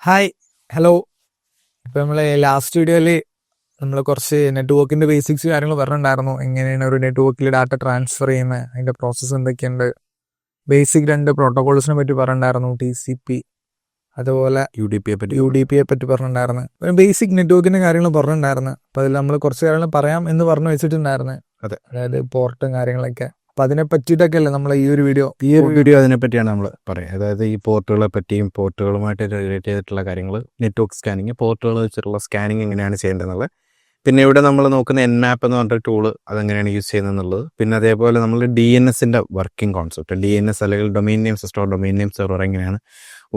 Hi, hello. ഇപ്പം നമ്മൾ last വീഡിയോയിൽ നമ്മൾ കുറച്ച് നെറ്റ്വർക്കിൻ്റെ ബേസിക്സ് കാര്യങ്ങൾ പറഞ്ഞിട്ടുണ്ടായിരുന്നു. എങ്ങനെയാണ് ഒരു നെറ്റ്വർക്കിൽ ഡാറ്റ ട്രാൻസ്ഫർ ചെയ്യുന്നത്, അതിൻ്റെ പ്രോസസ്സ് എന്തൊക്കെയുണ്ട്, ബേസിക് 2 പ്രോട്ടോകോൾസിനെ പറ്റി പറഞ്ഞിട്ടുണ്ടായിരുന്നു, TCP അതുപോലെ UDP പറ്റി പറഞ്ഞിട്ടുണ്ടായിരുന്നു. ബേസിക് നെറ്റ്വർക്കിൻ്റെ കാര്യങ്ങൾ പറഞ്ഞിട്ടുണ്ടായിരുന്നു. അപ്പോൾ അതിൽ നമ്മൾ കുറച്ച് കാര്യങ്ങൾ പറയാം എന്ന് പറഞ്ഞു വെച്ചിട്ടുണ്ടായിരുന്നു. അതെ, അതായത് പോർട്ടും കാര്യങ്ങളൊക്കെ. അപ്പം അതിനെ പറ്റിയിട്ടൊക്കെ അല്ലേ നമ്മൾ ഈ ഒരു വീഡിയോ അതിനെപ്പറ്റിയാണ് നമ്മൾ പറയുക. അതായത് ഈ പോർട്ടുകളെ പറ്റിയും പോർട്ടുകളുമായിട്ട് റിലേറ്റ് ചെയ്തിട്ടുള്ള കാര്യങ്ങൾ, നെറ്റ്വർക്ക് സ്കാനിങ്, പോർട്ടുകൾ വെച്ചിട്ടുള്ള സ്കാനിങ് എങ്ങനെയാണ് ചെയ്യേണ്ടതെന്നുള്ളത്, പിന്നെ ഇവിടെ നമ്മൾ നോക്കുന്ന NMAP എന്ന് പറഞ്ഞൊരു ടൂള് അതെങ്ങനെയാണ് യൂസ് ചെയ്യുന്നത് എന്നുള്ളത്, പിന്നെ അതേപോലെ നമ്മൾ DNSൻ്റെ വർക്കിംഗ് കോൺസെപ്റ്റ്, DNS അല്ലെങ്കിൽ domain name system, domain name server എങ്ങനെയാണ്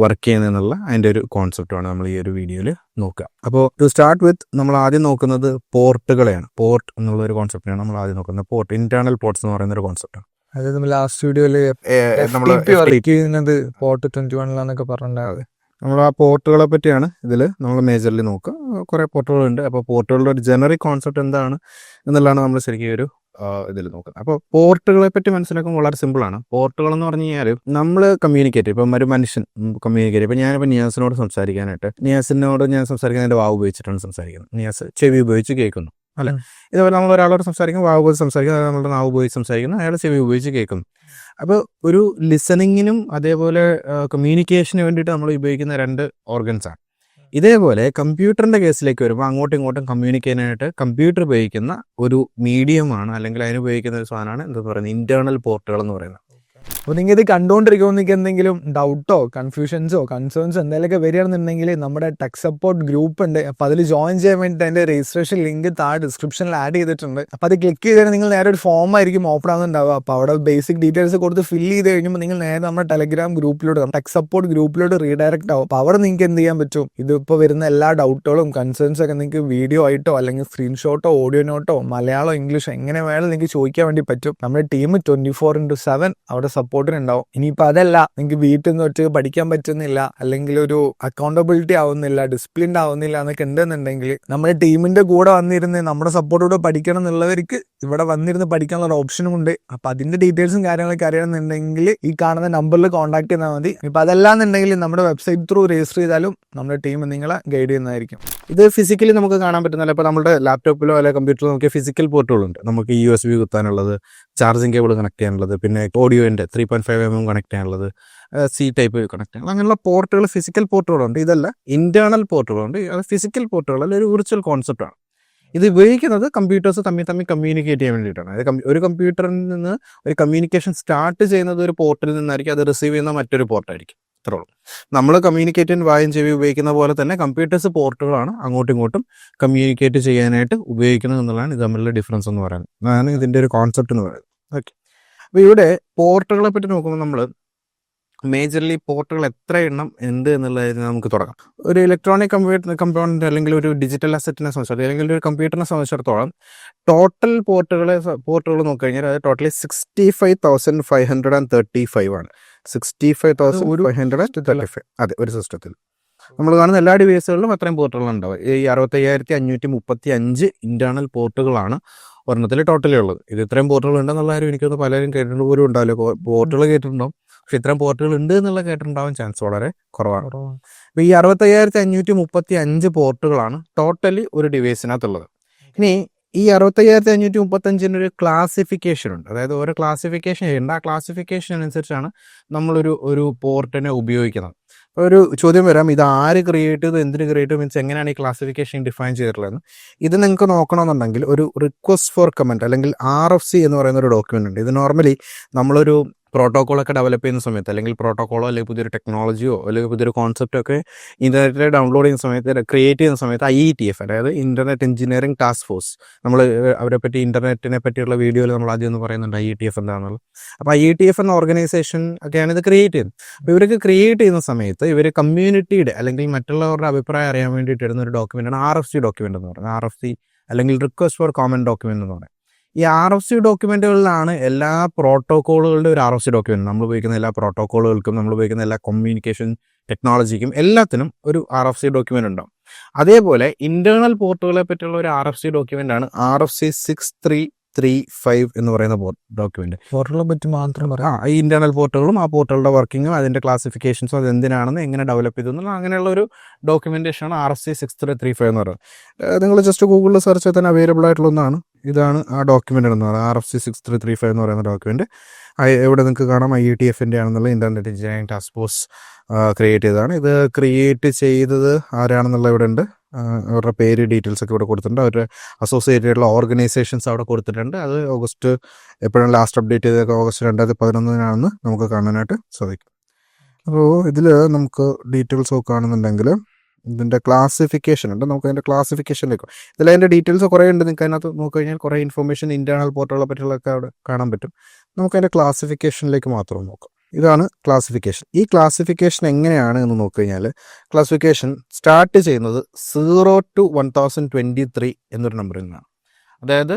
വർക്ക് ചെയ്യുന്നതെന്നുള്ള അതിൻ്റെ ഒരു കോൺസെപ്റ്റാണ് നമ്മൾ ഈ ഒരു വീഡിയോയിൽ നോക്കുക. അപ്പോൾ ടു സ്റ്റാർട്ട് വിത്ത് നമ്മൾ ആദ്യം നോക്കുന്നത് പോർട്ടുകളെയാണ്. പോർട്ട് എന്നുള്ള ഒരു കോൺസെപ്റ്റിനാണ് നമ്മൾ ആദ്യം നോക്കുന്നത്. പോർട്ട്, ഇന്റേണൽ പോർട്ട്സ് എന്ന് പറയുന്ന ഒരു കോൺസെപ്റ്റാണ്. അതായത് നമ്മൾ ലാസ്റ്റ് വീഡിയോയിൽ നമ്മൾ വർക്ക് ചെയ്യുന്നത് പോർട്ട് 21 പറഞ്ഞിട്ടുണ്ടായത്. നമ്മൾ ആ പോർട്ടുകളെ പറ്റിയാണ് ഇതിൽ നമ്മൾ മേജർലി നോക്കുക. കുറേ പോർട്ടുകളുണ്ട്. അപ്പോൾ പോർട്ടുകളുടെ ഒരു ജനറിക് കോൺസെപ്റ്റ് എന്താണ് എന്നുള്ളതാണ് നമ്മൾ ശരിക്കും ഒരു ഇതിൽ നോക്കുന്നത്. അപ്പോൾ പോർട്ടുകളെ പറ്റി മനസ്സിലാക്കുമ്പോൾ വളരെ സിമ്പിളാണ്. പോർട്ടുകൾ എന്ന് പറഞ്ഞു കഴിഞ്ഞാൽ നമ്മൾ കമ്മ്യൂണിക്കേറ്റ്, ഇപ്പം ഒരു മനുഷ്യൻ കമ്മ്യൂണിക്കേറ്റ്, ഇപ്പം ഞാനിപ്പോൾ നിയാസിനോട് സംസാരിക്കാനായിട്ട്, നിയാസിനോട് ഞാൻ സംസാരിക്കുന്നതിൻ്റെ വാവ് ഉപയോഗിച്ചിട്ടാണ് സംസാരിക്കുന്നത്. നിയാസ് ചെവി ഉപയോഗിച്ച് കേൾക്കുന്നു, അല്ലെ? ഇതുപോലെ നമ്മൾ ഒരാളോട് സംസാരിക്കും, വാവ് ഉപയോഗിച്ച് സംസാരിക്കുന്നത്, നമ്മളുടെ നാവ് ഉപയോഗിച്ച് സംസാരിക്കുന്നു, അയാൾ ചെവി ഉപയോഗിച്ച് കേൾക്കുന്നു. അപ്പോൾ ഒരു ലിസണിങ്ങിനും അതേപോലെ കമ്മ്യൂണിക്കേഷന് വേണ്ടിയിട്ട് നമ്മൾ ഉപയോഗിക്കുന്ന 2 ഓർഗൻസാണ്. ഇതേപോലെ കമ്പ്യൂട്ടറിൻ്റെ കേസിലേക്ക് വരുമ്പോൾ അങ്ങോട്ടും ഇങ്ങോട്ടും കമ്മ്യൂണിക്കേഷനായിട്ട് കമ്പ്യൂട്ടർ ഉപയോഗിക്കുന്ന ഒരു മീഡിയമാണ്, അല്ലെങ്കിൽ അതിന് ഉപയോഗിക്കുന്ന ഒരു സാധനമാണ് എന്താ പറയുന്നത്, ഇന്റേണൽ പോർട്ടുകൾ എന്ന് പറയുന്നത്. അപ്പോൾ നിങ്ങൾ ഇത് കണ്ടുകൊണ്ടിരിക്കുമ്പോൾ നിങ്ങൾക്ക് എന്തെങ്കിലും ഡൗട്ടോ കൺഫ്യൂഷൻസോ കൺസേൺസോ എന്തെങ്കിലുമൊക്കെ വരികയാണെന്നുണ്ടെങ്കിൽ നമ്മുടെ ടെക് സപ്പോർട്ട് ഗ്രൂപ്പ് ഉണ്ട്. അപ്പോൾ അതിൽ ജോയിൻ ചെയ്യാൻ വേണ്ടിയിട്ട് അതിൻ്റെ രജിസ്ട്രേഷൻ ലിങ്ക് താഴെ ഡിസ്ക്രിപ്ഷനിൽ ആഡ് ചെയ്തിട്ടുണ്ട്. അപ്പോൾ അത് ക്ലിക്ക് ചെയ്താൽ നിങ്ങൾ നേരെ ഒരു ഫോം ആയിരിക്കും ഓപ്പൺ ആകുന്നുണ്ടാവുക. അപ്പോൾ അവിടെ ബേസിക് ഡീറ്റെയിൽസ് കൊടുത്ത് ഫില്ല് ചെയ്ത് കഴിയുമ്പോൾ നിങ്ങൾ നേരെ നമ്മുടെ ടെലഗ്രാം ഗ്രൂപ്പിലോട്ട്, ടെക് സപ്പോർട്ട് ഗ്രൂപ്പിലോട്ട് റീഡയറക്റ്റ് ആവും. അപ്പോൾ അവിടെ നിങ്ങൾക്ക് എന്ത് ചെയ്യാൻ പറ്റും, ഇതിപ്പോൾ വരുന്ന എല്ലാ ഡൗട്ടുകളും കൺസേൺസും ഒക്കെ നിങ്ങൾക്ക് വീഡിയോ ആയിട്ടോ അല്ലെങ്കിൽ സ്ക്രീൻഷോട്ടോ ഓഡിയോ നോട്ടോ മലയാളം ഇംഗ്ലീഷ് എങ്ങനെ വേണം നിങ്ങൾക്ക് ചോദിക്കാൻ വേണ്ടി പറ്റും. നമ്മുടെ ടീം 24/7 അവിടെ സപ്പോർട്ടിനുണ്ടാവും. ഇനിയിപ്പോൾ അതല്ല, നിങ്ങൾക്ക് വീട്ടിൽ നിന്ന് ഒറ്റ പഠിക്കാൻ പറ്റുന്നില്ല, അല്ലെങ്കിൽ ഒരു അക്കൗണ്ടബിലിറ്റി ആവുന്നില്ല, ഡിസിപ്ലിൻഡ് ആവുന്നില്ല എന്നൊക്കെ ഉണ്ടെന്നുണ്ടെങ്കിൽ നമ്മുടെ ടീമിന്റെ കൂടെ വന്നിരുന്ന് നമ്മുടെ സപ്പോർട്ടോടെ പഠിക്കണം എന്നുള്ളവർക്ക് ഇവിടെ വന്നിരുന്ന് പഠിക്കാനുള്ള ഓപ്ഷനും ഉണ്ട്. അപ്പോൾ അതിന്റെ ഡീറ്റെയിൽസും കാര്യങ്ങളൊക്കെ അറിയണമെന്നുണ്ടെങ്കിൽ ഈ കാണുന്ന നമ്പറിൽ കോൺടാക്ട് ചെയ്താൽ മതി. ഇപ്പം അതല്ലാന്നുണ്ടെങ്കിൽ നമ്മുടെ വെബ്സൈറ്റ് ത്രൂ രജിസ്റ്റർ ചെയ്താലും നമ്മുടെ ടീം നിങ്ങളെ ഗൈഡ് ചെയ്യുന്നതായിരിക്കും. ഇത് ഫിസിക്കലി നമുക്ക് കാണാൻ പറ്റുന്നില്ല. ഇപ്പോൾ നമ്മുടെ ലാപ്ടോപ്പിലോ അല്ലെങ്കിൽ കമ്പ്യൂട്ടറിലോ നമുക്ക് ഫിസിക്കൽ പോർട്ടുകളുണ്ട്. നമുക്ക് USB കുത്താനുള്ളത്, ചാർജിങ് കേബിൾ കണക്ട് ചെയ്യാനുള്ളത്, പിന്നെ ഓഡിയോൻ്റെ 3.5mm കണക്ട് ചെയ്യാനുള്ളത്, C ടൈപ്പ് കണക്ട് ചെയ്യാനുള്ളത്, അങ്ങനെയുള്ള പോർട്ടുകൾ, ഫിസിക്കൽ പോർട്ടുകളുണ്ട്. ഇതല്ല ഇന്റേണൽ പോർട്ടുകളുണ്ട്. അത് ഫിസിക്കൽ പോർട്ടുകൾ അല്ല, ഒരു വിർച്വൽ കോൺസെപ്റ്റാണ്. ഇത് ഉപയോഗിക്കുന്നത് കമ്പ്യൂട്ടേഴ്സ് തമ്മിൽ കമ്മ്യൂണിക്കേറ്റ് ചെയ്യാൻ വേണ്ടിയിട്ടാണ്. അതായത് ഒരു കമ്പ്യൂട്ടറിൽ നിന്ന് ഒരു കമ്മ്യൂണിക്കേഷൻ സ്റ്റാർട്ട് ചെയ്യുന്നത് ഒരു പോർട്ടിൽ നിന്നായിരിക്കും, അത് റിസീവ് ചെയ്യുന്ന മറ്റൊരു പോർട്ടായിരിക്കും. ഇത്രേ ഉള്ളൂ. നമ്മൾ കമ്മ്യൂണിക്കേറ്റ് ചെയ്യാൻ വായും ചെവി ഉപയോഗിക്കുന്ന പോലെ തന്നെ കമ്പ്യൂട്ടേഴ്സ് പോർട്ടുകളാണ് അങ്ങോട്ടും ഇങ്ങോട്ടും കമ്മ്യൂണിക്കേറ്റ് ചെയ്യാനായിട്ട് ഉപയോഗിക്കുന്നത് എന്നുള്ളതാണ് ഇത് തമ്മിലുള്ള ഡിഫറൻസ് എന്ന് പറയുന്നത്. അതാണ് ഇതിൻ്റെ ഒരു കോൺസെപ്റ്റ് എന്ന് പറയുന്നത്. ഓക്കെ, അപ്പോൾ ഇവിടെ പോർട്ടുകളെ പറ്റി നോക്കുമ്പോൾ നമ്മൾ മേജർലി പോർട്ടുകൾ എത്ര എണ്ണം ഉണ്ട് എന്നുള്ളതിന് നമുക്ക് തുടങ്ങാം. ഒരു ഇലക്ട്രോണിക് കമ്പോണന്റ് അല്ലെങ്കിൽ ഒരു ഡിജിറ്റൽ അസറ്റിനെ സംബന്ധിച്ചിടത്തോളം, അല്ലെങ്കിൽ ഒരു കമ്പ്യൂട്ടറിനെ സംബന്ധിച്ചിടത്തോളം ടോട്ടൽ പോർട്ടുകൾ നോക്കിക്കഴിഞ്ഞാൽ അത് ടോട്ടലി 65,535 ആണ്. 65,535. അതെ, ഒരു സിസ്റ്റത്തിൽ നമ്മൾ കാണുന്ന എല്ലാ ഡിവൈസുകളിലും അത്രയും പോർട്ടുകൾ ഉണ്ടാവും. ഈ 65,535 ഇന്റേണൽ പോർട്ടുകളാണ് ഒരെണ്ണത്തിൽ ടോട്ടലി ഉള്ളത്. ഇത് ഇത്രയും പോർട്ടുകൾ ഉണ്ടെന്നുള്ള കാര്യം എനിക്കൊന്ന് പലരും കേട്ടിട്ട് പോലും ഉണ്ടാവില്ല. പോർട്ടുകൾ കേട്ടിട്ടുണ്ടാവും, പക്ഷെ ഇത്രയും പോർട്ടുകൾ ഉണ്ട് എന്നുള്ള കേട്ടിട്ടുണ്ടാവാൻ ചാൻസ് വളരെ കുറവാണ്. അപ്പോൾ ഈ 65,535 പോർട്ടുകളാണ് ടോട്ടലി ഒരു ഡിവൈസിനകത്തുള്ളത്. ഇനി ഈ 65,535 ഒരു ക്ലാസിഫിക്കേഷൻ ഉണ്ട്. അതായത് ഓരോ ക്ലാസിഫിക്കേഷൻ ഉണ്ട്. ആ ക്ലാസിഫിക്കേഷൻ അനുസരിച്ചാണ് നമ്മളൊരു പോർട്ടിനെ ഉപയോഗിക്കുന്നത്. ഒരു ചോദ്യം വരാം, ഇത് ആര് ക്രിയേറ്റ് ചെയ്തു, എന്തിന് ക്രിയേറ്റ് ചെയ്തു, മീൻസ് എങ്ങനെയാണ് ഈ ക്ലാസിഫിക്കേഷൻ ഡിഫൈൻ ചെയ്തിട്ടുള്ളത്. ഇത് നിങ്ങൾക്ക് നോക്കണമെന്നുണ്ടെങ്കിൽ ഒരു റിക്വസ്റ്റ് ഫോർ കമൻറ്റ് അല്ലെങ്കിൽ RFC എന്ന് പറയുന്ന ഒരു ഡോക്യുമെൻ്റ് ഉണ്ട്. ഇത് നോർമലി നമ്മളൊരു പ്രോട്ടോക്കോളൊക്കെ ഡെവലപ്പ് ചെയ്യുന്ന സമയത്ത്, അല്ലെങ്കിൽ പ്രോട്ടോക്കോളോ അല്ലെങ്കിൽ പുതിയൊരു ടെക്നോളജിയോ അല്ലെങ്കിൽ പുതിയൊരു കോൺസെപ്റ്റോ ഒക്കെ ഇൻ്റർനെറ്റിൽ ഡൗൺലോഡ് ചെയ്യുന്ന സമയത്ത്, ക്രിയേറ്റ് ചെയ്യുന്ന സമയത്ത് IETF, അതായത് ഇൻ്റർനെറ്റ് എഞ്ചിനീയറിംഗ് ടാസ്ക് ഫോഴ്സ്, നമ്മൾ അവരെ പറ്റി ഇൻ്റർനെറ്റിനെ പറ്റിയുള്ള വീഡിയോയിൽ നമ്മൾ ആദ്യം ഒന്ന് പറയുന്നുണ്ട് IETF എന്താണെന്നുള്ളത്. അപ്പോൾ IETF എന്ന ഓർഗനൈസേഷൻ ഒക്കെയാണ് ഇത് ക്രിയേറ്റ് ചെയ്യുന്നത്. അപ്പോൾ ഇവർക്ക് ക്രിയേറ്റ് ചെയ്യുന്ന സമയത്ത് ഇവർ കമ്മ്യൂണിറ്റിയുടെ അല്ലെങ്കിൽ മറ്റുള്ളവരുടെ അഭിപ്രായം അറിയാൻ വേണ്ടിയിട്ട് ഇടുന്ന ഒരു ഡോക്യുമെൻ്റാണ് RFC ഡോക്യുമെൻ്റ് എന്ന് പറയുന്നത്. RFC അല്ലെങ്കിൽ റിക്വസ്റ്റ് ഫോർ കോമൻ ഡോക്യുമെൻ്റ് എന്ന് പറയുന്നത്. ഈ RFC ഡോക്യുമെൻറ്റുകളിലാണ് എല്ലാ പ്രോട്ടോക്കോളുകളുടെ ഒരു RFC ഡോക്യുമെൻ്റ്. നമ്മൾ ഉപയോഗിക്കുന്ന എല്ലാ പ്രോട്ടോക്കോളുകൾക്കും, നമ്മൾ ഉപയോഗിക്കുന്ന എല്ലാ കമ്മ്യൂണിക്കേഷൻ ടെക്നോളജിക്കും എല്ലാത്തിനും ഒരു RFC ഡോക്യുമെൻ്റ് ഉണ്ടാവും. അതേപോലെ ഇൻറ്റേർണൽ പോർട്ടുകളെ പറ്റിയുള്ള ഒരു RFC ഡോക്യുമെൻ്റ് ആണ് RFC 63 63635 എന്ന് പറയുന്ന ഡോക്യുമെന്റ്. പോർട്ടലിനെ പറ്റി മാത്രം പറയാം. ഈ ഇന്റേണൽ പോർട്ടുകളും ആ പോർട്ടലുടെ വർക്കിങ്ങും അതിന്റെ ക്ലാസിഫിക്കേഷൻസും അത് എന്തിനാണെന്ന് എങ്ങനെ ഡെവലപ്പ് ചെയ്തു എന്നുള്ള അങ്ങനെയുള്ള ഒരു ഡോക്യുമെന്റേഷനാണ് RFC 6335 എന്ന് പറയുന്നത്. നിങ്ങൾ ജസ്റ്റ് ഗൂഗിളിൽ സെർച്ച് ചെയ്താൽ തന്നെ അവൈലബിൾ ആയിട്ടുള്ള ഒന്നാണ്. ഇതാണ് ആ ഡോക്യുമെന്റ് എന്ന് പറയുന്നത്, RFC 6335 എന്ന് പറയുന്ന ഡോക്യുമെന്റ്. ഇവിടെ നിങ്ങൾക്ക് കാണാം IETF-ന്റെ ആണെന്നുള്ള internet engineering task force create ചെയ്തതാണ്. ഇത് ക്രിയേറ്റ് ചെയ്തത് ആരാണെന്നുള്ള ഇവിടെ ഉണ്ട്. അവരുടെ പേര് ഡീറ്റെയിൽസ് ഒക്കെ ഇവിടെ കൊടുത്തിട്ടുണ്ട്. അവരുടെ അസോസിയേറ്റഡ് ആയിട്ടുള്ള ഓർഗനൈസേഷൻസ് അവിടെ കൊടുത്തിട്ടുണ്ട്. അത് ഓഗസ്റ്റ് എപ്പോഴാണ് ലാസ്റ്റ് അപ്ഡേറ്റ് ചെയ്തത്, ഓഗസ്റ്റ് 2011 നമുക്ക് കാണാനായിട്ട് സാധിക്കും. അപ്പോൾ ഇതിൽ നമുക്ക് ഡീറ്റെയിൽസ് ഒക്കെ കാണുന്നുണ്ടെങ്കിൽ ഇതിൻ്റെ ക്ലാസിഫിക്കേഷൻ ഉണ്ട്. നമുക്ക് അതിൻ്റെ ക്ലാസിഫിക്കേഷനിലേക്ക് ഇതിലതിൻ്റെ ഡീറ്റെയിൽസ് കുറേ ഉണ്ട്. നിങ്ങൾക്ക് അതിനകത്ത് നോക്കിക്കഴിഞ്ഞാൽ കുറേ ഇൻഫർമേഷൻ ഇന്റേണൽ പോർട്ടുകളെ പറ്റിയുള്ളതൊക്കെ അവിടെ കാണാൻ പറ്റും. നമുക്ക് അതിൻ്റെ ക്ലാസിഫിക്കേഷനിലേക്ക് മാത്രം നോക്കാം. ഇതാണ് ക്ലാസിഫിക്കേഷൻ. ഈ ക്ലാസിഫിക്കേഷൻ എങ്ങനെയാണ് എന്ന് നോക്കിക്കഴിഞ്ഞാൽ ക്ലാസിഫിക്കേഷൻ സ്റ്റാർട്ട് ചെയ്യുന്നത് 0 to 1023 എന്നൊരു നമ്പറിൽ നിന്നാണ്. അതായത്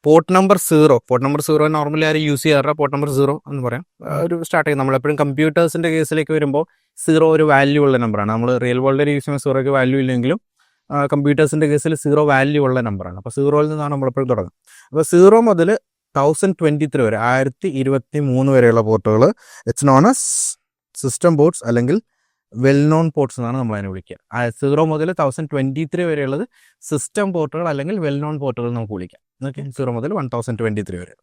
പോർട്ട് നമ്പർ 0 നോർമലി ആരും യൂസ് ചെയ്യാറുണ്ട്. പോർട്ട് നമ്പർ 0 എന്ന് പറയാം. ഒരു സ്റ്റാർട്ട് ചെയ്യും. നമ്മളെപ്പോഴും കമ്പ്യൂട്ടേഴ്സിൻ്റെ കേസിലേക്ക് വരുമ്പോൾ 0 ഒരു വാല്യൂ ഉള്ള നമ്പറാണ്. നമ്മൾ റിയൽ വേൾഡിൽ യൂസ് ചെയ്യുന്ന 0ക്ക് വാല്യൂ ഇല്ലെങ്കിലും കമ്പ്യൂട്ടേഴ്സിൻ്റെ കേസിൽ 0 വാല്യൂ ഉള്ള നമ്പറാണ്. അപ്പോൾ 0യിൽ നിന്നാണ് നമ്മളെപ്പോഴും തുടങ്ങുന്നത്. അപ്പോൾ 0 മുതൽ 1023 വരെ 1023 വരെയുള്ള പോർട്ടുകൾ it's known as system ports അല്ലെങ്കിൽ വെൽ നോൺ പോർട്സ് എന്നാണ് നമ്മൾ അതിനെ വിളിക്കുക. 0 മുതൽ 1023 വരെയുള്ളത് സിസ്റ്റം പോർട്ടുകൾ അല്ലെങ്കിൽ വെൽ നോൺ പോർട്ടുകൾ നമുക്ക് വിളിക്കാം. ഓക്കെ, 0 മുതൽ 1023 വരെ.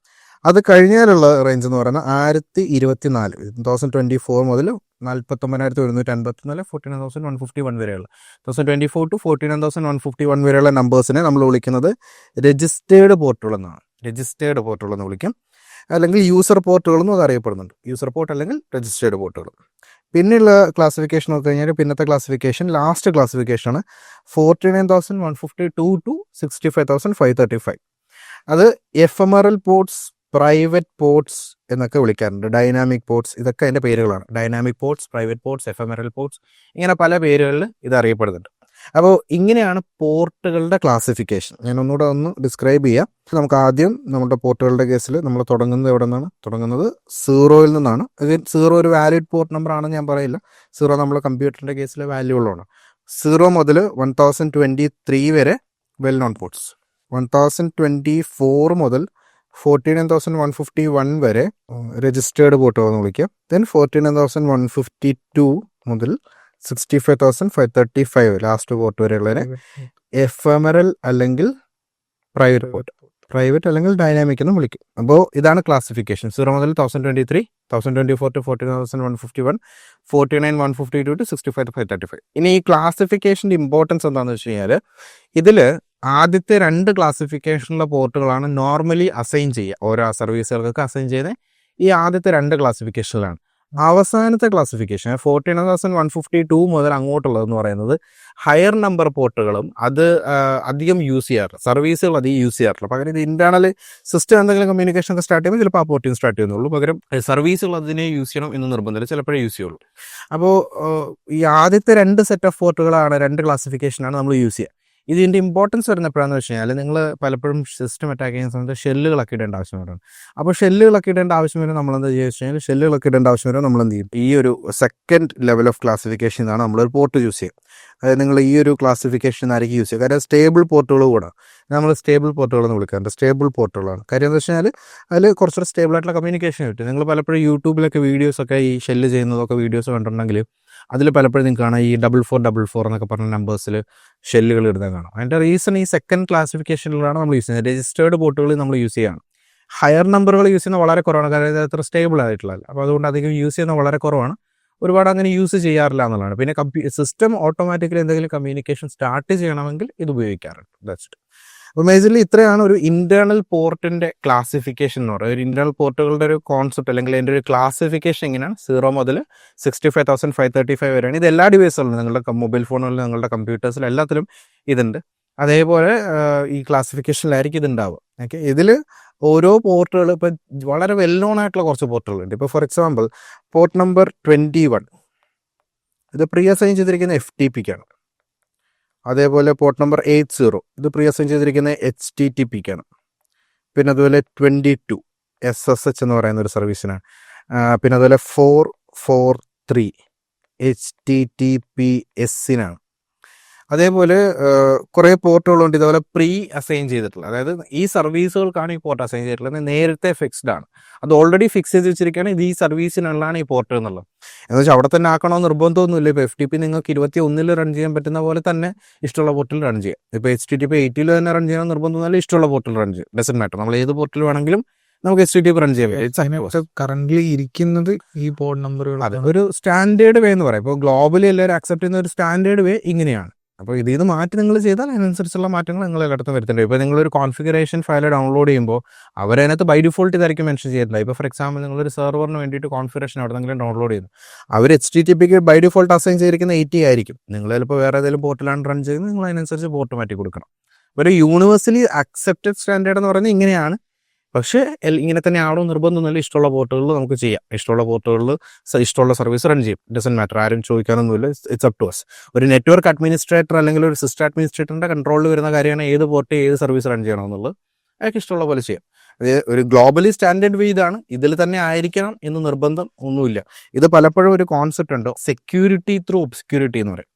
അത് കഴിഞ്ഞാലുള്ള റേഞ്ച് എന്ന് പറയുന്നത് 1024 2024 മുതൽ 49,154 14,151 വരെയുള്ള 2024 to 49,151 വരെയുള്ള നമ്പേഴ്സിനെ നമ്മൾ വിളിക്കുന്നത് രജിസ്റ്റേർഡ് പോർട്ടുകൾ എന്നാണ്. രജിസ്റ്റേർഡ് പോർട്ടുകൾ എന്ന് വിളിക്കും. അല്ലെങ്കിൽ യൂസർ പോർട്ടുകൾ എന്നും അത് അറിയപ്പെടുന്നുണ്ട്. യൂസർ പോർട്ട് അല്ലെങ്കിൽ രജിസ്റ്റേർഡ് പോർട്ടുകൾ. പിന്നെയുള്ള ക്ലാസിഫിക്കേഷൻ നോക്കി കഴിഞ്ഞാൽ പിന്നത്തെ ക്ലാസിഫിക്കേഷൻ ലാസ്റ്റ് ക്ലാസിഫിക്കേഷനാണ് 49,152 to 65,535. അത് എഫെമറൽ പോർട്സ്, പ്രൈവറ്റ് പോർട്സ് എന്നൊക്കെ വിളിക്കാറുണ്ട്. ഡൈനാമിക് പോർട്സ്, ഇതൊക്കെ അതിൻ്റെ പേരുകളാണ്. Dynamic ports, private ports, ephemeral ports, ഇങ്ങനെ പല പേരുകളിൽ ഇത് അറിയപ്പെടുന്നുണ്ട്. അപ്പോൾ ഇങ്ങനെയാണ് പോർട്ടുകളുടെ ക്ലാസിഫിക്കേഷൻ. ഞാൻ ഒന്നുകൂടെ ഒന്ന് ഡിസ്ക്രൈബ് ചെയ്യാം. നമുക്ക് ആദ്യം നമ്മുടെ പോർട്ടുകളുടെ കേസിൽ നമ്മൾ തുടങ്ങുന്നത് എവിടെ നിന്നാണ്? തുടങ്ങുന്നത് 0യിൽ നിന്നാണ്. ഇത് 0 ഒരു വാലിഡ് പോർട്ട് നമ്പർ ആണെന്ന് ഞാൻ പറയില്ല. 0 നമ്മൾ കമ്പ്യൂട്ടറിൻ്റെ കേസിൽ വാല്യൂ ഉള്ളതാണ്. 0 മുതൽ 1023 വരെ വെൽ നോൺ പോർട്സ്, 1024 മുതൽ 49,151 വരെ രജിസ്റ്റേർഡ് പോർട്ടുകൾ എന്ന് വിളിക്കാം. ദെൻ 49,152 മുതൽ 65,535 ലാസ്റ്റ് പോർട്ട് വരെയുള്ളതിനെ എഫെമറൽ അല്ലെങ്കിൽ പ്രൈവറ്റ് പോർട്ട്, പ്രൈവറ്റ് അല്ലെങ്കിൽ ഡൈനാമിക് എന്ന് വിളിക്കും. അപ്പോൾ ഇതാണ് ക്ലാസിഫിക്കേഷൻ. 0 മുതൽ 1023, 1024 to 49,151, 49,152 to 65,535. ഇനി ഈ ക്ലാസിഫിക്കേഷൻ്റെ ഇമ്പോർട്ടൻസ് എന്താണെന്ന് വെച്ച് കഴിഞ്ഞാൽ ഇതിൽ ആദ്യത്തെ 2 ക്ലാസിഫിക്കേഷനുള്ള പോർട്ടുകളാണ് നോർമലി അസൈൻ ചെയ്യുക. ഓരോ സർവീസുകൾക്കൊക്കെ അസൈൻ ചെയ്യുന്നത് ഈ ആദ്യത്തെ 2 ക്ലാസിഫിക്കേഷനിലാണ്. അവസാനത്തെ ക്ലാസിഫിക്കേഷൻ 49,152 മുതൽ അങ്ങോട്ടുള്ളതെന്ന് പറയുന്നത് ഹയർ നമ്പർ പോർട്ടുകളും അത് അധികം യൂസ് ചെയ്യാറില്ല, സർവീസുകൾ അധികം യൂസ് ചെയ്യാറില്ല. പകരം ഇത് ഇന്റേണൽ സിസ്റ്റം എന്തെങ്കിലും കമ്മ്യൂണിക്കേഷൻ ഒക്കെ സ്റ്റാർട്ട് ചെയ്യുമ്പോൾ ചിലപ്പോൾ ആ പോർട്ടിന് സ്റ്റാർട്ട് ചെയ്യുന്നുള്ളൂ. പകരം സർവീസുകൾ അതിനെ യൂസ് ചെയ്യണം എന്ന് നിർബന്ധമില്ല, ചിലപ്പോഴേ യൂസ് ചെയ്യുള്ളൂ. അപ്പോൾ ഈ ആദ്യത്തെ 2 സെറ്റ് ഓഫ് പോർട്ടുകളാണ്, 2 ക്ലാസിഫിക്കേഷനാണ് നമ്മൾ യൂസ് ചെയ്യുക. ഇതിൻ്റെ ഇമ്പോർട്ടൻസ് വരുന്ന എപ്പോഴാണെന്ന് വെച്ച് കഴിഞ്ഞാൽ നിങ്ങൾ പലപ്പോഴും സിസ്റ്റം അറ്റാക്ക് ചെയ്യുന്ന സമയത്ത് ഷെല്ലുകളൊക്കെ ഇടേണ്ട ആവശ്യം വരും. അപ്പോൾ ഷെല്ലുകളൊക്കെ ഇടേണ്ട ആവശ്യം വരും നമ്മളെന്താ ചെയ്യുക വെച്ച് കഴിഞ്ഞാൽ ഷെല്ലുകളൊക്കെ ഇടേണ്ട ആവശ്യം വരും നമ്മളെന്ത് ചെയ്യും? ഈ ഒരു സെക്കൻഡ് ലെവൽ ഓഫ് ക്ലാസിഫിക്കേഷൻ ആണ് നമ്മളൊരു പോർട്ട് യൂസ് ചെയ്യുക. അതായത് നിങ്ങൾ ഈ ഒരു ക്ലാസിഫിക്കേഷൻ ആയിരിക്കും യൂസ് ചെയ്യുക. കാര്യം സ്റ്റേബിൾ പോർട്ടുകൾ കൂടെ നമ്മൾ സ്റ്റേബിൾ പോർട്ടുകൾ എന്ന് വിളിക്കാറുണ്ട്. സ്റ്റേബിൾ പോർട്ടുകളാണ്. കാര്യം എന്താ വെച്ച് കഴിഞ്ഞാൽ അതിൽ കുറച്ചുകൂടെ സ്റ്റേബിൾ ആയിട്ടുള്ള കമ്മ്യൂണിക്കേഷൻ കിട്ടും. നിങ്ങൾ പലപ്പോഴും യൂട്യൂബിലൊക്കെ വീഡിയോസൊക്കെ ഈ ഷെല്ല് ചെയ്യുന്നതൊക്കെ വീഡിയോസ് കണ്ടിട്ടുണ്ടെങ്കിൽ അതിൽ പലപ്പോഴും നിങ്ങൾക്ക് കാണാം ഈ 4444 എന്നൊക്കെ പറഞ്ഞ നമ്പേഴ്സിൽ ഷെല്ലുകൾ ഇടുന്നത് കാണാം. അതിൻ്റെ റീസൺ ഈ സെക്കൻഡ് ക്ലാസിഫിക്കേഷനിലാണ് നമ്മൾ യൂസ് ചെയ്യുന്നത്. രജിസ്റ്റേർഡ് പോർട്ടുകൾ നമ്മൾ യൂസ് ചെയ്യുകയാണ്. ഹയർ നമ്പറുകൾ യൂസ് ചെയ്യുന്നത് വളരെ കുറവാണ്, കാരണം ഇത് അത്ര സ്റ്റേബിൾ ആയിട്ടുള്ളത്. അപ്പോൾ അതുകൊണ്ട് അധികം യൂസ് ചെയ്യുന്നത് വളരെ കുറവാണ്. ഒരുപാട് അങ്ങനെ യൂസ് ചെയ്യാറില്ല എന്നുള്ളതാണ്. പിന്നെ സിസ്റ്റം ഓട്ടോമാറ്റിക്കലി എന്തെങ്കിലും കമ്മ്യൂണിക്കേഷൻ സ്റ്റാർട്ട് ചെയ്യണമെങ്കിൽ ഇത് ഉപയോഗിക്കാറുണ്ട്. That's it. അപ്പോൾ മേജർലി ഇത്രയാണ് ഒരു ഇന്റേണൽ പോർട്ടിന്റെ ക്ലാസിഫിക്കേഷൻ എന്ന് പറയുന്നത്. ഒരു ഇന്റേണൽ പോർട്ടുകളുടെ ഒരു കോൺസെപ്റ്റ് അല്ലെങ്കിൽ അതിൻ്റെ ഒരു ക്ലാസിഫിക്കേഷൻ ഇങ്ങനെയാണ്. 0 മുതൽ 65,535 വരെയാണ്. ഇത് എല്ലാ ഡിവൈസുകളിലും, നിങ്ങളുടെ മൊബൈൽ ഫോണുകളിലും നിങ്ങളുടെ കമ്പ്യൂട്ടേഴ്സിലും എല്ലാത്തിലും ഇതുണ്ട്. അതേപോലെ ഈ ക്ലാസിഫിക്കേഷനിലായിരിക്കും ഇതുണ്ടാവുക. ഓക്കെ, ഇതിൽ ഓരോ പോർട്ടുകൾ ഇപ്പോൾ വളരെ വെൽ നോൺ ആയിട്ടുള്ള കുറച്ച് പോർട്ടുകളുണ്ട്. ഇപ്പോൾ ഫോർ എക്സാമ്പിൾ പോർട്ട് നമ്പർ 21 ഇത് പ്രീ അസൈൻ ചെയ്തിരിക്കുന്ന FTPക്കാണ്. അതേപോലെ പോർട്ട് നമ്പർ 80 ഇത് പ്രീ അസൈൻ ചെയ്തിരിക്കുന്ന HTTPക്കാണ്. പിന്നെ അതുപോലെ 22 SSH എന്ന് പറയുന്ന ഒരു സർവീസിനാണ്. പിന്നെ അതുപോലെ 443 HTTPSനാണ്. അതേപോലെ കുറേ പോർട്ടുകളുണ്ട് ഇതുപോലെ പ്രീ അസൈൻ ചെയ്തിട്ടുള്ള, അതായത് ഈ സർവീസുകൾക്കാണ് ഈ പോർട്ട് അസൈൻ ചെയ്തിട്ടുള്ളത്, നേരത്തെ ഫിക്സ്ഡ് ആണ്, അത് ഓൾറെഡി ഫിക്സ് ചെയ്ത് വെച്ചിരിക്കുകയാണ്, ഇത് ഈ സർവീസിനുള്ളതാണ് ഈ പോർട്ട് എന്നുള്ളത്. എന്ന് വെച്ചാൽ അവിടെ തന്നെ ആക്കണമെന്ന് നിർബന്ധമൊന്നുമില്ല. ഇപ്പോൾ FTP നിങ്ങൾക്ക് 21 റൺ ചെയ്യാൻ പറ്റുന്ന പോലെ തന്നെ ഇഷ്ടമുള്ള പോർട്ടിൽ റൺ ചെയ്യാം. ഇപ്പോൾ HTTP 80 തന്നെ റൺ ചെയ്യണം നിർബന്ധമൊന്നുമില്ല, ഇഷ്ടമുള്ള പോർട്ടിൽ റൺ ചെയ്യാം, ഡസൻ മാറ്റർ. നമ്മൾ ഏത് പോർട്ടിൽ വേണമെങ്കിലും നമുക്ക് HTTP റൺ ചെയ്യാം. കറന്റ് ഇരിക്കുന്നത് ഈ പോർട്ട് നമ്പറുകൾ ഒരു സ്റ്റാൻഡേർഡ് വേ എന്ന് പറയാം. ഇപ്പോൾ ഗ്ലോബലി എല്ലാവരും അക്സെപ്റ്റ് ചെയ്യുന്ന ഒരു സ്റ്റാൻഡേർഡ് വേ ഇങ്ങനെയാണ്. അപ്പോൾ ഇതിൽ നിന്ന് മാറ്റി നിങ്ങൾ ചെയ്താൽ അതിനനുസരിച്ചുള്ള മാറ്റങ്ങൾ നിങ്ങൾ എല്ലായിടത്തും വരുത്തുന്നുണ്ട്. ഇപ്പോൾ നിങ്ങളൊരു കോൺഫിഗറേഷൻ ഫയൽ ഡൗൺലോഡ് ചെയ്യുമ്പോൾ അവരതിനകത്ത് ബൈ ഡിഫോൾട്ട് ഇതായിരിക്കും മെൻഷൻ ചെയ്തിട്ടുള്ളത്. ഇപ്പോൾ ഫോർ എക്സാമ്പിൾ നിങ്ങളൊരു സെർവറിന് വേണ്ടിയിട്ട് കോൺഫിഗറേഷൻ അവിടെ നിന്നെങ്കിലും ഡൗൺലോഡ് ചെയ്യുന്നു, അവർ HTTPക്ക് ബൈ ഡിഫോൾട്ട് അസൈൻ ചെയ്തിരിക്കുന്ന 80 ആയിരിക്കും. നിങ്ങൾ ചിലപ്പോൾ വേറെ ഏതെങ്കിലും പോർട്ടിലാണ് റൺ ചെയ്യുന്നത്, നിങ്ങൾ അതിനനുസരിച്ച് പോർട്ട് മാറ്റി കൊടുക്കണം. ഒരു യൂണിവേഴ്സലി അക്സെപ്റ്റഡ് സ്റ്റാൻഡേർഡ് എന്ന് പറയുന്നത് ഇങ്ങനെയാണ്. പക്ഷേ ഇങ്ങനെ തന്നെ ആണോ നിർബന്ധമൊന്നുമില്ല, ഇഷ്ടമുള്ള പോർട്ടുകളിൽ നമുക്ക് ചെയ്യാം, ഇഷ്ടമുള്ള പോർട്ടുകളിൽ ഇഷ്ടമുള്ള സർവീസ് റൺ ചെയ്യും, ഡസൻ മാറ്റർ, ആരും ചോദിക്കാനൊന്നുമില്ല, ഇറ്റ്സ് അപ് ടു അസ്. ഒരു നെറ്റ്വർക്ക് അഡ്മിനിസ്ട്രേറ്റർ അല്ലെങ്കിൽ ഒരു സിസ്റ്റം അഡ്മിനിസ്ട്രേറ്ററിന്റെ കൺട്രോളിൽ വരുന്ന കാര്യമാണ് ഏത് പോർട്ട് ഏത് സർവീസ് റൺ ചെയ്യണമെന്നുള്ളത്. അയാൾക്ക് ഇഷ്ടമുള്ള പോലെ ചെയ്യാം. ഒരു ഗ്ലോബലി സ്റ്റാൻഡേർഡ് വേ ഇതാണ്, ഇതിൽ തന്നെ ആയിരിക്കണം എന്ന് നിർബന്ധം ഒന്നുമില്ല. ഇത് പലപ്പോഴും ഒരു കോൺസെപ്റ്റ് ഉണ്ട്, സെക്യൂരിറ്റി ത്രൂ ഒബ്സ്ക്യൂരിറ്റി എന്ന് പറയും.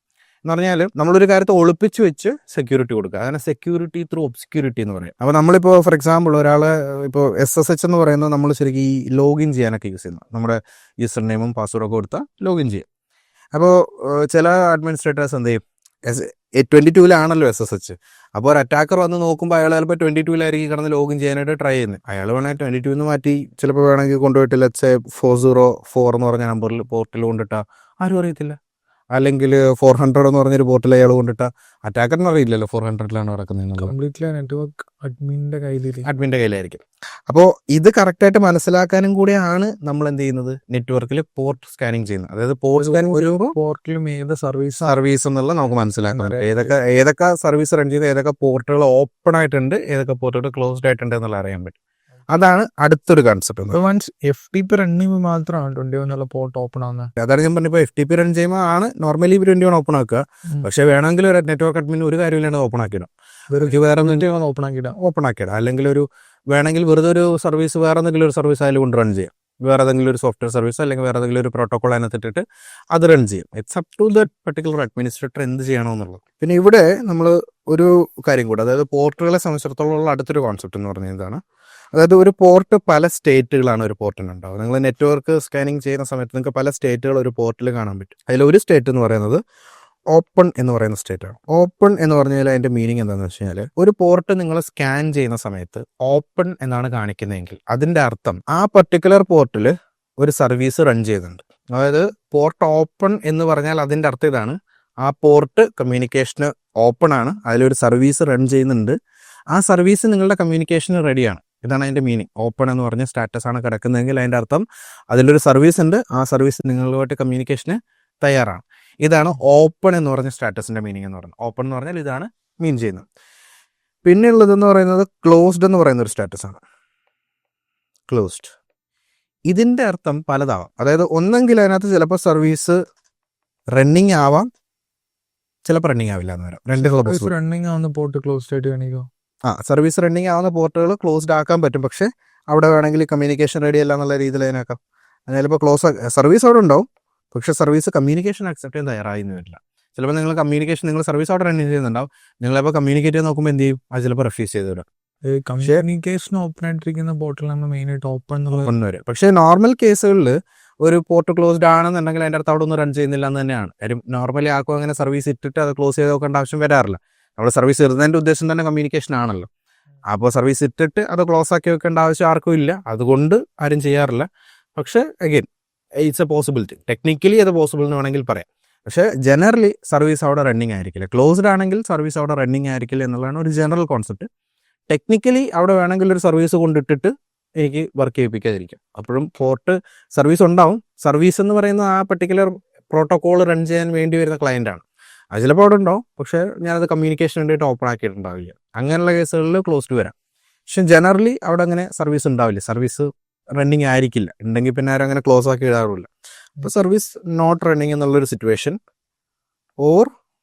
എന്ന് പറഞ്ഞാൽ നമ്മളൊരു കാര്യത്തെ ഒളിപ്പിച്ച് വെച്ച് സെക്യൂരിറ്റി കൊടുക്കുക, അതിനെ സെക്യൂരിറ്റി ത്രൂ ഒബ്സ്ക്യൂരിറ്റി എന്ന് പറയും. അപ്പോൾ നമ്മളിപ്പോൾ ഫോർ എക്സാമ്പിൾ ഒരാളെ ഇപ്പോൾ SSH എന്ന് പറയുന്നത് നമ്മൾ ശരിക്കും ഈ ലോഗിൻ ചെയ്യാനൊക്കെ യൂസ് ചെയ്യുന്നത്, നമ്മുടെ യൂസർ നെയിമും പാസ്വേഡൊക്കെ കൊടുത്താൽ ലോഗിൻ ചെയ്യും. അപ്പോൾ ചില അഡ്മിനിസ്ട്രേറ്റേഴ്സ് എന്ത് ചെയ്യും, 22-ലാണല്ലോ SSH. അപ്പോൾ ഒരു അറ്റാക്കർ വന്ന് നോക്കുമ്പോൾ അയാൾ ചിലപ്പോൾ 22-ലായിരിക്കും കിടന്ന് ലോഗിൻ ചെയ്യാനായിട്ട് ട്രൈ ചെയ്യുന്നത്. അയാൾ വേണമെങ്കിൽ 22 മാറ്റി ചിലപ്പോൾ വേണമെങ്കിൽ കൊണ്ടുപോയിട്ട് ലെറ്റ്സ് 404 എന്ന് പറഞ്ഞ നമ്പറിൽ പോർട്ടിൽ കൊണ്ടിട്ടാൽ ആരും അറിയത്തില്ല. അല്ലെങ്കിൽ 400 എന്ന് പറഞ്ഞൊരു പോർട്ടിൽ അയാൾ കൊണ്ടിട്ടാൽ അറ്റാക്കറിന് അറിയില്ലല്ലോ 400-ലാണ് നടക്കുന്നത്. കംപ്ലീറ്റ്ലി നെറ്റ്വർക്ക് അഡ്മിൻ്റെ കയ്യിലായിരിക്കും. അപ്പോൾ ഇത് കറക്റ്റായിട്ട് മനസ്സിലാക്കാനും കൂടെയാണ് നമ്മൾ എന്ത് ചെയ്യുന്നത്, നെറ്റ്വർക്കിൽ പോർട്ട് സ്കാനിങ് ചെയ്യുന്നത്. അതായത് പോർട്ട് സ്കാനിങ് ഒരു പോർട്ടിലും ഏത് സർവീസ് എന്നുള്ളത് നമുക്ക് മനസ്സിലാക്കണം. ഏതൊക്കെ സർവീസ് റൺ ചെയ്ത് ഏതൊക്കെ പോർട്ടുകൾ ഓപ്പൺ ആയിട്ടുണ്ട്, ഏതൊക്കെ പോർട്ടുകൾ ക്ലോസ്ഡ് ആയിട്ടുണ്ട് എന്നുള്ള അറിയാൻ പറ്റും. അതാണ് അടുത്തൊരു കൺസെപ്റ്റ്. FTP റൺ ചെയ്യുമ്പോൾ മാത്രമാണ് 21 പോർട്ട് ഓപ്പൺ ആവുന്നത്. അതാണ് ഞാൻ പറഞ്ഞപ്പോൾ FTP റൺ ചെയ്യുമ്പോൾ ആണ് നോർമലി 21 ഓപ്പൺ ആക്കുക. പക്ഷെ വേണമെങ്കിൽ ഒരു നെറ്റ്വർക്ക് അഡ്മിൻ ഒരു കാര്യമില്ലാണ്ട് ഓപ്പൺ ആക്കിയിടാം, വേറെ ഓപ്പൺ ആക്കിയിടാം. അല്ലെങ്കിൽ ഒരു വേണമെങ്കിൽ വെറുതെ ഒരു സർവീസ് വേറെ എന്തെങ്കിലും ഒരു സർവീസ് അതിൽ കൊണ്ട് റൺ ചെയ്യാം, വേറെ ഏതെങ്കിലും ഒരു സോഫ്റ്റ്വെയർ സർവീസ് അല്ലെങ്കിൽ വേറെ ഏതെങ്കിലും ഒരു പ്രോട്ടോകോൾ അതിനകത്തിട്ടിട്ട് അത് റൺ ചെയ്യും. It's up to the particular administrator എന്ത് ചെയ്യണമെന്നുള്ളത്. പിന്നെ ഇവിടെ നമ്മൾ ഒരു കാര്യം കൂടെ, അതായത് പോർട്ടുകളെ സംബന്ധിച്ചിടത്തോളം ഉള്ള അടുത്തൊരു കോൺസെപ്റ്റ് എന്ന് പറഞ്ഞാൽ ഇതാണ്. അതായത് ഒരു പോർട്ട് പല സ്റ്റേറ്റുകളാണ് ഒരു പോർട്ടിനുണ്ടാവുക. നിങ്ങൾ നെറ്റ്വർക്ക് സ്കാനിങ് ചെയ്യുന്ന സമയത്ത് നിങ്ങൾക്ക് പല സ്റ്റേറ്റുകൾ ഒരു പോർട്ടിൽ കാണാൻ പറ്റും. അതിലൊരു സ്റ്റേറ്റ് എന്ന് പറയുന്നത് ഓപ്പൺ എന്ന് പറയുന്ന സ്റ്റേറ്റാണ്. ഓപ്പൺ എന്ന് പറഞ്ഞാൽ അതിൻ്റെ മീനിങ് എന്താണെന്ന് വെച്ച് കഴിഞ്ഞാൽ, ഒരു പോർട്ട് നിങ്ങൾ സ്കാൻ ചെയ്യുന്ന സമയത്ത് ഓപ്പൺ എന്നാണ് കാണിക്കുന്നതെങ്കിൽ അതിൻ്റെ അർത്ഥം ആ പർട്ടിക്കുലർ പോർട്ടിൽ ഒരു സർവീസ് റൺ ചെയ്യുന്നുണ്ട്. അതായത് പോർട്ട് ഓപ്പൺ എന്ന് പറഞ്ഞാൽ അതിൻ്റെ അർത്ഥം ഇതാണ്, ആ പോർട്ട് കമ്മ്യൂണിക്കേഷന് ഓപ്പൺ ആണ്, അതിലൊരു സർവീസ് റൺ ചെയ്യുന്നുണ്ട്, ആ സർവീസ് നിങ്ങളുടെ കമ്മ്യൂണിക്കേഷന് റെഡിയാണ്. ഇതാണ് അതിൻ്റെ മീനിങ്. ഓപ്പൺ എന്ന് പറഞ്ഞ സ്റ്റാറ്റസ് ആണ് കിടക്കുന്നതെങ്കിൽ അതിൻ്റെ അർത്ഥം അതിലൊരു സർവീസ് ഉണ്ട്, ആ സർവീസ് നിങ്ങളുമായിട്ട് കമ്മ്യൂണിക്കേഷന് തയ്യാറാണ്. ഇതാണ് ഓപ്പൺ എന്ന് പറഞ്ഞ സ്റ്റാറ്റസിൻ്റെ മീനിങ് എന്ന് പറയുന്നത്. ഓപ്പൺ എന്ന് പറഞ്ഞാൽ ഇതാണ് മീൻ ചെയ്യുന്നത്. പിന്നെ ഉള്ളതെന്ന് പറയുന്നത് ക്ലോസ്ഡ് എന്ന് പറയുന്ന ഒരു സ്റ്റാറ്റസ് ആണ്. ക്ലോസ്ഡ്, ഇതിൻ്റെ അർത്ഥം പലതാവാം. അതായത് ഒന്നെങ്കിൽ അതിനകത്ത് ചിലപ്പോൾ സർവീസ് റണ്ണിങ് ആവാം, ചിലപ്പോൾ റണ്ണിങ് ആവില്ല എന്ന് വരാം. റണ്ണിങ് ആവുന്ന പോർട്ട് ക്ലോസ്ഡ് ആയിട്ട് കാണിക്കോ? സർവീസ് റണ്ണിങ് ആവുന്ന പോർട്ടുകൾ ക്ലോസ്ഡ് ആക്കാൻ പറ്റും, പക്ഷേ അവിടെ വേണമെങ്കിൽ കമ്മ്യൂണിക്കേഷൻ റെഡി അല്ല എന്നുള്ള രീതിയിൽ അതിനാക്കാം. ചിലപ്പോൾ സർവീസ് അവിടെ ഉണ്ടാവും, പക്ഷേ സർവീസ് കമ്മ്യൂണിക്കേഷൻ അക്സെപ്റ്റ് ചെയ്യാൻ തയ്യാറായി വരില്ല. ചിലപ്പോൾ നിങ്ങൾ സർവീസ് അവിടെ റൺ ചെയ്യുന്നുണ്ടാവും, നിങ്ങളിപ്പോൾ കമ്മ്യൂണിക്കേറ്റ് ചെയ്ത് നോക്കുമ്പോൾ എന്ത് ചെയ്യും, അത് ചിലപ്പോൾ റെഫ്യൂസ് ചെയ്ത് വരാം. കമ്മ്യൂണിക്കേഷൻ ഓപ്പൺ ആയിട്ടിരിക്കുന്ന പോർട്ടിലാണ് മെയിനായിട്ട് ഓപ്പൺ വരും. പക്ഷേ നോർമൽ കേസുകളിൽ ഒരു പോർട്ട് ക്ലോസ്ഡ് ആണെന്നുണ്ടെങ്കിൽ അതിൻ്റെ അടുത്ത് അവിടെ ഒന്നും റൺ ചെയ്യുന്നില്ല എന്ന് തന്നെയാണ് കാര്യം. നോർമലി ആക്കും അങ്ങനെ സർവീസ് ഇട്ടിട്ട് അത് ക്ലോസ് ചെയ്ത് നോക്കേണ്ട ആവശ്യം വരാറില്ല. നമ്മുടെ സർവീസ് ഇടുന്നതിൻ്റെ ഉദ്ദേശം തന്നെ കമ്മ്യൂണിക്കേഷൻ ആണല്ലോ. അപ്പോൾ സർവീസ് ഇട്ടിട്ട് അത് ക്ലോസ് ആക്കി വെക്കേണ്ട ആവശ്യം ആർക്കും ഇല്ല, അതുകൊണ്ട് ആരും ചെയ്യാറില്ല. പക്ഷേ again it's A possibility, technically അത് പോസിബിൾ എന്ന് വേണമെങ്കിൽ പറയാം. പക്ഷേ ജനറലി സർവീസ് അവിടെ റണ്ണിങ് ആയിരിക്കില്ല. ക്ലോസ്ഡ് ആണെങ്കിൽ സർവീസ് അവിടെ റണ്ണിങ് ആയിരിക്കില്ല എന്നുള്ളതാണ് ഒരു ജനറൽ കോൺസെപ്റ്റ്. ടെക്നിക്കലി അവിടെ വേണമെങ്കിൽ ഒരു സർവീസ് കൊണ്ടിട്ടിട്ട് എനിക്ക് വർക്ക് ചെയ്യിപ്പിക്കാതിരിക്കാം. അപ്പോഴും പോർട്ട് സർവീസ് ഉണ്ടാവും. സർവീസ് എന്ന് പറയുന്ന ആ പർട്ടിക്കുലർ പ്രോട്ടോകോൾ റൺ ചെയ്യാൻ വേണ്ടി വരുന്ന ക്ലയൻ്റാണ്. അത് ചിലപ്പോൾ അവിടെ ഉണ്ടാവും, പക്ഷേ ഞാനത് കമ്മ്യൂണിക്കേഷൻ വേണ്ടിയിട്ട് ഓപ്പൺ ആക്കിയിട്ടുണ്ടാവില്ല. അങ്ങനെയുള്ള കേസുകളിൽ ക്ലോസ്ഡ് വരാം. പക്ഷെ ജനറലി അവിടെ അങ്ങനെ സർവീസ് ഉണ്ടാവില്ല, സർവീസ് റണ്ണിങ് ആയിരിക്കില്ല. ഉണ്ടെങ്കിൽ പിന്നെ ആരും അങ്ങനെ ക്ലോസ് ആക്കി ഇടാറില്ല. അപ്പോൾ സർവീസ് നോട്ട് റണ്ണിങ് എന്നുള്ളൊരു സിറ്റുവേഷൻ ഓർ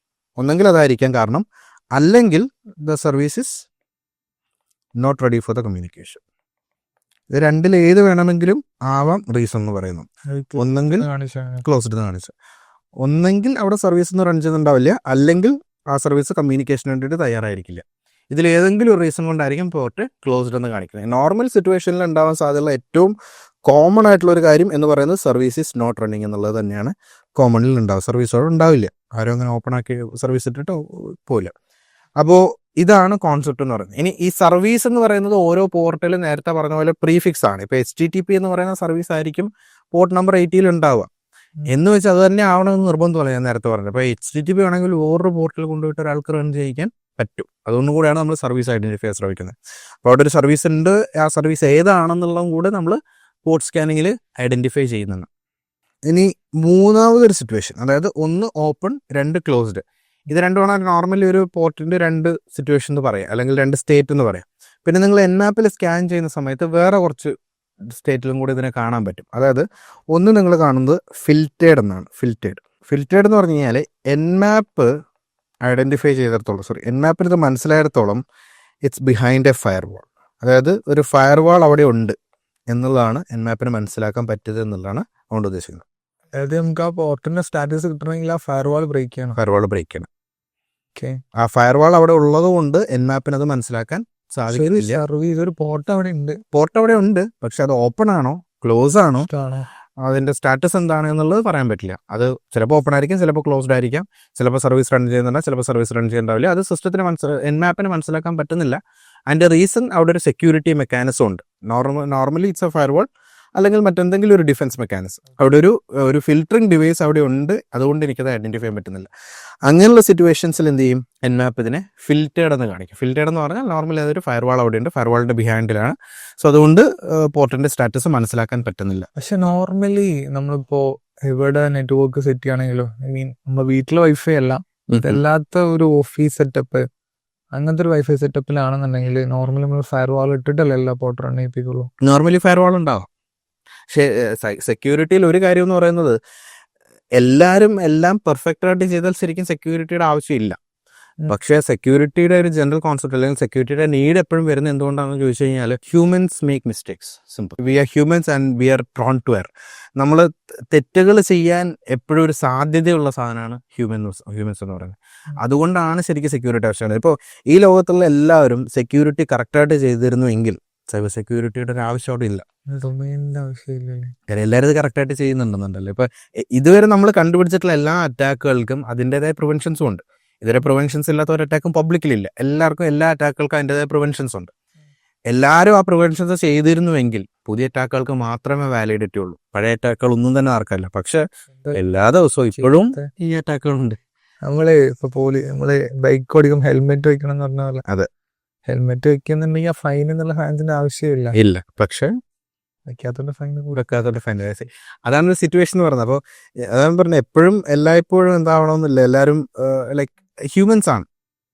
ഒന്നെങ്കിൽ അതായിരിക്കാം കാരണം, അല്ലെങ്കിൽ the service is not ready for the communication. ഇത് രണ്ടിൽ ഏത് വേണമെങ്കിലും ആവാം റീസൺ എന്ന് പറയുന്നു. ഒന്നെങ്കിൽ ക്ലോസ്ഡ് എന്ന് കാണിച്ചു, ഒന്നെങ്കിൽ അവിടെ സർവീസ് ഒന്നും റൺ ചെയ്യുന്നുണ്ടാവില്ല, അല്ലെങ്കിൽ ആ സർവീസ് കമ്മ്യൂണിക്കേഷൻ വേണ്ടിയിട്ട് തയ്യാറായിരിക്കില്ല. ഇതിലേതെങ്കിലും ഒരു റീസൺ കൊണ്ടായിരിക്കും പോർട്ട് ക്ലോസ്ഡ് എന്ന് കാണിക്കുന്നത്. നോർമൽ സിറ്റുവേഷനിൽ ഉണ്ടാവാൻ സാധ്യതയുള്ള ഏറ്റവും കോമൺ ആയിട്ടുള്ള ഒരു കാര്യം എന്ന് പറയുന്നത് സർവീസ് ഈസ് നോട്ട് റണ്ണിങ് എന്നുള്ളത് തന്നെയാണ് കോമണിൽ ഉണ്ടാവുക. സർവീസോടെ ഉണ്ടാവില്ല, ആരും അങ്ങനെ ഓപ്പൺ ആക്കി സർവീസ് ഇട്ടിട്ട് പോയില്ല. അപ്പോൾ ഇതാണ് കോൺസെപ്റ്റ് എന്ന് പറയുന്നത്. ഇനി ഈ സർവീസ് എന്ന് പറയുന്നത് ഓരോ പോർട്ടിലും നേരത്തെ പറഞ്ഞ പോലെ പ്രീഫിക്സ് ആണ്. ഇപ്പോൾ HTTP എന്ന് പറയുന്ന സർവീസ് ആയിരിക്കും പോർട്ട് നമ്പർ 80 ഉണ്ടാവുക എന്ന് വെച്ചാൽ അത് തന്നെ ആവണമെന്ന് നിർബന്ധമല്ല. ഞാൻ നേരത്തെ പറഞ്ഞത് അപ്പോൾ HTTP ആണെങ്കിൽ വേറൊരു പോർട്ടിൽ കൊണ്ടുപോയിട്ട് ഒരാൾക്ക് റൺ ചെയ്യിക്കാൻ പറ്റും. അതുകൊണ്ടും കൂടെയാണ് നമ്മൾ സർവീസ് ഐഡന്റിഫയർ ശ്രമിക്കുന്നത്. അപ്പോൾ അവിടെ ഒരു സർവീസ് ഉണ്ട്, ആ സർവീസ് ഏതാണെന്നുള്ളതും കൂടെ നമ്മൾ പോർട്ട് സ്കാനിങ്ങിൽ ഐഡന്റിഫൈ ചെയ്യുന്നുണ്ട്. ഇനി മൂന്നാമതൊരു സിറ്റുവേഷൻ, അതായത് ഒന്ന് ഓപ്പൺ 2 ക്ലോസ്ഡ്. ഇത് രണ്ടുമാണ് നോർമലി ഒരു പോർട്ടിൻ്റെ 2 സിറ്റുവേഷൻ എന്ന് പറയാം, അല്ലെങ്കിൽ 2 സ്റ്റേറ്റ് എന്ന് പറയാം. പിന്നെ നിങ്ങൾ Nmapൽ സ്കാൻ ചെയ്യുന്ന സമയത്ത് വേറെ കുറച്ച് സ്റ്റേറ്റിലും കൂടി ഇതിനെ കാണാൻ പറ്റും. അതായത് ഒന്ന് നിങ്ങൾ കാണുന്നത് ഫിൽറ്റേഡ് എന്നാണ്. ഫിൽറ്റേഡ് എന്ന് പറഞ്ഞു കഴിഞ്ഞാൽ Nmap ഐഡൻറ്റിഫൈ ചെയ്തിടത്തോളം, Nmapന് ഇത് മനസ്സിലായിടത്തോളം ഇറ്റ്സ് ബിഹൈൻഡ് എ ഫയർ വാൾ. അതായത് ഒരു ഫയർ വാൾ അവിടെ ഉണ്ട് എന്നുള്ളതാണ് Nmapന് മനസ്സിലാക്കാൻ പറ്റിയത് എന്നുള്ളതാണ് അതുകൊണ്ട് ഉദ്ദേശിക്കുന്നത്. അതായത് നമുക്ക് ആ പോർട്ടിന്റെ സ്റ്റാറ്റസ് കിട്ടണമെങ്കിൽ ആ ഫയർ വാൾ ബ്രേക്ക് ചെയ്യണം. ആ ഫയർ വാൾ അവിടെ ഉള്ളത് കൊണ്ട് Nmapന് അത് മനസ്സിലാക്കാൻ സാധിക്കില്ല. സർവീസ് ഒരു പോർട്ട് അവിടെ ഉണ്ട്, പക്ഷെ അത് ഓപ്പൺ ആണോ ക്ലോസ് ആണോ അതിന്റെ സ്റ്റാറ്റസ് എന്താണ് എന്നുള്ളത് പറയാൻ പറ്റില്ല. അത് ചിലപ്പോൾ ഓപ്പൺ ആയിരിക്കും, ചിലപ്പോൾ ക്ലോസ്ഡ് ആയിരിക്കാം, ചിലപ്പോൾ സർവീസ് റൺ ചെയ്യുന്നുണ്ടാവും, ചിലപ്പോൾ സർവീസ് റൺ ചെയ്യുന്നുണ്ടാവില്ല. അത് സിസ്റ്റത്തിന് Nmapന് മനസ്സിലാക്കാൻ പറ്റുന്നില്ല. അതിന്റെ റീസൺ അവിടെ ഒരു സെക്യൂരിറ്റി മെക്കാനിസം ഉണ്ട്. നോർമലി ഇറ്റ്സ് എ ഫയർവാൾ അല്ലെങ്കിൽ മറ്റെന്തെങ്കിലും ഒരു ഡിഫൻസ് മെക്കാനിസം. അവിടെ ഒരു ഫിൽറ്ററിംഗ് ഡിവൈസ് അവിടെ ഉണ്ട്, അതുകൊണ്ട് എനിക്കത് ഐഡന്റിഫൈ ചെയ്യാൻ പറ്റുന്നില്ല. അങ്ങനെയുള്ള സിറ്റുവേഷൻസിൽ എന്ത് ചെയ്യും, Nmap ഇതിനെ ഫിൽറ്റേഡ് എന്ന് കാണിക്കും. ഫിൽറ്റേഡ് എന്ന് പറഞ്ഞാൽ നോർമലി അതൊരു ഫയർവാൾ അവിടെ ഉണ്ട്, ഫയർവാളിന്റെ ബിഹൈൻഡിലാണ്. സോ അതുകൊണ്ട് പോർട്ടിന്റെ സ്റ്റാറ്റസ് മനസ്സിലാക്കാൻ പറ്റുന്നില്ല. പക്ഷെ നോർമലി നമ്മളിപ്പോ ഇവിടെ നെറ്റ്വർക്ക് സെറ്റ് ചെയ്യുകയാണെങ്കിലോ, നമ്മുടെ വീട്ടിലെ വൈഫൈ അല്ല, അല്ലാത്ത ഒരു ഓഫീസ് സെറ്റപ്പ്, അങ്ങനത്തെ ഒരു വൈഫൈ സെറ്റപ്പിലാണെന്നുണ്ടെങ്കിൽ നോർമലി നമ്മൾ ഫയർവാൾ ഇട്ടിട്ടല്ലേ എല്ലാ പോർട്ട് റൺ ചെയ്യിപ്പിക്കുള്ളൂ. നോർമലി ഫയർവാൾ ഉണ്ടാവും. പക്ഷേ സെക്യൂരിറ്റിയിൽ ഒരു കാര്യം എന്ന് പറയുന്നത്, എല്ലാവരും എല്ലാം പെർഫെക്റ്റ് ആയിട്ട് ചെയ്താൽ ശരിക്കും സെക്യൂരിറ്റിയുടെ ആവശ്യമില്ല. പക്ഷേ സെക്യൂരിറ്റിയുടെ ഒരു ജനറൽ കോൺസെപ്റ്റ് അല്ലെങ്കിൽ സെക്യൂരിറ്റിയുടെ നീഡ് എപ്പോഴും വരുന്നത് എന്തുകൊണ്ടാണെന്ന് ചോദിച്ചു കഴിഞ്ഞാൽ, humans make mistakes. Simple. We are humans and we are prone to error. നമ്മൾ തെറ്റുകൾ ചെയ്യാൻ എപ്പോഴും ഒരു സാധ്യതയുള്ള സാധനമാണ് ഹ്യൂമൻസ് എന്ന് പറയുന്നത്. അതുകൊണ്ടാണ് ശരിക്കും സെക്യൂരിറ്റി ആവശ്യമാണ്. ഇപ്പോൾ ഈ ലോകത്തുള്ള എല്ലാവരും സെക്യൂരിറ്റി കറക്റ്റായിട്ട് ചെയ്തിരുന്നുവെങ്കിൽ സൈബർ സെക്യൂരിറ്റിയുടെ ഒരു ആവശ്യം അവിടെ ഇല്ല. എല്ലാവരും ഇത് കറക്റ്റായിട്ട് ചെയ്യുന്നുണ്ടെന്നുണ്ടല്ലോ. ഇപ്പൊ ഇതുവരെ നമ്മൾ കണ്ടുപിടിച്ചിട്ടുള്ള എല്ലാ അറ്റാക്കുകൾക്കും അതിൻ്റെതായ പ്രിവെൻഷൻസും ഉണ്ട്. ഇതുവരെ പ്രിവെൻഷൻസ് ഇല്ലാത്ത ഒരു അറ്റാക്കും പബ്ലിക്കിലില്ല. എല്ലാവർക്കും എല്ലാ അറ്റാക്കുകൾക്കും അതിൻ്റെതായ പ്രിവെൻഷൻസ് ഉണ്ട്. എല്ലാവരും ആ പ്രിവെൻഷൻസ് ചെയ്തിരുന്നുവെങ്കിൽ പുതിയ അറ്റാക്കുകൾക്ക് മാത്രമേ വാലിഡിറ്റി ഉള്ളൂ. പഴയ അറ്റാക്കുകൾ ഒന്നും തന്നെ ആർക്കല്ല. പക്ഷെ എല്ലാ ദിവസവും ഇപ്പോഴും ഈ അറ്റാക്കുകളുണ്ട്. നമ്മള് ബൈക്ക് ഓടിക്കും ഹെൽമെറ്റ് വെക്കണം എന്ന് പറഞ്ഞ പോലെ. അതെ, ഹെൽമെറ്റ് വെക്കുന്നുണ്ടെങ്കിൽ ആ ഫൈൻ എന്നുള്ള ഫാൻസിന്റെ ആവശ്യമില്ല. ഇല്ല, പക്ഷെ വെക്കാത്തോണ്ട് ഫൈൻ. അതാണ് ഒരു സിറ്റുവേഷൻ എന്ന് പറയുന്നത്. അപ്പോൾ അതാണ് പറഞ്ഞത്, എപ്പോഴും എല്ലായ്പ്പോഴും എന്താവണമെന്നില്ല. എല്ലാവരും ലൈക്ക് ഹ്യൂമൻസ് ആണ്.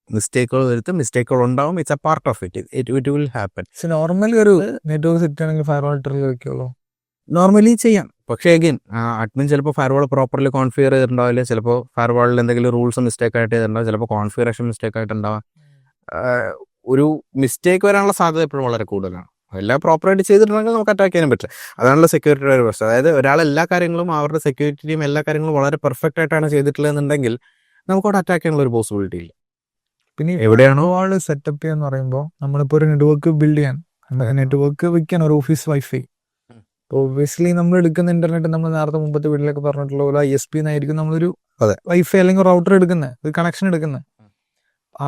മിസ്റ്റേക്കുകൾ വരുത്തും, മിസ്റ്റേക്കുകൾ ഉണ്ടാവും. It's A part of it will happen. Normally ഒരു നെറ്റ്വർക്ക് സെറ്റ് ആണെങ്കിൽ ഫയർവാൾ ഇട്ടറിൽ വെക്കുള്ളൂ. നോർമലി ചെയ്യാം. പക്ഷേ അഗൈൻ അഡ്മിൻ ചിലപ്പോൾ ഫയർവാൾ പ്രോപ്പർലി കോൺഫിഗർ ചെയ്തിട്ടുണ്ടാവില്ല. ചിലപ്പോൾ ഫയർവാളിൽ എന്തെങ്കിലും റൂൾസ് മിസ്റ്റേക്ക് ആയിട്ട് ചെയ്തിട്ടുണ്ടാവും. ചിലപ്പോൾ കോൺഫിഗറേഷൻ മിസ്റ്റേക്ക് ആയിട്ടുണ്ടാവാം. ഒരു മിസ്റ്റേക്ക് വരാനുള്ള സാധ്യത എപ്പോഴും വളരെ കൂടുതലാണ്. എല്ലാം പ്രോപ്പറായിട്ട് ചെയ്തിട്ടുണ്ടെങ്കിൽ നമുക്ക് അറ്റാക്ക് ചെയ്യാനും പറ്റില്ല. അതാണല്ലോ സെക്യൂരിറ്റിയുടെ ഒരു പ്രശ്നം. അതായത് ഒരാൾ എല്ലാ കാര്യങ്ങളും അവരുടെ സെക്യൂരിറ്റി ടീം എല്ലാ കാര്യങ്ങളും വളരെ പെർഫെക്റ്റ് ആയിട്ടാണ് ചെയ്തിട്ടുള്ളതെന്നുണ്ടെങ്കിൽ നമുക്കവിടെ അറ്റാക്ക് ചെയ്യാനുള്ള ഒരു പോസിബിലിറ്റി ഇല്ല. പിന്നെ എവിടെയാണോ ആള് സെറ്റപ്പ് ചെയ്യാന്ന് പറയുമ്പോൾ നമ്മളിപ്പോൾ ഒരു നെറ്റ്വർക്ക് ബിൽഡ് ചെയ്യാൻ, നെറ്റ്വർക്ക് വെക്കാൻ ഒരു ഓഫീസ് വൈഫൈ, ഒബ്വിയസ്ലി നമ്മൾ എടുക്കുന്ന ഇന്റർനെറ്റ് നമ്മൾ നേരത്തെ മുമ്പത്തെ വീട്ടിലൊക്കെ പറഞ്ഞിട്ടുള്ള പോലെ ISP എന്നായിരിക്കും നമ്മളൊരു വൈഫൈ അല്ലെങ്കിൽ റൗട്ടർ എടുക്കുന്നത്, ഒരു കണക്ഷൻ എടുക്കുന്നത്.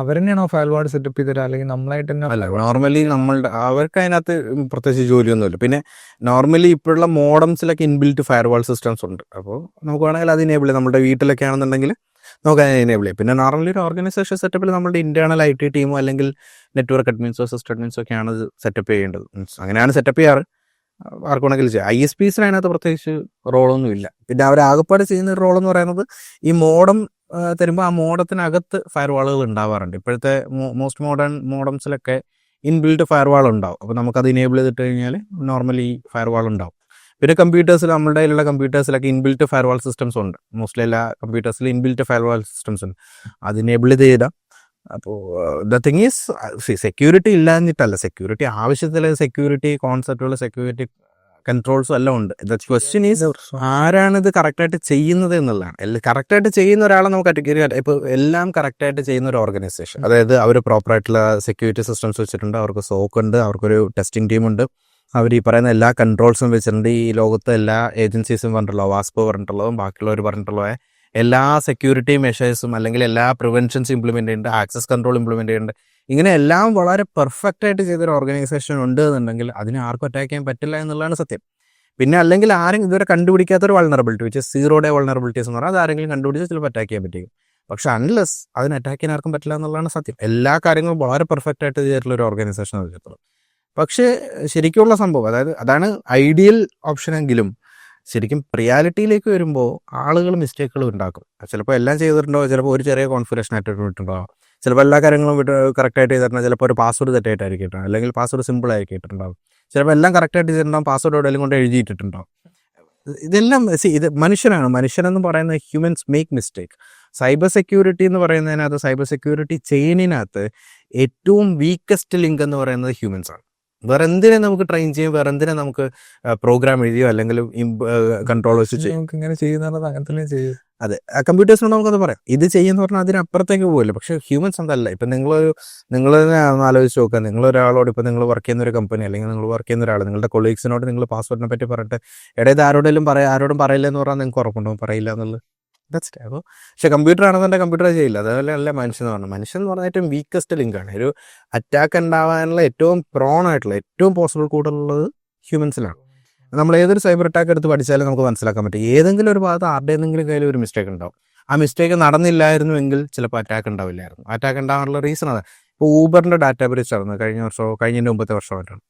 അവർ തന്നെയാണോ ഫയർവാൾ സെറ്റപ്പ് ചെയ്തിട്ട്, അല്ലെങ്കിൽ നമ്മളായിട്ട് തന്നെ? അല്ല, നോർമലി അവർക്ക് അതിനകത്ത് പ്രത്യേകിച്ച് ജോലിയൊന്നുമില്ല. പിന്നെ നോർമലി ഇപ്പോഴുള്ള മോഡംസിലൊക്കെ ഇൻബിൽറ്റ് ഫയർവാൾ സിസ്റ്റംസ് ഉണ്ട്. അപ്പോൾ നമുക്ക് വേണമെങ്കിൽ അത് എനേബിൾ ചെയ്യാം. നമ്മുടെ വീട്ടിലൊക്കെ ആണെന്നുണ്ടെങ്കിൽ നമുക്ക് അതിനെ എനേബിൾ ചെയ്യാം. പിന്നെ നോർമലി ഒരു ഓർഗനൈസേഷൻ സെറ്റപ്പിൽ നമ്മുടെ ഇന്റേണൽ IT ടീമോ അല്ലെങ്കിൽ നെറ്റ്വർക്ക് അഡ്മിൻസോ സിസ്റ്റം അഡ്മിൻസോ ഒക്കെയാണ് ഇത് സെറ്റപ്പ് ചെയ്യേണ്ടത്. അങ്ങനെയാണ് സെറ്റപ്പ് ചെയ്യാറ്. ആർക്ക് വേണമെങ്കിലും ചെയ്യാം. ISPസിന് അതിനകത്ത് പ്രത്യേകിച്ച് റോളൊന്നുമില്ല. പിന്നെ അവരാകപ്പാട് ചെയ്യുന്ന ഒരു റോളെന്ന് പറയുന്നത്, ഈ മോഡം തരുമ്പോൾ ആ മോഡത്തിനകത്ത് ഫയർവാളുകൾ ഉണ്ടാവാറുണ്ട്. ഇപ്പോഴത്തെ മോസ്റ്റ് മോഡേൺ മോഡംസിലൊക്കെ ഇൻബിൽറ്റ് ഫയർവാൾ ഉണ്ടാവും. അപ്പോൾ നമുക്കത് ഇനേബിൾ ചെയ്തിട്ട് കഴിഞ്ഞാൽ നോർമലി ഫയർവാൾ ഉണ്ടാവും. പിന്നെ കമ്പ്യൂട്ടേഴ്സിൽ, നമ്മുടെ കയ്യിലുള്ള കമ്പ്യൂട്ടേഴ്സിലൊക്കെ ഇൻബിൽറ്റ് ഫയർവാൾ സിസ്റ്റംസ് ഉണ്ട്. മോസ്റ്റ്ലി എല്ലാ കമ്പ്യൂട്ടേഴ്സിലും ഇൻബിൽറ്റ് ഫയർവാൾ സിസ്റ്റംസ് ഉണ്ട്. അത് ഇനേബിൾ ചെയ്താൽ. അപ്പോൾ ദ തിങ് ഈസ്, സെക്യൂരിറ്റി ഇല്ലാഞ്ഞിട്ടല്ല, സെക്യൂരിറ്റി ആവശ്യത്തിലെ സെക്യൂരിറ്റി കോൺസെപ്റ്റുള്ള സെക്യൂരിറ്റി കൺട്രോൾസും എല്ലാം ഉണ്ട്. ദ ക്വസ്റ്റ്യൻ ഈസ് ആരാണ് ഇത് കറക്റ്റായിട്ട് ചെയ്യുന്നത് എന്നുള്ളതാണ്. കറക്റ്റായിട്ട് ചെയ്യുന്ന ഒരാളെ നമുക്ക് ഇപ്പോൾ എല്ലാം കറക്റ്റായിട്ട് ചെയ്യുന്ന ഒരു ഓർഗനൈസേഷൻ, അതായത് അവർ പ്രോപ്പറായിട്ടുള്ള സെക്യൂരിറ്റി സിസ്റ്റംസ് വെച്ചിട്ടുണ്ട്, അവർക്ക് സോക്ക് ഉണ്ട്, അവർക്കൊരു ടെസ്റ്റിംഗ് ടീമുണ്ട്, അവർ ഈ പറയുന്ന എല്ലാ കൺട്രോൾസും വെച്ചിട്ടുണ്ട്. ഈ ലോകത്തെ എല്ലാ ഏജൻസീസും പറഞ്ഞിട്ടുള്ളോ, വാസ്പോ പറഞ്ഞിട്ടുള്ളതും ബാക്കിയുള്ളവർ പറഞ്ഞിട്ടുള്ളോ എല്ലാ സെക്യൂരിറ്റി മെഷേഴ്സും അല്ലെങ്കിൽ എല്ലാ പ്രിവെൻഷൻസ് ഇംപ്ലിമെൻ്റ് ചെയ്യുന്നുണ്ട്, ആക്സസ് കൺട്രോൾ ഇംപ്ലിമെൻ്റ് ചെയ്യുന്നുണ്ട്. ഇങ്ങനെ എല്ലാം വളരെ പെർഫെക്റ്റ് ആയിട്ട് ചെയ്തൊരു ഓർഗനൈസേഷൻ ഉണ്ട് എന്നുണ്ടെങ്കിൽ അതിനെ ആർക്കും അറ്റാക്ക് ചെയ്യാൻ പറ്റില്ല എന്നുള്ളതാണ് സത്യം. പിന്നെ അല്ലെങ്കിൽ ആരും ഇതുവരെ കണ്ടുപിടിക്കാത്തൊരു വൾണറബിലിറ്റി വെച്ച് 0 ഡേ വൾണറബിലിറ്റീസ് എന്ന് പറഞ്ഞാൽ അത് ആരെങ്കിലും കണ്ടുപിടിച്ച് ചിലപ്പോൾ അറ്റാക്ക് ചെയ്യാൻ പറ്റും. പക്ഷെ അൺലെസ് അതിന് അറ്റാക്ക് ചെയ്യാൻ ആർക്കും പറ്റില്ല എന്നുള്ളതാണ് സത്യം. എല്ലാ കാര്യങ്ങളും വളരെ പെർഫെക്റ്റ് ആയിട്ട് ചെയ്തിട്ടുള്ള ഒരു ഓർഗനൈസേഷൻ വെച്ചിട്ടുള്ളത്. പക്ഷേ ശരിക്കുള്ള സംഭവം അതാണ് ഐഡിയൽ ഓപ്ഷനെങ്കിലും ശരിക്കും റിയാലിറ്റിയിലേക്ക് വരുമ്പോൾ ആളുകൾ മിസ്റ്റേക്കുകൾ ഉണ്ടാക്കും. ചിലപ്പോൾ എല്ലാം ചെയ്തിട്ടുണ്ടാവും, ചിലപ്പോൾ ഒരു ചെറിയ കോൺഫിഗറേഷൻ ആയിട്ട് ഇട്ടുണ്ടാവും, ചിലപ്പോൾ എല്ലാ കാര്യങ്ങളും കറക്റ്റായിട്ട് ചെയ്തിട്ടുണ്ടാവും, ചിലപ്പോൾ ഒരു പാസ്വേഡ് തെറ്റായിട്ടായിരിക്കും ഇട്ടുണ്ടാവും, അല്ലെങ്കിൽ പാസ്വേഡ് സിമ്പിൾ ആയിരിക്കും ഇട്ടിട്ടുണ്ടാവും, ചിലപ്പോൾ എല്ലാം കറക്റ്റായിട്ട് ചെയ്തിട്ടുണ്ടാവും, പാസ്വേഡ് എവിടെയെങ്കിലും കൊണ്ട് എഴുതിയിട്ടിട്ടുണ്ടാവും. ഇതെല്ലാം ഇത് മനുഷ്യനെന്ന് പറയുന്നത് humans make mistake. Cyber security എന്ന് പറയുന്നതിനകത്ത്, സൈബർ സെക്യൂരിറ്റി ചെയിനിനകത്ത് ഏറ്റവും വീക്കസ്റ്റ് ലിങ്ക് എന്ന് പറയുന്നത് ഹ്യൂമൻസ് ആണ്. വേറെ എന്തിനെ നമുക്ക് ട്രെയിൻ ചെയ്യും, വേറെ എന്തിനെ നമുക്ക് പ്രോഗ്രാം എഴുതിയോ അല്ലെങ്കിൽ കൺട്രോൾ വെച്ച് ഇങ്ങനെ ചെയ്യുന്നത് അങ്ങനെ തന്നെ ചെയ്യും. അതെ, കമ്പ്യൂട്ടേഴ്സിനോട് നമുക്കത് പറയാം. ഇത് ചെയ്യുന്ന പറഞ്ഞാൽ അതിനപ്പുറത്തേക്ക് പോകില്ല. പക്ഷേ ഹ്യൂമൻസ് എന്തല്ല. ഇപ്പം നിങ്ങൾ തന്നെ ആലോചിച്ച് നോക്കുക, നിങ്ങളൊരാളോട് ഇപ്പം നിങ്ങൾ വർക്ക് ചെയ്യുന്ന ഒരു കമ്പനി അല്ലെങ്കിൽ നിങ്ങൾ വർക്ക് ചെയ്യുന്ന ഒരാൾ നിങ്ങളുടെ കൊളീഗ്സിനോട് നിങ്ങൾ പാസ്വേഡിനെ പറ്റി പറഞ്ഞിട്ട് ഇടയിൽ ആരോടും പറയില്ല എന്ന് പറഞ്ഞാൽ നിങ്ങൾക്ക് ഉറപ്പുണ്ടാവും പറയില്ല എന്നുള്ളത്. ദാറ്റ്സ് അപ്പോൾ പക്ഷേ കമ്പ്യൂട്ടർ ആണെന്നുണ്ടെങ്കിൽ കമ്പ്യൂട്ടർ ചെയ്യില്ല. അതേപോലെ അല്ല മനുഷ്യൻ എന്ന് പറഞ്ഞാൽ ഏറ്റവും വീക്കസ്റ്റ് ലിങ്കാണ്. ഒരു അറ്റാക്ക് ഉണ്ടാവാനുള്ള ഏറ്റവും പ്രോൺ ആയിട്ടുള്ള ഏറ്റവും പോസിബിൾ കൂടുതലുള്ളത് ഹ്യൂമൻസിലാണ്. നമ്മൾ ഏതൊരു സൈബർ അറ്റാക്ക് എടുത്ത് പഠിച്ചാലും നമുക്ക് മനസ്സിലാക്കാൻ പറ്റും ഏതെങ്കിലും ഒരു ഭാഗത്ത് ആരുടെയെങ്കിലും കയ്യിൽ ഒരു മിസ്റ്റേക്ക് ഉണ്ടാവും. ആ മിസ്റ്റേക്ക് നടന്നില്ലായിരുന്നുവെങ്കിൽ ചിലപ്പോൾ അറ്റാക്ക് ഉണ്ടാവില്ലായിരുന്നു. അറ്റാക്ക് ഉണ്ടാകാനുള്ള റീസൺ അതാണ്. ഇപ്പോൾ ഊബറിൻ്റെ ഡാറ്റ ബ്രീച്ച് നടന്നത് കഴിഞ്ഞതിൻ്റെ മുമ്പത്തെ വർഷമായിട്ടാണ്.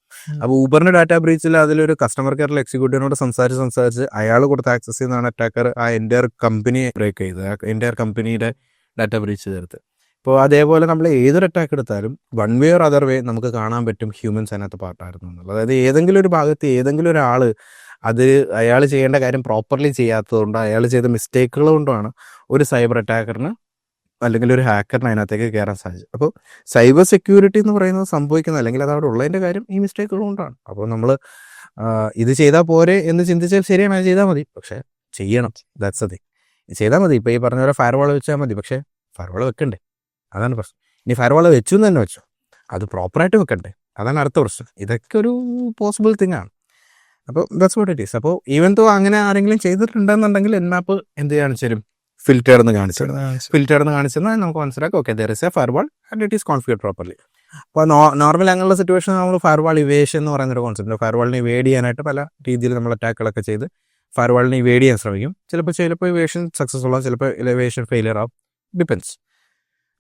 അപ്പോൾ ഊബറിൻ്റെ ഡാറ്റ ബ്രീച്ചിൽ അതിലൊരു കസ്റ്റമർ കെയറിൽ എക്സിക്യൂട്ടീവിനോട് സംസാരിച്ച് അയാൾ കൊടുത്ത് ആക്സസ് ചെയ്യുന്നതാണ് അറ്റാക്കർ ആ എൻ്റയർ കമ്പനിയെ ബ്രേക്ക് ചെയ്തത്, എൻ്റയർ കമ്പനിയുടെ ഡാറ്റ ബ്രീച്ച് ചേർത്ത്. ഇപ്പോൾ അതേപോലെ നമ്മൾ ഏതൊരു അറ്റാക്ക് എടുത്താലും one way or other way നമുക്ക് കാണാൻ പറ്റും ഹ്യൂമൻസ് അതിനകത്ത് പാർട്ടായിരുന്നു എന്നുള്ളത്. അതായത് ഏതെങ്കിലും ഒരു ഭാഗത്ത് ഏതെങ്കിലും ഒരാൾ അയാൾ ചെയ്യേണ്ട കാര്യം പ്രോപ്പർലി ചെയ്യാത്തതുകൊണ്ട് അയാൾ ചെയ്ത മിസ്റ്റേക്കുകൾ കൊണ്ടാണ് ഒരു സൈബർ അറ്റാക്കറിന് അല്ലെങ്കിൽ ഒരു ഹാക്കറിന് അതിനകത്തേക്ക് കയറാൻ സാധിച്ചു. അപ്പോൾ സൈബർ സെക്യൂരിറ്റി എന്ന് പറയുന്നത് സംഭവിക്കുന്നത് അല്ലെങ്കിൽ അത് അവിടെ ഉള്ളതിൻ്റെ കാര്യം ഈ മിസ്റ്റേക്കുകൾ കൊണ്ടാണ്. അപ്പോൾ നമ്മൾ ഇത് ചെയ്താൽ പോരെ എന്ന് ചിന്തിച്ചാൽ ശരിയാണ്, അത് ചെയ്താൽ മതി. പക്ഷേ ചെയ്യണം, ദാറ്റ്സ് ദ തിങ്. ചെയ്താൽ മതി. ഇപ്പോൾ ഈ പറഞ്ഞ പോലെ ഫയർവാൾ വെച്ചാൽ മതി. പക്ഷേ ഫയർവാൾ വെക്കണ്ടേ, അതാണ് പ്രശ്നം. ഇനി ഫയർവാൾ വെച്ചു എന്ന് തന്നെ വെച്ചോ, അത് പ്രോപ്പറായിട്ട് വെക്കണ്ടേ, അതാണ് അടുത്ത പ്രശ്നം. ഇതൊക്കെ ഒരു പോസിബിൾ തിങ് ആണ്. അപ്പോൾ ദാറ്റ്സ് വാട്ട് ഇറ്റ് ഈസ്. അപ്പോൾ ഈവൻ തോ അങ്ങനെ ആരെങ്കിലും ചെയ്തിട്ടുണ്ടെന്നുണ്ടെങ്കിൽ എൻമാപ്പ് എന്ത് കാണിച്ചു തരും? ഫിൽറ്റേർന്ന് കാണിച്ചെന്നാൽ നമുക്ക് മനസ്സിലാക്കാം okay there is A firewall and it is configured properly. അപ്പോൾ നോർമൽ അങ്ങനെയുള്ള സിറ്റുവേഷൻ നമ്മൾ ഫയർവാൾ ഇവേഷൻ എന്ന് പറയുന്നൊരു കോൺസെപ്റ്റ്. ഫയർവാളിനെ ഇവേഡ് ചെയ്യാനായിട്ട് പല രീതിയിൽ നമ്മൾ അറ്റാക്കുകളൊക്കെ ചെയ്ത് ഫയർവാളിനെ ഇവേഡ് ചെയ്യാൻ ശ്രമിക്കും. ചിലപ്പോൾ ഇവേഷൻ സക്സസ്ഫുൾ ആവും, ചിലപ്പോൾ ഇവേഷൻ ഫെയിലിയർ ആവും, ഡിപ്പെൻസ്.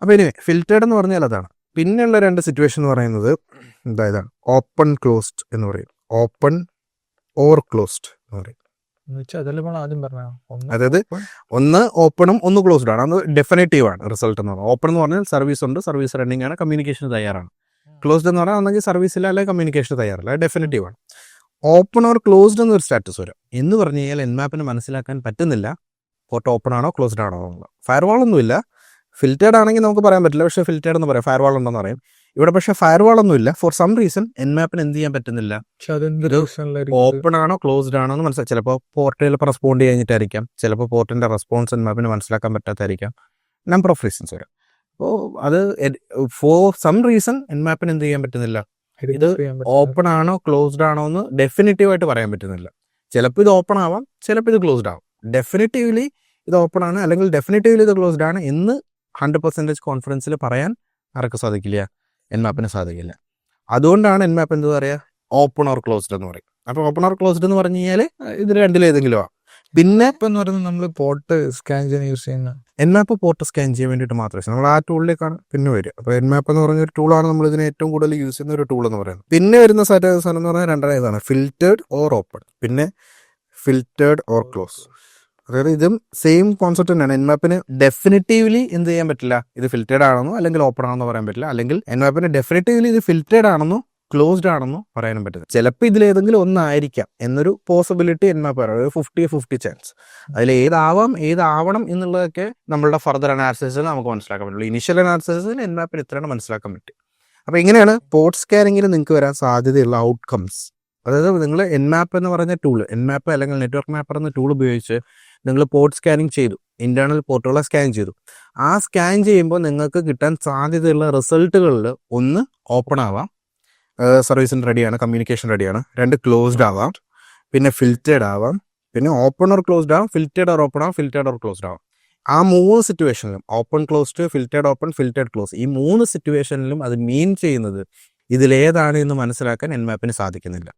അപ്പോൾ എനിവേ ഫിൽറ്റേർഡ് എന്ന് പറഞ്ഞാൽ അതാണ്. പിന്നെയുള്ള രണ്ട് സിറ്റുവേഷൻ എന്ന് പറയുന്നത് ഇതാണ് ഓപ്പൺ ക്ലോസ്ഡ് എന്ന് പറയും, ഓപ്പൺ ഓർ ക്ലോസ്ഡ് എന്ന് പറയും. അതായത് ഒന്ന് ഓപ്പണും ഒന്ന് ക്ലോസ്ഡ് ആണ്. അത് ഡെഫിനറ്റീവ് ആണ് റിസൾട്ട് എന്ന് പറഞ്ഞാൽ. ഓപ്പൺ എന്ന് പറഞ്ഞാൽ സർവീസ് ഉണ്ട്, സർവീസ് റണ്ണിങ് ആണ്, കമ്മ്യൂണിക്കേഷൻ തയ്യാറാണ്. ക്ലോസ്ഡ് എന്ന് പറഞ്ഞാൽ ഒന്നെങ്കിൽ സർവീസ് ഇല്ല അല്ലെങ്കിൽ കമ്മ്യൂണിക്കേഷൻ തയ്യാറില്ല, അത് ഡെഫിനറ്റീവ് ആണ്. ഓപ്പൺ ഓർ ക്ലോസ്ഡ് എന്നൊരു സ്റ്റാറ്റസ് വരും. എന്ന് പറഞ്ഞു കഴിഞ്ഞാൽ എൻമാപ്പിന് മനസ്സിലാക്കാൻ പറ്റുന്നില്ല പോർട്ട് ഓപ്പൺ ആണോ ക്ലോസ്ഡ് ആണോ എന്നുള്ളത്. ഫയർവാൾ ഒന്നുമില്ല. ഫിൽറ്റേർഡ് ആണെങ്കിൽ നമുക്ക് പറയാൻ പറ്റില്ല, പക്ഷേ ഫിൽറ്റേർഡ് എന്ന് പറയാം, ഫയർവാൾ ഉണ്ടെന്ന് പറയും. ഇവിടെ പക്ഷേ ഫയർവാൾ ഒന്നുമില്ല. ഫോർ സം റീസൺ എൻമാപ്പിന് എന്ത് ചെയ്യാൻ പറ്റുന്നില്ല, ഓപ്പൺ ആണോ ക്ലോസ്ഡ് ആണോ എന്ന് മനസ്സിലാക്കാം. ചിലപ്പോൾ പോർട്ട് ചിലപ്പോൾ റെസ്പോണ്ട് കഴിഞ്ഞിട്ടായിരിക്കാം, ചിലപ്പോൾ പോർട്ടിന്റെ റെസ്പോൺസ് എൻമാപ്പിന് മനസ്സിലാക്കാൻ പറ്റാത്തായിരിക്കാം, നമ്പർ ഓഫ് റീസൺസ് വരാം. അപ്പോൾ അത് ഫോർ സം റീസൺ എൻമാപ്പിന് എന്ത് ചെയ്യാൻ പറ്റുന്നില്ല, ഇത് ഓപ്പൺ ആണോ ക്ലോസ്ഡ് ആണോ എന്ന് ഡെഫിനിറ്റീവായിട്ട് പറയാൻ പറ്റുന്നില്ല. ചിലപ്പോൾ ഇത് ഓപ്പൺ ആവാം, ചിലപ്പോൾ ഇത് ക്ലോസ്ഡ് ആവാം. ഡെഫിനിറ്റീവ്ലി ഇത് ഓപ്പൺ ആണ് അല്ലെങ്കിൽ ഡെഫിനിറ്റീവ്ലി ഇത് ക്ലോസ്ഡ് ആണ് എന്ന് 100% കോൺഫിഡൻസിൽ പറയാൻ ആർക്ക് സാധിക്കില്ല, എൻമാപ്പിന് സാധിക്കില്ല. അതുകൊണ്ടാണ് എൻമാപ്പ് എന്ത് പറയുക, ഓപ്പൺ ഓർ ക്ലോസ്ഡ് എന്ന് പറയും. അപ്പോൾ ഓപ്പൺ ഓർ ക്ലോസ്ഡ് എന്ന് പറഞ്ഞു കഴിഞ്ഞാൽ ഇതിൽ രണ്ടിലേതെങ്കിലും ആവാം. പിന്നെ ഇപ്പം എന്ന് പറയുന്നത് നമ്മൾ പോർട്ട് സ്കാൻ ചെയ്യാൻ യൂസ് ചെയ്യുന്ന എൻമാപ്പ് പോർട്ട് സ്കാൻ ചെയ്യാൻ വേണ്ടിയിട്ട് മാത്രമേ നമ്മൾ ആ ടൂളിലേക്കാണ് പിന്നെ വരിക. അപ്പോൾ എൻമാപ്പ് എന്ന് പറഞ്ഞ ഒരു ടൂളാണ് നമ്മൾ ഇതിന് ഏറ്റവും കൂടുതൽ യൂസ് ചെയ്യുന്ന ഒരു ടൂൾ എന്ന് പറയുന്നത്. പിന്നെ വരുന്ന സാധനം എന്ന് പറഞ്ഞാൽ രണ്ടാമതാണ് ഫിൽറ്റേർഡ് ഓർ ഓപ്പൺ, പിന്നെ ഫിൽറ്റേർഡ് ഓർ ക്ലോസ്. അതായത് ഇതും സെയിം കോൺസെപ്റ്റ് തന്നെയാണ്. എൻമാപ്പിന് ഡെഫിനിറ്റീവ്ലി എന്ത് ചെയ്യാൻ പറ്റില്ല, ഇത് ഫിൽറ്റേർഡ് ആണെന്നോ അല്ലെങ്കിൽ ഓപ്പൺ ആണെന്നോ പറയാൻ പറ്റില്ല. അല്ലെങ്കിൽ എൻമാപ്പിന് ഡെഫിനിറ്റീവ്ലി ഇത് ഫിൽറ്റേർഡ് ആണെന്നോ ക്ലോസ്ഡ് ആണെന്നോ പറയാനും പറ്റില്ല. ചിലപ്പോൾ ഇതിലേതെങ്കിലും ഒന്നായിരിക്കാം എന്നൊരു പോസിബിലിറ്റി എൻമാപ്പ് പറയാം, 50-50 ചാൻസ്. അതിൽ ഏതാവണം എന്നുള്ളതൊക്കെ നമ്മളുടെ ഫർദർ അനാലിസിസിൽ നമുക്ക് മനസ്സിലാക്കാൻ പറ്റുള്ളൂ. ഇനിഷ്യൽ അനാലിസിസിൽ എൻമാപ്പിന് ഇത്രയാണ് മനസ്സിലാക്കാൻ പറ്റും. അപ്പോൾ ഇങ്ങനെയാണ് പോർട്ട് സ്കാനിങ്ങിൽ നിങ്ങൾക്ക് വരാൻ സാധ്യതയുള്ള ഔട്ട്കംസ് അതായത് നിങ്ങൾ എൻമാപ്പ് എന്ന് പറഞ്ഞ ടൂൾ, എൻമാപ്പ് അല്ലെങ്കിൽ നെറ്റ്വർക്ക് മാപ്പർ എന്ന ടൂൾ ഉപയോഗിച്ച് നിങ്ങൾ പോർട്ട് സ്കാനിങ് ചെയ്തു, ഇന്റേണൽ പോർട്ടുകളെ സ്കാൻ ചെയ്തു. ആ സ്കാൻ ചെയ്യുമ്പോൾ നിങ്ങൾക്ക് കിട്ടാൻ സാധ്യതയുള്ള റിസൾട്ടുകളിൽ ഒന്ന് ഓപ്പൺ ആവാം, സർവീസിന് റെഡിയാണ്, കമ്മ്യൂണിക്കേഷൻ റെഡിയാണ്. 2 ക്ലോസ്ഡ് ആവാം, പിന്നെ ഫിൽറ്റേഡ് ആവാം, പിന്നെ ഓപ്പൺ ഓർ ക്ലോസ്ഡ് ആവാം, ഫിൽറ്റേഡ് ഓർ ഓപ്പൺ ആവാം, ഫിൽറ്റേഡ് ഓർ ക്ലോസ്ഡ് ആവാം. ആ 3 സിറ്റുവേഷനിലും open closed, filtered open, filtered close, ഈ 3 സിറ്റുവേഷനിലും അത് മീൻ ചെയ്യുന്നത് ഇതിലേതാണ് എന്ന് മനസ്സിലാക്കാൻ എൻമാപ്പിന് സാധിക്കുന്നില്ല.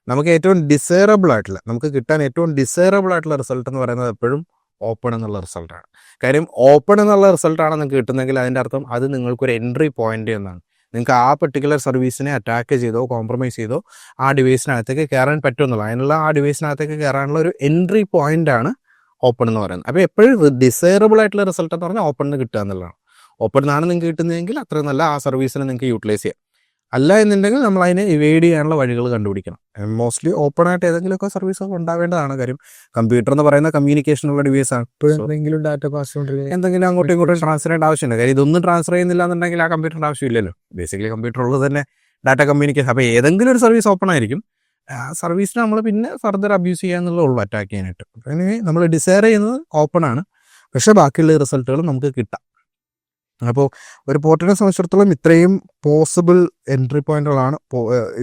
നമുക്ക് ഏറ്റവും ഡിസൈറബിൾ ആയിട്ടുള്ള, നമുക്ക് കിട്ടാൻ ഏറ്റവും ഡിസൈറബിൾ ആയിട്ടുള്ള റിസൾട്ട് എന്ന് പറയുന്നത് എപ്പോഴും ഓപ്പൺ എന്നുള്ള റിസൾട്ടാണ്. കാര്യം ഓപ്പൺ എന്നുള്ള റിസൾട്ടാണ് നിങ്ങൾക്ക് കിട്ടുന്നതെങ്കിൽ അതിൻ്റെ അർത്ഥം അത് നിങ്ങൾക്കൊരു എൻട്രി പോയിന്റ് എന്നാണ്. നിങ്ങൾക്ക് ആ പെർട്ടിക്കുലർ സർവീസിനെ അറ്റാക്ക് ചെയ്തോ കോംപ്രമൈസ് ചെയ്തോ ആ ഡിവൈസിനകത്തേക്ക് കയറാൻ പറ്റുമെന്നുള്ള, അതിനുള്ള ആ ഡിവൈസിനകത്തേക്ക് കയറാനുള്ള ഒരു എൻട്രി പോയിന്റാണ് ഓപ്പൺ എന്ന് പറയുന്നത്. അപ്പോൾ എപ്പോഴും ഡിസൈറബിൾ ആയിട്ടുള്ള റിസൾട്ട് എന്ന് പറഞ്ഞാൽ ഓപ്പൺ എന്ന് കിട്ടുക എന്നുള്ളതാണ്. ഓപ്പൺ എന്നാണ് നിങ്ങൾക്ക് കിട്ടുന്നതെങ്കിൽ അത്രയും നല്ല ആ സർവീസിനെ നിങ്ങൾക്ക് യൂട്ടിലൈസ് ചെയ്യാം. അല്ല എന്നുണ്ടെങ്കിൽ നമ്മൾ അതിനെ ഇവേഡ് ചെയ്യാനുള്ള വഴികൾ കണ്ടുപിടിക്കണം. മോസ്റ്റ്ലി ഓപ്പൺ ആയിട്ട് ഏതെങ്കിലുമൊക്കെ സർവീസൊക്കെ ഉണ്ടാവേണ്ടതാണ്. കാര്യം കമ്പ്യൂട്ടർ എന്ന് പറയുന്ന കമ്മ്യൂണിക്കേഷനുള്ള ഡിവൈസാണ്. എന്തെങ്കിലും ഡാറ്റ പാസ് എന്തെങ്കിലും അങ്ങോട്ടും ഇങ്ങോട്ടും ട്രാൻസ്ഫർ ചെയ്യേണ്ട ആവശ്യമുണ്ട്. കാര്യം ഇതൊന്നും ട്രാൻസ്ഫർ ചെയ്യുന്നില്ല എന്നുണ്ടെങ്കിൽ ആ കമ്പ്യൂട്ടറിൻ്റെ ആവശ്യമില്ലല്ലോ. ബേസിക്കലി കമ്പ്യൂട്ടർ ഉള്ളത് തന്നെ ഡാറ്റ കമ്മ്യൂണിക്കേഷൻ. അപ്പോൾ ഏതെങ്കിലും ഒരു സർവീസ് ഓപ്പൺ ആയിരിക്കും, ആ സർവീസിനെ നമ്മൾ പിന്നെ ഫർദർ അബ്യൂസ് ചെയ്യാന്നുള്ളേ ഉള്ളൂ, അറ്റാക്ക് ചെയ്യാനായിട്ട്. അങ്ങനെ നമ്മൾ ഡിസൈർ ചെയ്യുന്നത് ഓപ്പൺ ആണ്, പക്ഷേ ബാക്കിയുള്ള റിസൾട്ടുകൾ നമുക്ക് കിട്ടാം. അപ്പോൾ ഒരു പോർട്ടിനെ സംബന്ധിച്ചിടത്തോളം ഇത്രയും പോസിബിൾ എൻട്രി പോയിന്റുകളാണ്,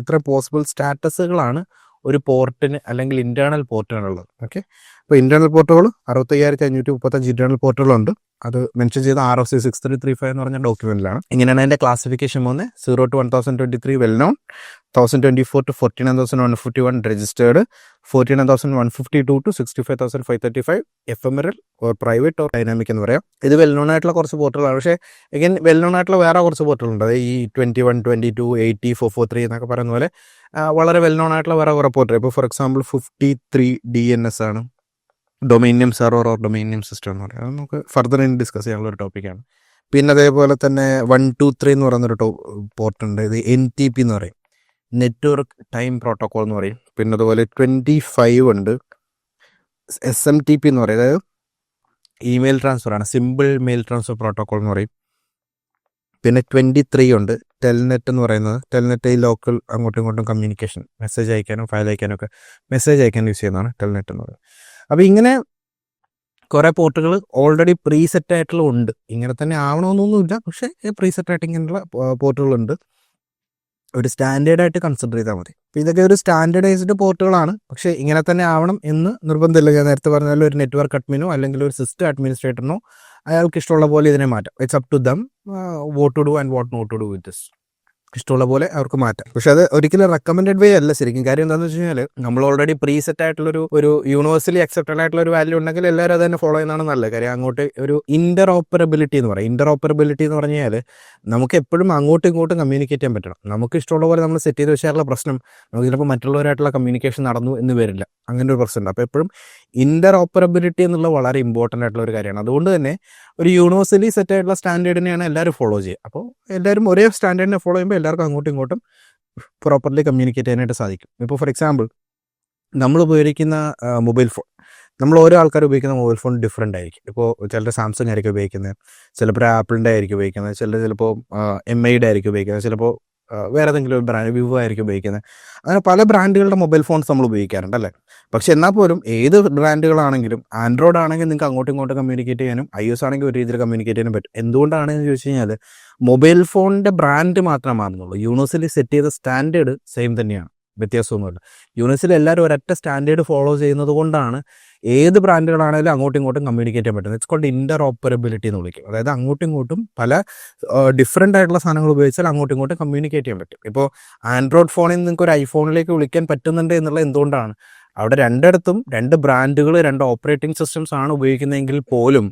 ഇത്രയും പോസിബിൾ സ്റ്റാറ്റസുകളാണ് ഒരു പോർട്ടിന് അല്ലെങ്കിൽ ഇന്റേണൽ പോർട്ടിനുള്ളത്. ഓക്കെ, അപ്പോൾ ഇന്റേണൽ പോർട്ടുകൾ 65,535 ഇന്റേണൽ പോർട്ടുകളുണ്ട്. അത് മെൻഷൻ ചെയ്ത RFC 6335 എന്ന് പറഞ്ഞ ഡോക്യുമെന്റിലാണ്. ഇങ്ങനെയാണ് അതിന്റെ ക്ലാസിഫിക്കേഷൻ പോകുന്നത്. 0 to 1023 well known, 1024 to 49,151 registered, 49,152 to 65,535 ephemeral or private or dynamic എന്ന് പറയാം. ഇത് വെൽ നോൺ ആയിട്ടുള്ള കുറച്ച് പോർട്ടുകളാണ്. പക്ഷേ എഗൈൻ വെൽ നോൺ ആയിട്ടുള്ള വേറെ കുറച്ച് പോർട്ടുകളുണ്ട്. അതായത് ഈ 21, 22, 80, 443 എന്നൊക്കെ പറയുന്ന പോലെ വളരെ വെൽ നോൺ ആയിട്ടുള്ള വേറെ കുറേ പോർട്ടുകൾ. ഇപ്പോൾ ഫോർ എക്സാമ്പിൾ 53 DNS ആണ്, domain name server or domain name system എന്ന് പറയുന്നത്. അത് നമുക്ക് ഫർദർ ഇനി ഡിസ്കസ് ചെയ്യാനുള്ള ഒരു ടോപ്പിക്കാണ്. പിന്നെ അതേപോലെ തന്നെ 123 എന്ന് പറയുന്നൊരു പോർട്ടുണ്ട്. ഇത് NTP എന്ന് പറയും, നെറ്റ്വർക്ക് ടൈം പ്രോട്ടോകോൾ എന്ന് പറയും. പിന്നെ അതുപോലെ 25 ഉണ്ട്, SMTP എന്ന് പറയും, അതായത് ഇമെയിൽ ട്രാൻസ്ഫർ ആണ്, സിമ്പിൾ മെയിൽ ട്രാൻസ്ഫർ പ്രോട്ടോകോൾ എന്ന് പറയും. പിന്നെ 23 ഉണ്ട്, ടെൽനെറ്റ് എന്ന് പറയുന്നത്. ടെൽനെറ്റ് ഈ ലോക്കൽ അങ്ങോട്ടും ഇങ്ങോട്ടും കമ്മ്യൂണിക്കേഷൻ, മെസ്സേജ് അയക്കാനും ഫയൽ അയക്കാനും ഒക്കെ മെസ്സേജ് അയക്കാൻ യൂസ് ചെയ്യുന്നതാണ് ടെൽനെറ്റ് എന്ന് പറയുന്നത്. അപ്പോൾ ഇങ്ങനെ കുറേ പോർട്ടുകൾ ഓൾറെഡി പ്രീസെറ്റ് ആയിട്ടുള്ള ഉണ്ട്. ഇങ്ങനെ തന്നെ ആവണമെന്നൊന്നുമില്ല, പക്ഷേ പ്രീസെറ്റ് ആയിട്ട് ഇങ്ങനെയുള്ള പോർട്ടുകളുണ്ട്. ഒരു സ്റ്റാൻഡേർഡായിട്ട് കൺസിഡർ ചെയ്താൽ മതി. അപ്പോൾ ഇതൊക്കെ ഒരു സ്റ്റാൻഡേർഡൈസ്ഡ് പോർട്ടുകളാണ്, പക്ഷേ ഇങ്ങനെ തന്നെ ആവണം എന്ന് നിർബന്ധമില്ല. ഞാൻ നേരത്തെ പറഞ്ഞാൽ ഒരു നെറ്റ്വർക്ക് അഡ്മിനോ അല്ലെങ്കിൽ ഒരു സിസ്റ്റം അഡ്മിനിസ്ട്രേറ്ററിനോ അയാൾക്ക് ഇഷ്ടമുള്ള പോലെ ഇതിനെ മാറ്റാം. It's up to them what to do and what not to do with this. ഇഷ്ടമുള്ള പോലെ അവർക്ക് മാറ്റാം. പക്ഷെ അത് ഒരിക്കലും റെക്കമെൻഡഡ് വേ അല്ല ശരിക്കും. കാര്യം എന്താണെന്ന് വെച്ച് കഴിഞ്ഞാൽ നമ്മൾ ഓൾറെഡി പ്രീസെറ്റ് ആയിട്ടുള്ളൊരു യൂണിവേഴ്സലി അക്സെപ്റ്റഡ് ആയിട്ടുള്ള ഒരു വാല്യൂ ഉണ്ടെങ്കിൽ എല്ലാവരും അത് തന്നെ ഫോളോ ചെയ്യുന്നതാണ് നല്ലത്. കാര്യം അങ്ങോട്ട് ഒരു ഇന്റർഓപ്പറബിലിറ്റി എന്ന് പറയും. ഇന്റർഓപ്പറബിലിറ്റി എന്ന് പറഞ്ഞു കഴിഞ്ഞാൽ നമുക്ക് എപ്പോഴും അങ്ങോട്ടും ഇങ്ങോട്ടും കമ്മ്യൂണിക്കേറ്റ് ചെയ്യാൻ പറ്റണം. നമുക്ക് ഇഷ്ടമുള്ള പോലെ നമ്മൾ സെറ്റ് ചെയ്ത് വെച്ചാലുള്ള പ്രശ്നം നമുക്ക് ചിലപ്പോൾ മറ്റുള്ളവരായിട്ടുള്ള കമ്മ്യൂണിക്കേഷൻ നടന്നു എന്ന് വരില്ല. അങ്ങനെ ഒരു പ്രശ്നമുണ്ട്. അപ്പോൾ എപ്പോഴും ഇന്റർഓപ്പറബിലിറ്റി എന്നുള്ളത് വളരെ ഇമ്പോർട്ടൻ്റ് ആയിട്ടുള്ള ഒരു കാര്യമാണ്. അതുകൊണ്ട് തന്നെ ഒരു യൂണിവേഴ്സലി സെറ്റ് ആയിട്ടുള്ള സ്റ്റാൻഡേർഡിനെയാണ് എല്ലാവരും ഫോളോ ചെയ്യുക. അപ്പോൾ എല്ലാവരും ഒരേ സ്റ്റാൻഡേർഡിനെ ഫോളോ ചെയ്യുമ്പോൾ എല്ലാവർക്കും അങ്ങോട്ടും ഇങ്ങോട്ടും പ്രോപ്പർലി കമ്മ്യൂണിക്കേറ്റ് ചെയ്യാനായിട്ട് സാധിക്കും. ഇപ്പോൾ ഫോർ എക്സാമ്പിൾ നമ്മൾ ഉപയോഗിക്കുന്ന മൊബൈൽ ഫോൺ, നമ്മൾ ഓരോ ആൾക്കാർ ഉപയോഗിക്കുന്ന മൊബൈൽ ഫോൺ ഡിഫറെൻ്റ് ആയിരിക്കും. ഇപ്പോൾ ചിലർ സാംസങ് ആയിരിക്കും ഉപയോഗിക്കുന്നത്, ചിലപ്പോൾ ആപ്പിളിൻ്റെ ആയിരിക്കും ഉപയോഗിക്കുന്നത്, ചിലപ്പോൾ MIയുടെ ആയിരിക്കും ഉപയോഗിക്കുന്നത്, ചിലപ്പോൾ വേറെ ഏതെങ്കിലും ഒരു ബ്രാൻഡ് വിവോ ആയിരിക്കും ഉപയോഗിക്കുന്നത്. അങ്ങനെ പല ബ്രാൻഡുകളുടെ മൊബൈൽ ഫോൺസ് നമ്മൾ ഉപയോഗിക്കാറുണ്ട് അല്ലേ. പക്ഷെ എന്നാൽ പോലും ഏത് ബ്രാൻഡുകളാണെങ്കിലും ആൻഡ്രോയിഡ് ആണെങ്കിൽ നിങ്ങൾക്ക് അങ്ങോട്ടും ഇങ്ങോട്ടും കമ്മ്യൂണിക്കേറ്റ് ചെയ്യാനും iOS ആണെങ്കിൽ ഒരു രീതിയിൽ കമ്മ്യൂണിക്കേറ്റ് ചെയ്യാനും പറ്റും. എന്തുകൊണ്ടാണെന്ന് ചോദിച്ചു കഴിഞ്ഞാൽ മൊബൈൽ ഫോണിൻ്റെ ബ്രാൻഡ് മാത്രമേ മാറുന്നുള്ളൂ. യൂണിവേഴ്സലി സെറ്റ് ചെയ്ത സ്റ്റാൻഡേർഡ് സെയിം തന്നെയാണ്, വ്യത്യാസമൊന്നുമില്ല. യൂണിവേഴ്സലി എല്ലാവരും ഒരൊറ്റ സ്റ്റാൻഡേർഡ് ഫോളോ ചെയ്യുന്നത് കൊണ്ടാണ് ഏത് ബ്രാൻഡുകളാണെങ്കിലും അങ്ങോട്ടും ഇങ്ങോട്ടും കമ്മ്യൂണിക്കേറ്റ് ചെയ്യാൻ പറ്റുന്നത്. ഇറ്റ്സ് കോൾഡ് ഇന്റർഓപ്പറബിലിറ്റി എന്ന് വിളിക്കും. അതായത് അങ്ങോട്ടും ഇങ്ങോട്ടും പല ഡിഫറെൻ്റ് ആയിട്ടുള്ള സാധനങ്ങൾ ഉപയോഗിച്ചാൽ അങ്ങോട്ടും ഇങ്ങോട്ടും കമ്മ്യൂണിക്കേറ്റ് ചെയ്യാൻ പറ്റും. ഇപ്പോൾ ആൻഡ്രോയിഡ് ഫോണിൽ നിന്ന് നിങ്ങൾക്ക് ഒരു ഐഫോണിലേക്ക് വിളിക്കാൻ പറ്റുന്നുണ്ട് എന്നുള്ളത് എന്തുകൊണ്ടാണ്? അവിടെ രണ്ടിടത്തും രണ്ട് ബ്രാൻഡുകൾ, രണ്ട് ഓപ്പറേറ്റിംഗ് സിസ്റ്റംസ് ആണ് ഉപയോഗിക്കുന്നതെങ്കിൽ പോലും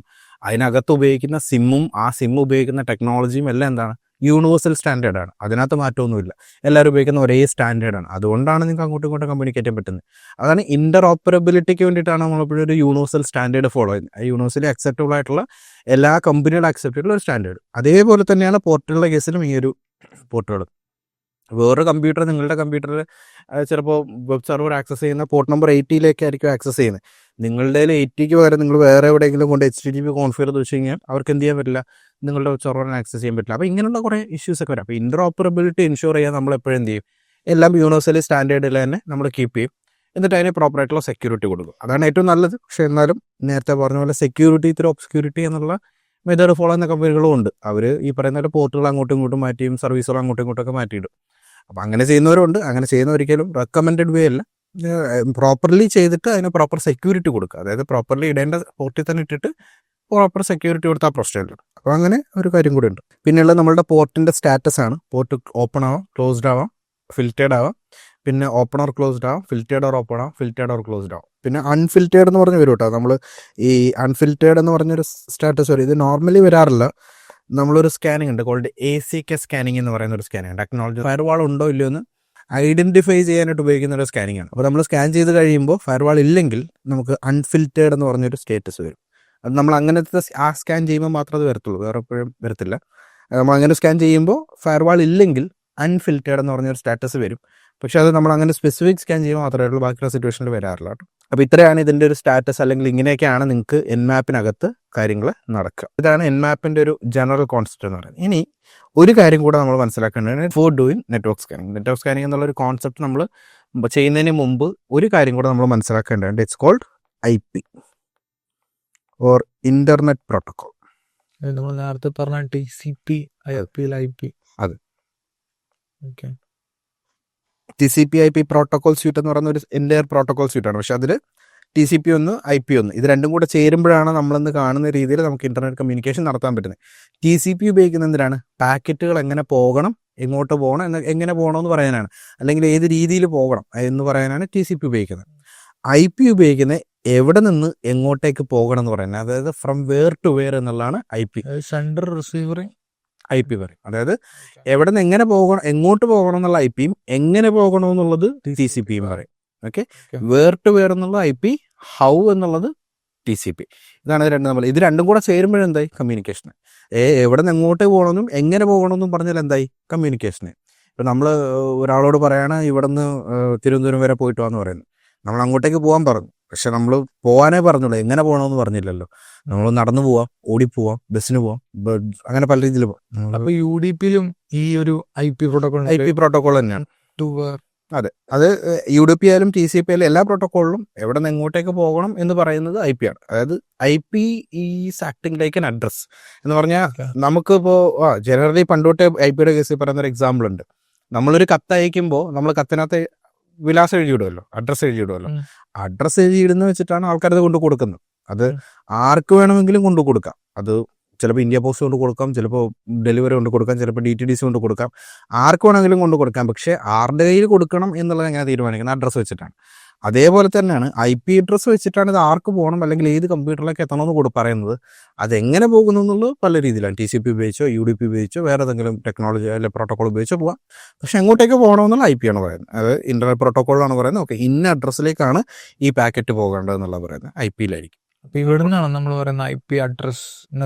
അതിനകത്ത് ഉപയോഗിക്കുന്ന സിമ്മും ആ സിം ഉപയോഗിക്കുന്ന ടെക്നോളജിയും എല്ലാം എന്താണ്, യൂണിവേഴ്സൽ സ്റ്റാൻഡേർഡാണ്. അതിനകത്ത് മാറ്റമൊന്നുമില്ല. എല്ലാവരും ഉപയോഗിക്കുന്ന ഒരേ സ്റ്റാൻഡേർഡാണ്. അതുകൊണ്ടാണ് നിങ്ങൾക്ക് അങ്ങോട്ടും ഇങ്ങോട്ടും കമ്മ്യൂണിക്കേറ്റ് ചെയ്യാൻ പറ്റുന്നത്. അതാണ് ഇന്റർഓപ്പറബിലിറ്റിക്ക് വേണ്ടിയിട്ടാണ് നമ്മളെപ്പോഴും ഒരു യൂണിവേഴ്സൽ സ്റ്റാൻഡേർഡ് ഫോളോ ചെയ്യുന്നത്. ആ യൂണിവേഴ്സലി അക്സെപ്റ്റബിൾ ആയിട്ടുള്ള എല്ലാ കമ്പനികളും അക്സെപ്റ്റ് ചെയ്തിട്ടുള്ള ഒരു സ്റ്റാൻഡേർഡ്. അതേപോലെ തന്നെയാണ് പോർട്ടുകളുടെ കേസിലും ഈ ഒരു പോർട്ടുകൾ. വേറൊരു കമ്പ്യൂട്ടർ, നിങ്ങളുടെ കമ്പ്യൂട്ടറിൽ ചിലപ്പോൾ വെബ് സെർവർ ആക്സസ് ചെയ്യുന്ന പോർട്ട് നമ്പർ 80 ആക്സസ് ചെയ്യുന്നത്. നിങ്ങളുടെ 80 പകരം നിങ്ങൾ വേറെ എവിടെയെങ്കിലും കൊണ്ട് HTTP കോൺഫിഗർ ചെയ്ത് വെച്ച് കഴിഞ്ഞാൽ അവർക്ക് എന്ത് ചെയ്യാൻ പറ്റില്ല, നിങ്ങളുടെ വെബ് സെർവറിനെ ആക്സസ് ചെയ്യാൻ പറ്റില്ല. അപ്പോൾ ഇങ്ങനെയുള്ള കുറേ ഇഷ്യൂസ് ഒക്കെ വരാം. അപ്പോൾ ഇന്റർഓപ്പറബിലിറ്റി എൻഷുർ ചെയ്യാൻ നമ്മൾ എപ്പോഴും എന്ത് ചെയ്യും, എല്ലാം യൂണിവേഴ്സലി സ്റ്റാൻഡേർഡിൽ തന്നെ നമ്മൾ കീപ്പ് ചെയ്യും. എന്നിട്ട് അതിന് പ്രോപ്പറായിട്ടുള്ള സെക്യൂരിറ്റി കൊടുക്കും. അതാണ് ഏറ്റവും നല്ലത്. പക്ഷേ എന്നാലും നേരത്തെ പറഞ്ഞ പോലെ സെക്യൂരിറ്റി ഇത്തിരി ഒബ്സ്ക്യൂരിറ്റി എന്നുള്ള മെത്തേഡ് ഫോളോ ചെയ്യുന്ന കമ്പനികളും ഉണ്ട്. അവർ ഈ പറയുന്ന പോലെ പോർട്ടുകൾ അങ്ങോട്ടും ഇങ്ങോട്ടും മാറ്റിയും സർവീസുകൾ അങ്ങോട്ടും ഇങ്ങോട്ടൊക്കെ മാറ്റിയിടും. അപ്പോൾ അങ്ങനെ ചെയ്യുന്നവരുണ്ട്. അങ്ങനെ ചെയ്യുന്ന ഒരിക്കലും റെക്കമെൻഡഡ് വേ അല്ല. പ്രോപ്പർലി ചെയ്തിട്ട് അതിന് പ്രോപ്പർ സെക്യൂരിറ്റി കൊടുക്കുക. അതായത് പ്രോപ്പർലി ഇടേണ്ട പോർട്ടിൽ തന്നെ ഇട്ടിട്ട് പ്രോപ്പർ സെക്യൂരിറ്റി കൊടുത്താൽ പ്രശ്നമില്ല. അപ്പോൾ അങ്ങനെ ഒരു കാര്യം കൂടി ഉണ്ട്. പിന്നെയുള്ള നമ്മളുടെ പോർട്ടിൻ്റെ സ്റ്റാറ്റസ് ആണ്. പോർട്ട് ഓപ്പൺ ആവാം, ക്ലോസ്ഡ് ആവാം, ഫിൽറ്റേഡ് ആവാം, പിന്നെ ഓപ്പൺ ഓർ ക്ലോസ്ഡ് ആവാം, ഫിൽറ്റേഡ് ഓർ ഓപ്പൺ ആവാം, ഫിൽറ്റേഡ് ഓർ ക്ലോസ്ഡ് ആവാം. പിന്നെ അൺഫിൽറ്റേഡ് എന്ന് പറഞ്ഞ് വരും കേട്ടോ. നമ്മൾ ഈ അൺഫിൽറ്റേഡ് എന്ന് പറഞ്ഞൊരു സ്റ്റാറ്റസ് വരും. ഇത് നോർമലി വരാറില്ല. നമ്മളൊരു സ്കാനിങ് ഉണ്ട്, കോൾഡ് ACK സ്കാനിങ് എന്ന് പറയുന്ന ഒരു സ്കാനിങ് ഉണ്ട്. ടെക്നോളജി ഫയർവാൾ ഉണ്ടോ ഇല്ലയോ എന്ന് ഐഡൻറ്റിഫൈ ചെയ്യാനായിട്ട് ഉപയോഗിക്കുന്ന ഒരു സ്കാനിങ് ആണ്. അപ്പോൾ നമ്മൾ സ്കാൻ ചെയ്ത് കഴിയുമ്പോൾ ഫയർവാൾ ഇല്ലെങ്കിൽ നമുക്ക് അൺഫിൽറ്റേഡ് എന്ന് പറഞ്ഞൊരു സ്റ്റേറ്റസ് വരും. അത് നമ്മൾ അങ്ങനത്തെ സ്കാൻ ചെയ്യുമ്പോൾ മാത്രമേ അത് വരത്തുള്ളൂ, വേറെ എപ്പോഴും വരത്തില്ല. നമ്മൾ അങ്ങനെ സ്കാൻ ചെയ്യുമ്പോൾ ഫയർവാൾ ഇല്ലെങ്കിൽ അൺഫിൽറ്റേഡ് എന്ന് പറഞ്ഞൊരു സ്റ്റാറ്റസ് വരും. പക്ഷേ അത് നമ്മൾ അങ്ങനെ സ്പെസിഫിക് സ്കാൻ ചെയ്യുമ്പോൾ മാത്രമേ ഉള്ളൂ, ബാക്കിയുള്ള സിറ്റുവേഷനിൽ വരാറില്ല കേട്ടോ. അപ്പോൾ ഇത്രയാണ് ഇതിൻ്റെ ഒരു സ്റ്റാറ്റസ്, അല്ലെങ്കിൽ ഇങ്ങനെയൊക്കെയാണ് നിങ്ങൾക്ക് Nmap-നകത്ത് കാര്യങ്ങൾ നടക്കുക. ഇതാണ് Nmap-ൻ്റെ ഒരു ജനറൽ കോൺസെപ്റ്റ് എന്ന് പറയുന്നത്. ഇനി ഒരു കാര്യം കൂടെ നമ്മൾ മനസ്സിലാക്കേണ്ടത് for doing network scanning. Network scanning എന്നുള്ളൊരു കോൺസെപ്റ്റ് നമ്മൾ ചെയ്യുന്നതിന് മുമ്പ് ഒരു കാര്യം കൂടെ നമ്മൾ മനസ്സിലാക്കേണ്ടതുണ്ട്. It's called IP or internet protocol. നമ്മൾ നേരത്തെ പറഞ്ഞ TCP IP. അതെ, ഓക്കെ. TCP/IP പ്രോട്ടോക്കോൾ സ്യൂട്ട് എന്ന് പറയുന്ന ഒരു എൻ്റയർ പ്രോട്ടോക്കോൾ സ്യൂട്ടാണ്. പക്ഷെ അതിൽ TCP ഒന്ന് IP ഒന്ന് ഇത് രണ്ടും കൂടെ ചേരുമ്പോഴാണ് നമ്മളിന്ന് കാണുന്ന രീതിയിൽ നമുക്ക് ഇൻ്റർനെറ്റ് കമ്മ്യൂണിക്കേഷൻ നടത്താൻ പറ്റുന്നത്. TCP ഉപയോഗിക്കുന്ന എന്തിനാണ്? പാക്കറ്റുകൾ എങ്ങനെ പോകണം, എങ്ങോട്ട് പോകണം, എങ്ങനെ പോകണമെന്ന് പറയാനാണ്, അല്ലെങ്കിൽ ഏത് രീതിയിൽ പോകണം എന്ന് പറയാനാണ് TCP ഉപയോഗിക്കുന്നത്. IP ഉപയോഗിക്കുന്നത് എവിടെ നിന്ന് എങ്ങോട്ടേക്ക് പോകണം എന്ന് പറയുന്നത്, അതായത് ഫ്രം വെയർ ടു വെയർ എന്നുള്ളതാണ് IP. സെൻഡർ റിസീവർ IP പറയും. അതായത് എവിടെ നിന്ന് എങ്ങനെ പോകണം, എങ്ങോട്ട് പോകണം എന്നുള്ള IP-യും എങ്ങനെ പോകണമെന്നുള്ളത് TCP-യും പറയും. ഓക്കെ. വേർ ടു വെയർ എന്നുള്ള IP, ഹൗ എന്നുള്ളത് TCP. ഇതാണ് ഇത് രണ്ടും കൂടെ ചേരുമ്പോഴെന്തായി? കമ്മ്യൂണിക്കേഷൻ. എവിടെ നിന്ന് എങ്ങോട്ട് പോകണമെന്നും എങ്ങനെ പോകണമെന്നും പറഞ്ഞാൽ എന്തായി? കമ്മ്യൂണിക്കേഷന്. ഇപ്പം നമ്മൾ ഒരാളോട് പറയാണ് ഇവിടെ നിന്ന് തിരുവനന്തപുരം വരെ പോയിട്ട് വാന്ന് പറയുന്നത്. നമ്മൾ അങ്ങോട്ടേക്ക് പോകാൻ പറഞ്ഞു, പക്ഷെ നമ്മൾ പോകാനേ പറഞ്ഞുള്ളൂ, എങ്ങനെ പോകണമെന്ന് പറഞ്ഞില്ലല്ലോ. നമ്മൾ നടന്നു പോവാം, ഓടിപ്പോവാം, ബസ്സിന് പോവാം, അങ്ങനെ പല രീതിയിൽ പോവാം. അപ്പോൾ UDP-ലും ഈ ഒരു IP പ്രോട്ടോക്കോൾ തന്നെയാണ്. അതെ, അത് UDP ആയാലും TCP ആയാലും എല്ലാ പ്രോട്ടോക്കോളിലും എവിടെ നിന്ന് എങ്ങോട്ടേക്ക് പോകണം എന്ന് പറയുന്നത് IP ആണ്. അതായത് IP is acting like an address എന്ന് പറഞ്ഞാൽ നമുക്കിപ്പോൾ ജനറലി പണ്ടോട്ടെ IP-യുടെ കേസിൽ പറയുന്ന ഒരു എക്സാമ്പിൾ ഉണ്ട്. നമ്മളൊരു കത്ത് അയക്കുമ്പോൾ നമ്മൾ കത്തിനകത്ത് വിലാസം എഴുതിയിടുമല്ലോ, അഡ്രസ്സ് എഴുതിയിടുമല്ലോ. അഡ്രസ്സ് എഴുതിയിടുന്ന വെച്ചിട്ടാണ് ആൾക്കാരത് കൊണ്ട് കൊടുക്കുന്നത്. അത് ആർക്ക് വേണമെങ്കിലും കൊണ്ടു കൊടുക്കാം. അത് ചിലപ്പോൾ ഇന്ത്യ പോസ്റ്റ് കൊണ്ട് കൊടുക്കാം, ചിലപ്പോൾ ഡെലിവറി കൊണ്ട് കൊടുക്കാം, ചിലപ്പോൾ DTDC കൊണ്ട് കൊടുക്കാം, ആർക്ക് വേണമെങ്കിലും കൊണ്ട് കൊടുക്കാം. പക്ഷേ ആരുടെ കയ്യിൽ കൊടുക്കണം എന്നുള്ളത് എങ്ങനെ തീരുമാനിക്കുന്നത്? അഡ്രസ്സ് വെച്ചിട്ടാണ്. അതേപോലെ തന്നെയാണ് IP അഡ്രസ്സ് വെച്ചിട്ടാണ് ഇത് ആർക്ക് പോകണം അല്ലെങ്കിൽ ഏത് കമ്പ്യൂട്ടറിലേക്ക് എത്തണമെന്ന് പറയുന്നത്. അതെങ്ങനെ പോകുന്നു എന്നുള്ളത് പല രീതിയിലാണ്. TCP ഉപയോഗിച്ചോ, UDP ഉപയോഗിച്ചോ, വേറെ ഏതെങ്കിലും ടെക്നോളജി അല്ലെങ്കിൽ പ്രോട്ടോക്കോൾ ഉപയോഗിച്ചോ പോകാം. പക്ഷെ എങ്ങോട്ടേക്ക് പോകണമെന്നുള്ള IP ആണ് പറയുന്നത്. അത് ഇന്റർനെറ്റ് പ്രോട്ടോക്കോളാണ് പറയുന്നത്. ഓക്കെ, ഇന്ന അഡ്രസ്സിലേക്കാണ് ഈ പാക്കറ്റ് പോകേണ്ടത് എന്നുള്ളത് പറയുന്നത് IP-ലായിരിക്കും. അപ്പൊ ഇവിടെ നിന്നാണ് നമ്മൾ പറയുന്ന IP അഡ്രസ്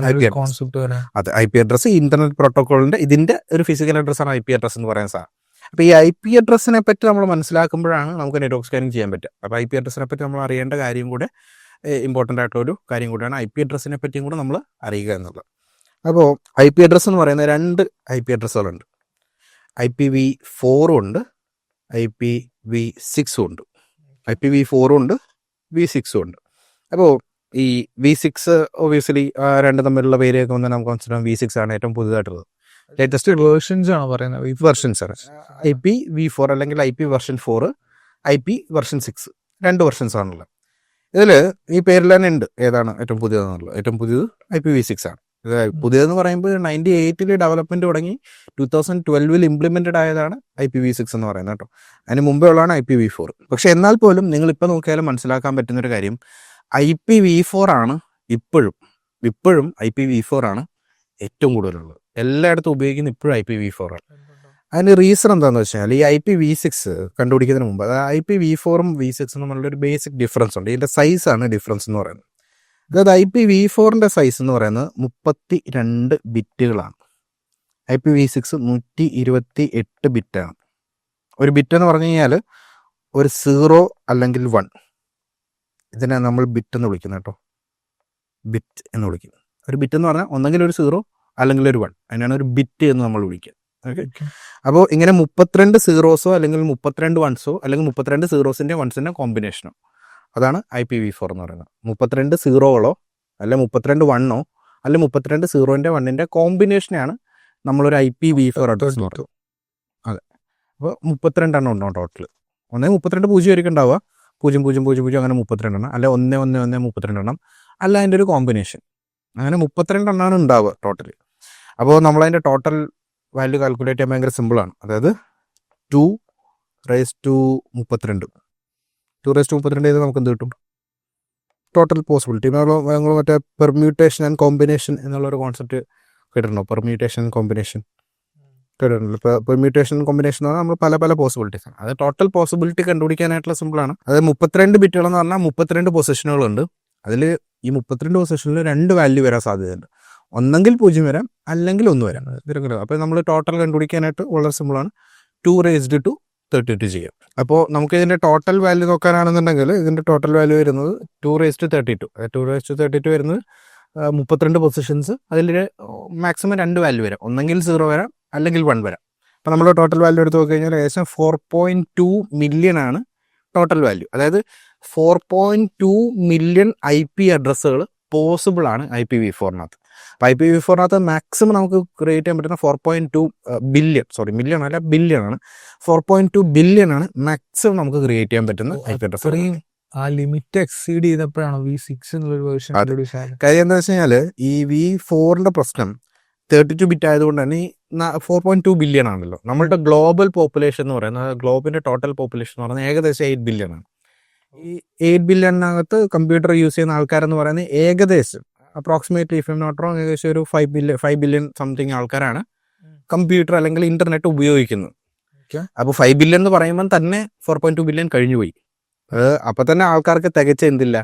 കോൺസെപ്റ്റ് വരാൻ. അതെ, IP അഡ്രസ് ഇന്റർനെറ്റ് പ്രോട്ടോക്കോളിന്റെ ഇതിന്റെ ഒരു ഫിസിക്കൽ അഡ്രസ്സാണ് IP അഡ്രസ് എന്ന് പറയുന്ന സാധനം. അപ്പോൾ ഈ IP അഡ്രസ്സിനെ പറ്റി നമ്മൾ മനസ്സിലാക്കുമ്പോഴാണ് നമുക്ക് നെറ്റ്വർക്ക് സ്കാനിങ് ചെയ്യാൻ പറ്റുക. അപ്പോൾ IP അഡ്രസ്സിനെ പറ്റി നമ്മൾ അറിയേണ്ട കാര്യം കൂടെ ഇമ്പോർട്ടൻ്റ് ആയിട്ടുള്ളൊരു കാര്യം കൂടിയാണ് IP അഡ്രസ്സിനെ പറ്റിയും കൂടെ നമ്മൾ അറിയുക എന്നുള്ളത്. അപ്പോൾ IP അഡ്രസ്സ് എന്ന് പറയുന്ന 2 IP അഡ്രസ്സുകളുണ്ട്. IPv4 ഉണ്ട്, IPv6 ഉണ്ട്. IPv4 ഉണ്ട്, V6 ഉണ്ട്. അപ്പോൾ ഈ V6 ഒബിയസ്ലി രണ്ടും തമ്മിലുള്ള പേരൊക്കെ വന്നാൽ നമുക്ക് മനസ്സിലാവും V6 ആണ് ഏറ്റവും പുതുതായിട്ടുള്ളത്. ലേറ്റസ്റ്റ് വേർഷൻസ് ആണ് പറയുന്നത്. വെർഷൻസ് ആണ്. IPv4 അല്ലെങ്കിൽ IP version 4, IP version 6, 2 versions ആണുള്ളത്. ഇതിൽ ഈ പേരിൽ തന്നെ ഉണ്ട് ഏതാണ് ഏറ്റവും പുതിയതെന്നുള്ളത്. ഏറ്റവും പുതിയത് IPv6 ആണ്. ഇത് പുതിയതെന്ന് പറയുമ്പോൾ 98-ൽ ഡെവലപ്മെൻറ്റ് തുടങ്ങി 2012-ൽ ഇംപ്ലിമെൻറ്റഡ് ആയതാണ് IPv6 എന്ന് പറയുന്നത് കേട്ടോ. അതിന് മുമ്പേ ഉള്ളതാണ് IPv4. പക്ഷെ എന്നാൽ പോലും നിങ്ങളിപ്പോൾ നോക്കിയാലും മനസ്സിലാക്കാൻ പറ്റുന്നൊരു കാര്യം IPv4 ആണ് ഇപ്പോഴും IPv4 ആണ് ഏറ്റവും കൂടുതലുള്ളത്. എല്ലായിടത്തും ഉപയോഗിക്കുന്ന ഇപ്പോഴും IPv4 ആണ്. അതിന് റീസൺ എന്താണെന്ന് വെച്ചാൽ ഈ IPv6 കണ്ടുപിടിക്കുന്നതിന് മുമ്പ് അതായത് IPv4-ഉം V6-ഉം തമ്മിലുള്ള ഒരു ബേസിക് ഡിഫറൻസ് ഉണ്ട്. ഇതിൻ്റെ സൈസാണ് ഡിഫറൻസ് എന്ന് പറയുന്നത്. അതായത് IPv4-ൻ്റെ സൈസ് എന്ന് പറയുന്നത് 32 ബിറ്റുകളാണ്. IPv6 128 ബിറ്റാണ്. ഒരു ബിറ്റ് എന്ന് പറഞ്ഞു കഴിഞ്ഞാൽ ഒരു 0 അല്ലെങ്കിൽ 1, ഇതിനെ നമ്മൾ ബിറ്റ് എന്ന് വിളിക്കുന്നത് കേട്ടോ. ബിറ്റ് എന്ന് വിളിക്കുന്നത്. ഒരു ബിറ്റ് എന്ന് പറഞ്ഞാൽ ഒന്നെങ്കിൽ ഒരു 0 അല്ലെങ്കിൽ ഒരു 1, അതിനാണ് ഒരു ബിറ്റ് എന്ന് നമ്മൾ വിളിക്കുക. ഓക്കെ. അപ്പോൾ ഇങ്ങനെ 32 സീറോസോ അല്ലെങ്കിൽ 32 വൺസോ അല്ലെങ്കിൽ 32 സീറോസിൻ്റെ വൺസിൻ്റെ കോമ്പിനേഷനോ, അതാണ് IPv4 എന്ന് പറയുന്നത്. 32 സീറോകളോ അല്ല 32 വണ്ണോ അല്ല 32 സീറോൻ്റെ വണ്ണിൻ്റെ കോമ്പിനേഷനെയാണ് നമ്മളൊരു IPv4 അഡ്രസ് എന്ന് പറയുന്നത്. അതെ. അപ്പോൾ 32 എണ്ണം ഉണ്ടാവും ടോട്ടൽ. 32 ആയിരിക്കും ഉണ്ടാവുക, 0000 അങ്ങനെ 32 എണ്ണം, അല്ല 111 32 എണ്ണം, അല്ല അതിൻ്റെ ഒരു കോമ്പിനേഷൻ, അങ്ങനെ 32 എണ്ണമാണ് ഉണ്ടാവുക ടോട്ടൽ. അപ്പോൾ നമ്മളതിൻ്റെ ടോട്ടൽ വാല്യൂ കാൽക്കുലേറ്റ് ചെയ്യാൻ ഭയങ്കര സിമ്പിളാണ്. അതായത് 2^32 ചെയ്ത് നമുക്ക് എന്ത് കിട്ടും? Total possibility. ഞങ്ങൾ മറ്റേ പെർമ്യൂട്ടേഷൻ ആൻഡ് കോമ്പിനേഷൻ എന്നുള്ളൊരു കോൺസെപ്റ്റ് കേട്ടിട്ടുണ്ടോ? പെർമ്യൂട്ടേഷൻ കോമ്പിനേഷൻ കേട്ടിട്ടുണ്ടല്ലോ. ഇപ്പോൾ പെർമ്യൂട്ടേഷൻ കോമ്പിനേഷൻ എന്ന് പറഞ്ഞാൽ നമ്മൾ പല പല പോസിബിലിറ്റീസ് ആണ്. അത് ടോട്ടൽ പോസിബിലിറ്റി കണ്ടുപിടിക്കാനായിട്ടുള്ള സിമ്പിളാണ്. അതായത് 32 ബിറ്റുകളെന്ന് പറഞ്ഞാൽ 32 പൊസിഷനുകളുണ്ട്. അതിൽ ഈ 32 പൊസിഷനിൽ 2 വാല്യൂ വരാൻ സാധ്യതയുണ്ട്. ഒന്നെങ്കിൽ 0 വരാം, അല്ലെങ്കിൽ 1 വരാം. അപ്പോൾ നമ്മൾ ടോട്ടൽ കണ്ടുപിടിക്കാനായിട്ട് വളരെ സിമ്പിളാണ്. 2^32 ചെയ്യാം. അപ്പോൾ നമുക്ക് ഇതിൻ്റെ ടോട്ടൽ വാല്യൂ നോക്കാനാണെന്നുണ്ടെങ്കിൽ ഇതിൻ്റെ ടോട്ടൽ വാല്യൂ വരുന്നത് 2^32. 2^32 വരുന്നത് 32 പൊസിഷൻസ്. അതിൽ മാക്സിമം 2 വാല്യൂ വരാം, ഒന്നെങ്കിൽ 0 വരാം അല്ലെങ്കിൽ 1 വരാം. അപ്പോൾ നമ്മൾ ടോട്ടൽ വാല്യൂ എടുത്ത് നോക്കി കഴിഞ്ഞാൽ ഏകദേശം 4.2 മില്യൺ ആണ് ടോട്ടൽ വാല്യൂ. അതായത് 4.2 മില്യൺ IP അഡ്രസ്സുകൾ പോസിബിൾ ആണ് IPv4-നകത്ത്. അപ്പോൾ IPv4-നകത്ത് മാക്സിമം നമുക്ക് ക്രിയേറ്റ് ചെയ്യാൻ പറ്റുന്ന 4.2 ബില്യൺ, മില്യൺ അല്ല ബില്യൺ ആണ്. 4.2 ബില്യൺ ആണ് മാക്സിമം നമുക്ക് ക്രിയേറ്റ് ചെയ്യാൻ പറ്റുന്ന IP അഡ്രസ്. ആ ലിമിറ്റ് എക്സീഡ് ചെയ്തപ്പോഴാണ് V6 എന്നുള്ളൊരു വേർഷൻ ഇൻട്രൊഡ്യൂസ് ആയത്. കാര്യം എന്താ വെച്ച് കഴിഞ്ഞാൽ ഈ V4-ന്റെ പ്രശ്നം 32 ബിറ്റ് ആയതുകൊണ്ട് തന്നെ ഈ 4.2 ബില്യൺ ആണല്ലോ. നമ്മളുടെ ഗ്ലോബൽ പോപ്പുലേഷൻ എന്ന് പറയുന്നത്, ഗ്ലോബിന്റെ ടോട്ടൽ പോപ്പുലേഷൻ എന്ന് പറയുന്നത് ഏകദേശം 8 ബില്യൺ ആണ്. ഈ 8 ബില്യണിനകത്ത് കമ്പ്യൂട്ടർ യൂസ് ചെയ്യുന്ന ആൾക്കാരെന്ന് പറയുന്നത് ഏകദേശം approximately if I'm not wrong ഏകദേശം ഒരു 5 ബില്യൺ സംതിങ് ആൾക്കാരാണ് കമ്പ്യൂട്ടർ അല്ലെങ്കിൽ ഇന്റർനെറ്റ് ഉപയോഗിക്കുന്നത്. അപ്പോൾ 5 ബില്യൺ എന്ന് പറയുമ്പോൾ തന്നെ 4.2 ബില്യൺ കഴിഞ്ഞു പോയി. അപ്പോൾ തന്നെ ആൾക്കാർക്ക് തികച്ച എന്തില്ല,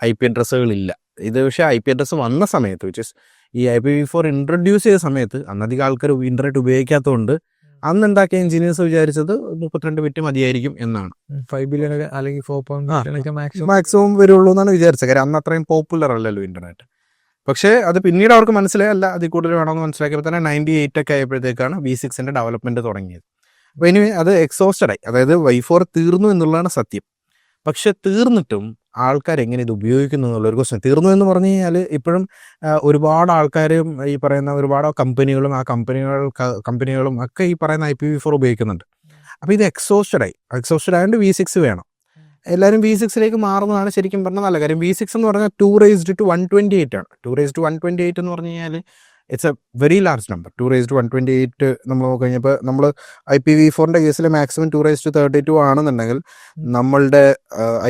IP അഡ്രസ്സുകളില്ല. ഇത് പക്ഷേ IP അഡ്രസ്സ് വന്ന സമയത്ത്, വിച്ച് ഇസ് ഈ IPv4 ഇൻട്രൊഡ്യൂസ് ചെയ്ത സമയത്ത് അന്നധികം ആൾക്കാർ ഇന്റർനെറ്റ് ഉപയോഗിക്കാത്തതുകൊണ്ട് അന്നുണ്ടാക്കിയ എഞ്ചിനീയേഴ്സ് വിചാരിച്ചത് 32 ബിറ്റ് മതിയായിരിക്കും എന്നാണ്. 5 ബില്യൺ അല്ലെങ്കിൽ 4.2 മാക്സിമം വരുള്ളൂ എന്നാണ് വിചാരിച്ചത്. കാര്യം അന്ന് അത്രയും പോപ്പുലർ അല്ലല്ലോ ഇന്റർനെറ്റ്. പക്ഷേ അത് പിന്നീട് അവർക്ക് മനസ്സിലായി, അല്ല അതിൽ കൂടുതൽ വേണമെന്ന് മനസ്സിലാക്കിയപ്പോൾ തന്നെ 98 ഒക്കെ ആയപ്പോഴത്തേക്കാണ് V6-ന്റെ ഡെവലപ്മെന്റ് തുടങ്ങിയത്. അപ്പോൾ ഇനി അത് എക്സോസ്റ്റഡ് ആയി. അതായത് Y4 തീർന്നു എന്നുള്ളതാണ് സത്യം. പക്ഷെ തീർന്നിട്ടും ആൾക്കാർ എങ്ങനെ ഇത് ഉപയോഗിക്കുന്നു എന്നുള്ളൊരു ക്വസ്റ്റ്യൻ. തീർന്നു എന്ന് പറഞ്ഞു കഴിഞ്ഞാൽ ഇപ്പോഴും ഒരുപാട് ആൾക്കാരും ഈ പറയുന്ന ഒരുപാട് കമ്പനികളും കമ്പനികളും ഒക്കെ ഈ പറയുന്ന IPv4 ഉപയോഗിക്കുന്നുണ്ട്. അപ്പോൾ ഇത് എക്സോസ്റ്റഡ് ആയതുകൊണ്ട് V6 വേണം. എല്ലാവരും V6-ലേക്ക് മാറുന്നതാണ് ശരിക്കും പറഞ്ഞാൽ നല്ല കാര്യം. V6 എന്ന് പറഞ്ഞാൽ 2^128 ആണ്. 2^128 എന്ന് പറഞ്ഞു കഴിഞ്ഞാൽ it's A very large number. 2^128 നമ്മൾ നോക്കി കഴിഞ്ഞപ്പോൾ നമ്മൾ IPv4-ന്റെ കേസിൽ മാക്സിമം 2^32 ആണെന്നുണ്ടെങ്കിൽ നമ്മളുടെ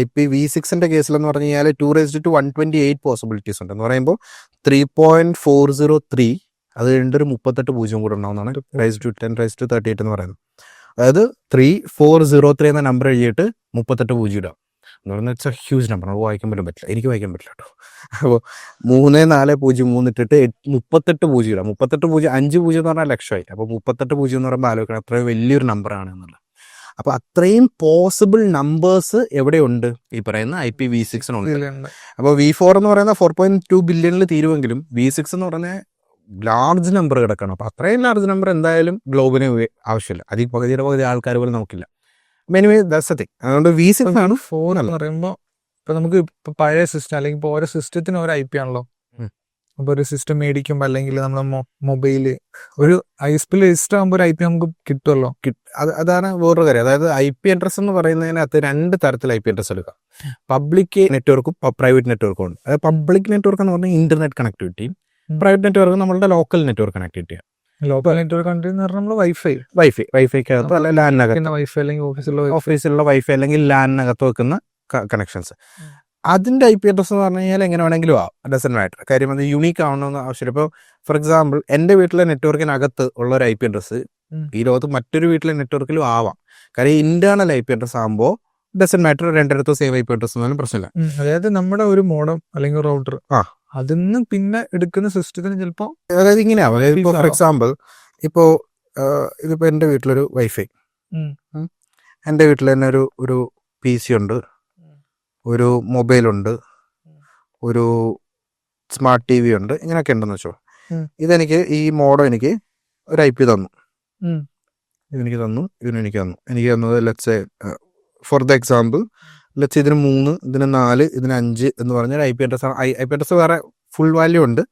IPv6-ന്റെ കേസിലെന്ന് പറഞ്ഞു കഴിഞ്ഞാൽ 2^128 പോസിബിലിറ്റീസ് ഉണ്ട്. എന്ന് പറയുമ്പോൾ 3.403 അത് കഴിഞ്ഞിട്ട് ഒരു 38 പൂജ്യം കൂടെ ഉണ്ടാവുന്നതാണ് 10^38 എന്ന് പറയുന്നത്. അതായത് 3403 എന്ന നമ്പർ എഴുതിയിട്ട് 38 പൂജ്യം ഇടാം എന്ന് പറയുന്നത് ഇറ്റ്സ് എ ഹ്യൂജ് നമ്പർ. നമുക്ക് വായിക്കാൻ പോലും പറ്റില്ല, എനിക്ക് വായിക്കാൻ പറ്റില്ല കേട്ടോ. അപ്പോൾ 3403 ഇട്ടിട്ട് 38 പൂജ്യം ഇടാം. 38 പൂജ്യം 5 പൂജ്യം എന്ന് പറഞ്ഞാൽ ലക്ഷമായി. അപ്പോൾ 38 പൂജ്യം എന്ന് പറയുമ്പോൾ ആലോചിക്കണം അത്രയും വലിയൊരു നമ്പറാണ് എന്നുള്ളത്. അപ്പോൾ അത്രയും പോസിബിൾ നമ്പേഴ്സ് എവിടെയുണ്ട്? ഈ പറയുന്ന IPv6-നുണ്ട്. അപ്പോൾ V4 എന്ന് പറയുന്ന 4.2 ബില്യണിൽ തീരുമെങ്കിലും V6 എന്ന് പറയുന്ന ലാർജ് നമ്പർ കിടക്കണം. അപ്പോൾ അത്രയും ലാർജ് നമ്പർ എന്തായാലും ഗ്ലോബിന് ആവശ്യമില്ല. അതിൽ പകുതി ആൾക്കാർ പോലും നമുക്കില്ല. Anyway that's A thing. അതുകൊണ്ട് V6 ആണ് 4 എന്ന് പറയുമ്പോൾ ഇപ്പൊ നമുക്ക് ഇപ്പൊ പഴയ സിസ്റ്റം അല്ലെങ്കിൽ ഇപ്പോൾ ഓരോ സിസ്റ്റത്തിന് ഓരോ IP ആണല്ലോ. അപ്പോൾ ഒരു സിസ്റ്റം മേടിക്കുമ്പോൾ അല്ലെങ്കിൽ നമ്മൾ മൊബൈല് ഒരു ISP രജിസ്റ്റർ ആകുമ്പോൾ ഒരു IP നമുക്ക് കിട്ടുമല്ലോ. അതാണ് വേറൊരു കാര്യം. അതായത് IP അഡ്രസ്സ് എന്ന് പറയുന്നതിനകത്ത് 2 തരത്തിൽ IP അഡ്രസ്സ് എടുക്കാം. പബ്ലിക് നെറ്റ്വർക്കും പ്രൈവറ്റ് നെറ്റ്വർക്കും ഉണ്ട്. അതായത് പബ്ലിക് നെറ്റ്വർക്ക് എന്ന് പറഞ്ഞാൽ ഇന്റർനെറ്റ് കണക്ടിവിറ്റിയും പ്രൈവറ്റ് നെറ്റ്വർക്ക് നമ്മളുടെ ലോക്കൽ നെറ്റ്വർക്ക് കണക്ടിവിറ്റിയാണ്. ലോക്കൽ നെറ്റ്വർക്ക് കൺട്രി എന്ന് പറഞ്ഞാൽ നമ്മൾ വൈഫൈക്കകത്ത് അല്ല ലാനിനകത്ത് വൈഫൈ അല്ലെങ്കിൽ ഓഫീസിലുള്ള വൈഫൈ അല്ലെങ്കിൽ ലാനിനകത്ത് വെക്കുന്ന കണക്ഷൻസ്. അതിൻ്റെ IP അഡ്രസ്സ് എന്ന് പറഞ്ഞു കഴിഞ്ഞാൽ എങ്ങനെ വേണമെങ്കിലും ഡസന്റ് മാറ്റർ. കാര്യം അത് യുണീക്ക് ആവണമെന്ന് ആവശ്യമില്ല. ഇപ്പോൾ ഫോർ എക്സാമ്പിൾ എൻ്റെ വീട്ടിലെ നെറ്റ്വർക്കിനകത്ത് ഉള്ള ഒരു IP അഡ്രസ്സ് ഈ ലോകത്ത് മറ്റൊരു വീട്ടിലെ നെറ്റ്വർക്കിലും ആവാം. കാര്യം ഇന്റേണൽ IP അഡ്രസ്സ് ആകുമ്പോൾ ഡസന്റ് മാറ്റർ, രണ്ടിടത്തും സെയിം IP അഡ്രസ്സ് ഒന്നും പ്രശ്നമില്ല. അതായത് നമ്മുടെ ഒരു മോഡം അല്ലെങ്കിൽ റൗട്ടർ അതിന്ന് പിന്നെ എടുക്കുന്ന സിസ്റ്റത്തിന് ചിലപ്പോൾ അതായത് ഇങ്ങനെയാവും. അതായത് ഇപ്പോൾ ഫോർ എക്സാമ്പിൾ ഇപ്പോൾ ഇതിപ്പോൾ എൻ്റെ വീട്ടിലൊരു വൈഫൈ, എൻ്റെ വീട്ടിൽ തന്നെ ഒരു PC ഉണ്ട്, ഒരു മൊബൈലുണ്ട്, ഒരു സ്മാർട്ട് TV ഉണ്ട്, ഇങ്ങനെയൊക്കെ ഉണ്ടെന്ന് വെച്ചോ. ഇതെനിക്ക് ഈ മോഡം എനിക്ക് ഒരു IP തന്നു. ഇതെനിക്ക് തന്നു, ഇതിനെനിക്ക് തന്നു. എനിക്ക് തന്നത് let's for the example let's ഇതിന് 3, ഇതിന് 4, ഇതിന് 5 എന്ന് പറഞ്ഞാൽ IP അഡ്രസ് ആണ്. IP അഡ്രസ് വേറെ ഫുൾ വാല്യൂ ഉണ്ട്.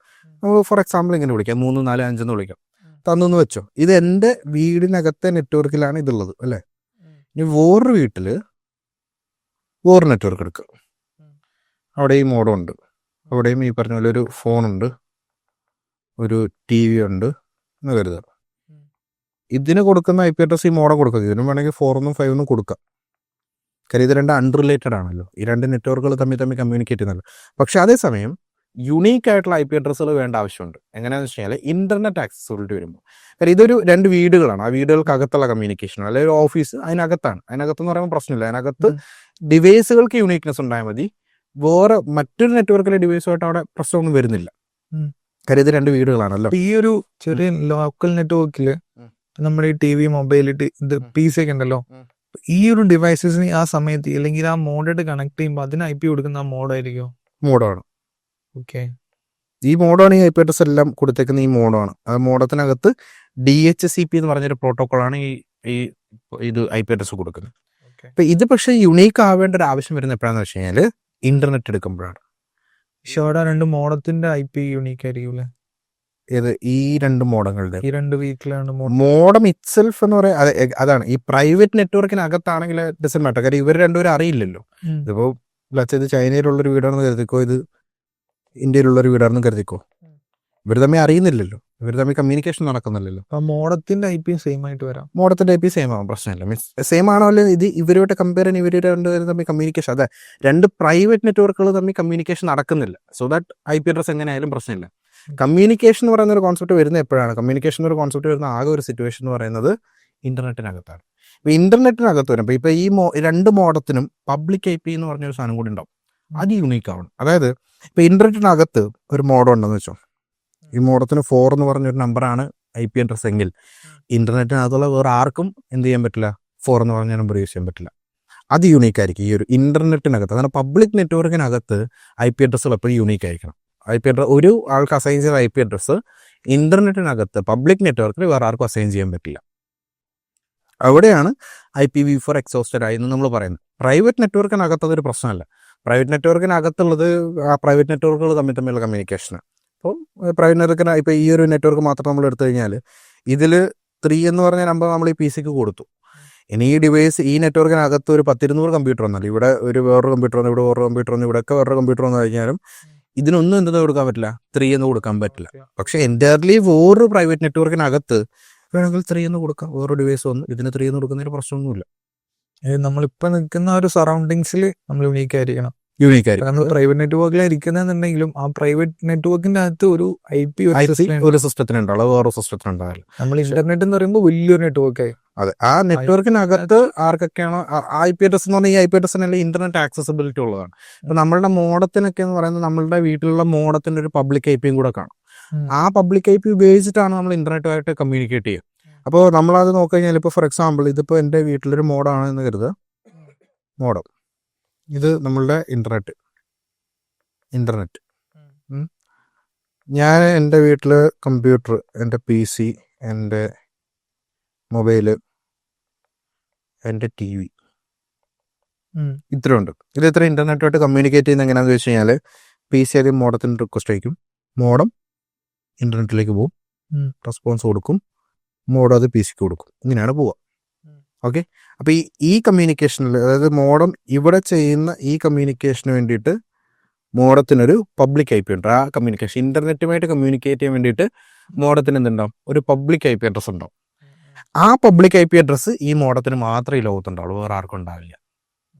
നമുക്ക് ഫോർ എക്സാമ്പിൾ ഇങ്ങനെ വിളിക്കാം, 3, 4, 5 എന്ന് വിളിക്കാം. തന്നു വെച്ചോ. ഇത് എൻ്റെ വീടിനകത്തെ നെറ്റ്വർക്കിലാണ് ഇതുള്ളത് അല്ലേ. ഇനി വേറൊരു വീട്ടിൽ വേറൊരു നെറ്റ്വർക്ക് എടുക്കുക. അവിടെ ഈ മോഡം ഉണ്ട്, അവിടെയും ഈ പറഞ്ഞ പോലെ ഒരു ഫോണുണ്ട്, ഒരു TV ഉണ്ട് എന്ന് കരുതുക. ഇതിന് കൊടുക്കുന്ന IP അഡ്രസ് ഈ മോഡം കൊടുക്കുക. ഇതിനും വേണമെങ്കിൽ 4 5 കൊടുക്കാം. കാര്യം ഇത് രണ്ട് അൺറിലേറ്റഡ് ആണല്ലോ. ഈ രണ്ട് നെറ്റ്വർക്കുകൾ തമ്മിൽ കമ്മ്യൂണിക്കേറ്റ് ചെയ്യുന്നല്ലോ. പക്ഷെ അതേസമയം യുണീക്ക് ആയിട്ടുള്ള IP അഡ്രസ്സുകൾ വേണ്ട ആവശ്യമുണ്ട്. എങ്ങനെയാണെന്ന് വെച്ച് കഴിഞ്ഞാൽ ഇൻ്റർനെറ്റ് ആക്സസിബിലിറ്റി വരുമ്പോൾ, കാര്യം ഇതൊരു 2 വീടുകളാണ്. ആ വീടുകൾക്കകത്തുള്ള കമ്മ്യൂണിക്കേഷൻ, അല്ലെങ്കിൽ ഒരു ഓഫീസ് അതിനകത്താണ്. അതിനകത്തെന്ന് പറയുമ്പോൾ പ്രശ്നമില്ല. അതിനകത്ത് ഡിവൈസുകൾക്ക് യൂണീക്നെസ് ഉണ്ടായാൽ മതി. വേറെ മറ്റൊരു നെറ്റ്വർക്കിലെ ഡിവൈസുമായിട്ട് അവിടെ പ്രശ്നമൊന്നും വരുന്നില്ല. കാര്യം ഇത് 2 വീടുകളാണല്ലോ. ഈ ഒരു ചെറിയ ലോക്കൽ നെറ്റ്വർക്കിൽ നമ്മുടെ ഈ TV, മൊബൈൽ, ഇത് PC ഒക്കെ ഉണ്ടല്ലോ. ഈ ഒരു ഡിവൈസസിന് ആ സമയത്ത് അല്ലെങ്കിൽ ആ മോഡായിട്ട് കണക്ട് ചെയ്യുമ്പോൾ അതിന് IP കൊടുക്കുന്ന ആ മോഡായിരിക്കും. മോഡമാണ്. ഓക്കെ, ഈ മോഡാണ് ഈ IP അഡ്രസ് എല്ലാം കൊടുത്തേക്കുന്ന ഈ മോഡാണ്. ആ മോഡത്തിനകത്ത് DHCP എന്ന് പറഞ്ഞൊരു പ്രോട്ടോക്കോളാണ് ഈ ഇത് IP അഡ്രസ് കൊടുക്കുന്നത്. അപ്പൊ ഇത് പക്ഷേ യുണീക്ക് ആവേണ്ട ഒരു ആവശ്യം വരുന്ന എപ്പോഴാന്ന് വെച്ച് കഴിഞ്ഞാൽ ഇന്റർനെറ്റ് എടുക്കുമ്പോഴാണ്. ഷോർട്ട് 2 മോഡത്തിന്റെ IP യുണീക്ക് ആയിരിക്കും. ഏത് ഈ 2 മോഡങ്ങളുടെ ഈ 2 വീക്കിലാണ് മോഡം ഇറ്റ്സെൽഫ് എന്ന് പറയാം. അതാണ് ഈ പ്രൈവറ്റ് നെറ്റ്വർക്കിനകത്താണെങ്കിൽ ഡസൻ മാറ്റർ. കാര്യം ഇവർ രണ്ടുപേരും അറിയില്ലല്ലോ. ഇതിപ്പോ ഇത് ചൈനയിലുള്ളൊരു വീടാണെന്ന് കരുതിക്കോ, ഇത് ഇന്ത്യയിലുള്ളൊരു വീടാണെന്ന് കരുതിക്കോ. ഇവർ തമ്മിൽ അറിയുന്നില്ലല്ലോ, ഇവർ തമ്മിൽ കമ്മ്യൂണിക്കേഷൻ നടക്കുന്നില്ലല്ലോ. മോഡത്തിന്റെ IP സെയിം ആയിട്ട് വരാം. മോഡത്തിന്റെ IP സെയിം ആവാം, പ്രശ്നമില്ല. മീൻസ് സെയിം ആണോ അല്ലെ ഇത് ഇവരുമായിട്ട് കമ്പയർ ചെയ്യാൻ ഇവർ രണ്ടുപേരും തമ്മിൽ കമ്മ്യൂണിക്കേഷൻ, അതെ 2 പ്രൈവറ്റ് നെറ്റ്വർക്കുകൾ തമ്മിൽ കമ്മ്യൂണിക്കേഷൻ നടക്കുന്നില്ല. സോ ദാറ്റ് IP അഡ്രസ് എങ്ങനെയായാലും പ്രശ്നമില്ല. കമ്മ്യൂണിക്കേഷൻ എന്ന് പറയുന്ന ഒരു കോൺസെപ്റ്റ് വരുന്നത് എപ്പോഴാണ്? കമ്മ്യൂണിക്കേഷൻ ഒരു കോൺസെപ്റ്റ് വരുന്ന ആകെ ഒരു സിറ്റുവേഷൻ എന്ന് പറയുന്നത് ഇന്റർനെറ്റിനകത്താണ്. ഇപ്പൊ ഇന്റർനെറ്റിനകത്ത് വരുമ്പോൾ ഇപ്പൊ ഈ 2 മോഡത്തിനും പബ്ലിക് IP എന്ന് പറഞ്ഞൊരു സാധനം കൂടി ഉണ്ടാവും. അത് യുണീക്ക് ആവണം. അതായത് ഇപ്പൊ ഇന്റർനെറ്റിനകത്ത് ഒരു മോഡം ഉണ്ടെന്ന് വെച്ചോ. ഈ മോഡത്തിന് 4 എന്ന് പറഞ്ഞൊരു നമ്പറാണ് IP അഡ്രസ് എങ്കിൽ ഇന്റർനെറ്റിനകത്തുള്ള വേറെ ആർക്കും എന്ത് ചെയ്യാൻ പറ്റില്ല, 4 എന്ന് പറഞ്ഞ നമ്പർ യൂസ് ചെയ്യാൻ പറ്റില്ല. അത് യുണീക്ക് ആയിരിക്കും ഈ ഒരു ഇന്റർനെറ്റിനകത്ത്. അതാണ് പബ്ലിക് നെറ്റ്വർക്കിനകത്ത് IP അഡ്രസ്സുകൾ എപ്പോഴും യുണീക്ക് ആയിരിക്കണം. IP അഡ്രസ് ഒരു ആൾക്ക് അസൈൻ ചെയ്ത IP അഡ്രസ്സ് ഇന്റർനെറ്റിനകത്ത് പബ്ലിക് നെറ്റ്വർക്കിൽ വേറെ ആർക്കും അസൈൻ ചെയ്യാൻ പറ്റില്ല. അവിടെയാണ് IPv4 എക്സോസ്റ്റഡ് ആയി എന്ന് നമ്മൾ പറയുന്നത്. പ്രൈവറ്റ് നെറ്റ്വർക്കിനകത്ത് അതൊരു പ്രശ്നമല്ല. പ്രൈവറ്റ് നെറ്റ്വർക്കിനകത്തുള്ളത് ആ പ്രൈവറ്റ് നെറ്റ്വർക്കുകൾ തമ്മിലുള്ള കമ്മ്യൂണിക്കേഷന്. അപ്പോൾ പ്രൈവറ്റ് നെറ്റ്വർക്കിന് ഇപ്പോൾ ഈ ഒരു നെറ്റ്വർക്ക് മാത്രം നമ്മൾ എടുത്തു കഴിഞ്ഞാൽ ഇതിൽ 3 എന്ന് പറഞ്ഞ നമ്പർ നമ്മൾ ഈ PC കൊടുത്തു. ഇനി ഈ ഡിവൈസ് ഈ നെറ്റ്വർക്കിനകത്ത് ഒരു 10-200 കമ്പ്യൂട്ടർ വന്നല്ലോ. ഇവിടെ ഒരു വേറൊരു കമ്പ്യൂട്ടർ വന്നു, ഇവിടെ വേറൊരു കമ്പ്യൂട്ടർ വന്നു, ഇവിടെയൊക്കെ വേറൊരു കമ്പ്യൂട്ടർ വന്നു കഴിഞ്ഞാലും ഇതിനൊന്നും എന്തെന്ന് കൊടുക്കാൻ പറ്റില്ല, 3 എന്ന് കൊടുക്കാൻ പറ്റില്ല. പക്ഷെ എൻ്റയർലി വേറൊരു പ്രൈവറ്റ് നെറ്റ്വർക്കിനകത്ത് വേണമെങ്കിൽ 3 എന്ന് കൊടുക്കാം. വേറൊരു ഡിവൈസ് വന്നു ഇതിന് 3 എന്ന് കൊടുക്കുന്നതിന് പ്രശ്നമൊന്നുമില്ല. നമ്മളിപ്പോ നിൽക്കുന്ന ഒരു സറൗണ്ടിങ്സിൽ നമ്മൾ യുണീക്ക് ആയിരിക്കണം. യൂണിക് ആയിരിക്കും. നമ്മൾ പ്രൈവറ്റ് നെറ്റ്വർക്കിലാണ് ഇരിക്കുന്നുണ്ടെങ്കിലും ആ പ്രൈവറ്റ് നെറ്റ്വർക്കിന്റെ അകത്ത് ഒരു IP ഒരു സിസ്റ്റത്തിനുണ്ടാവും, വേറെ സിസ്റ്റത്തിനുണ്ടാവില്ല. നമ്മൾ ഇന്റർനെറ്റ് എന്ന് പറയുമ്പോൾ വലിയൊരു നെറ്റ്വർക്കായി. അതെ, ആ നെറ്റ്വർക്കിനകത്ത് ആർക്കൊക്കെയാണോ IP അഡ്രസ് എന്ന് പറഞ്ഞാൽ ഈ IP അഡ്രസ്സിനല്ലേ ഇന്റർനെറ്റ് ആക്സസിബിലിറ്റി ഉള്ളതാണ്. ഇപ്പൊ നമ്മളുടെ മോഡത്തിനൊക്കെ എന്ന് പറയുന്നത് നമ്മളുടെ വീട്ടിലുള്ള മോഡത്തിന്റെ ഒരു പബ്ലിക് IP കൂടെ കാണും. ആ പബ്ലിക് IP ഉപയോഗിച്ചിട്ടാണ് നമ്മൾ ഇന്റർനെറ്റുമായിട്ട് കമ്മ്യൂണിക്കേറ്റ് ചെയ്യുക. അപ്പോൾ നമ്മളത് നോക്കിക്കഴിഞ്ഞാൽ ഇപ്പോൾ ഫോർ എക്സാമ്പിൾ ഇതിപ്പോൾ എൻ്റെ വീട്ടിലൊരു മോഡാണെന്ന് കരുതുക. മോഡം ഇത് നമ്മളുടെ ഇന്റർനെറ്റ് ഞാൻ എൻ്റെ വീട്ടിൽ കമ്പ്യൂട്ടർ, എൻ്റെ PC, എൻ്റെ മൊബൈല്, എൻ്റെ TV ഇത്രയുണ്ട്. ഇത് ഇത്ര ഇന്റർനെറ്റുമായിട്ട് കമ്മ്യൂണിക്കേറ്റ് ചെയ്യുന്ന എങ്ങനെയാണെന്ന് വെച്ച് കഴിഞ്ഞാൽ PC ആദ്യം മോഡത്തിന് റിക്വസ്റ്റ് അയക്കും, മോഡം ഇന്റർനെറ്റിലേക്ക് പോകും, റെസ്പോൺസ് കൊടുക്കും, മോഡം അത് PC കൊടുക്കും. ഇങ്ങനെയാണ് പോവുക. ഓക്കെ, അപ്പോൾ ഈ കമ്മ്യൂണിക്കേഷനിൽ, അതായത് മോഡം ഇവിടെ ചെയ്യുന്ന ഈ കമ്മ്യൂണിക്കേഷന് വേണ്ടിയിട്ട് മോഡത്തിനൊരു പബ്ലിക് IP ഉണ്ട്. ആ കമ്മ്യൂണിക്കേഷൻ ഇന്റർനെറ്റുമായിട്ട് കമ്മ്യൂണിക്കേറ്റ് ചെയ്യാൻ വേണ്ടിയിട്ട് മോഡത്തിന് എന്തുണ്ടാവും, ഒരു പബ്ലിക് IP അഡ്രസ് ഉണ്ടാവും. ആ പബ്ലിക് IP അഡ്രസ്സ് ഈ മോഡത്തിന് മാത്രമേ ഈ ലോകത്തുണ്ടാവുള്ളൂ, വേറെ ആർക്കും ഉണ്ടാവില്ല.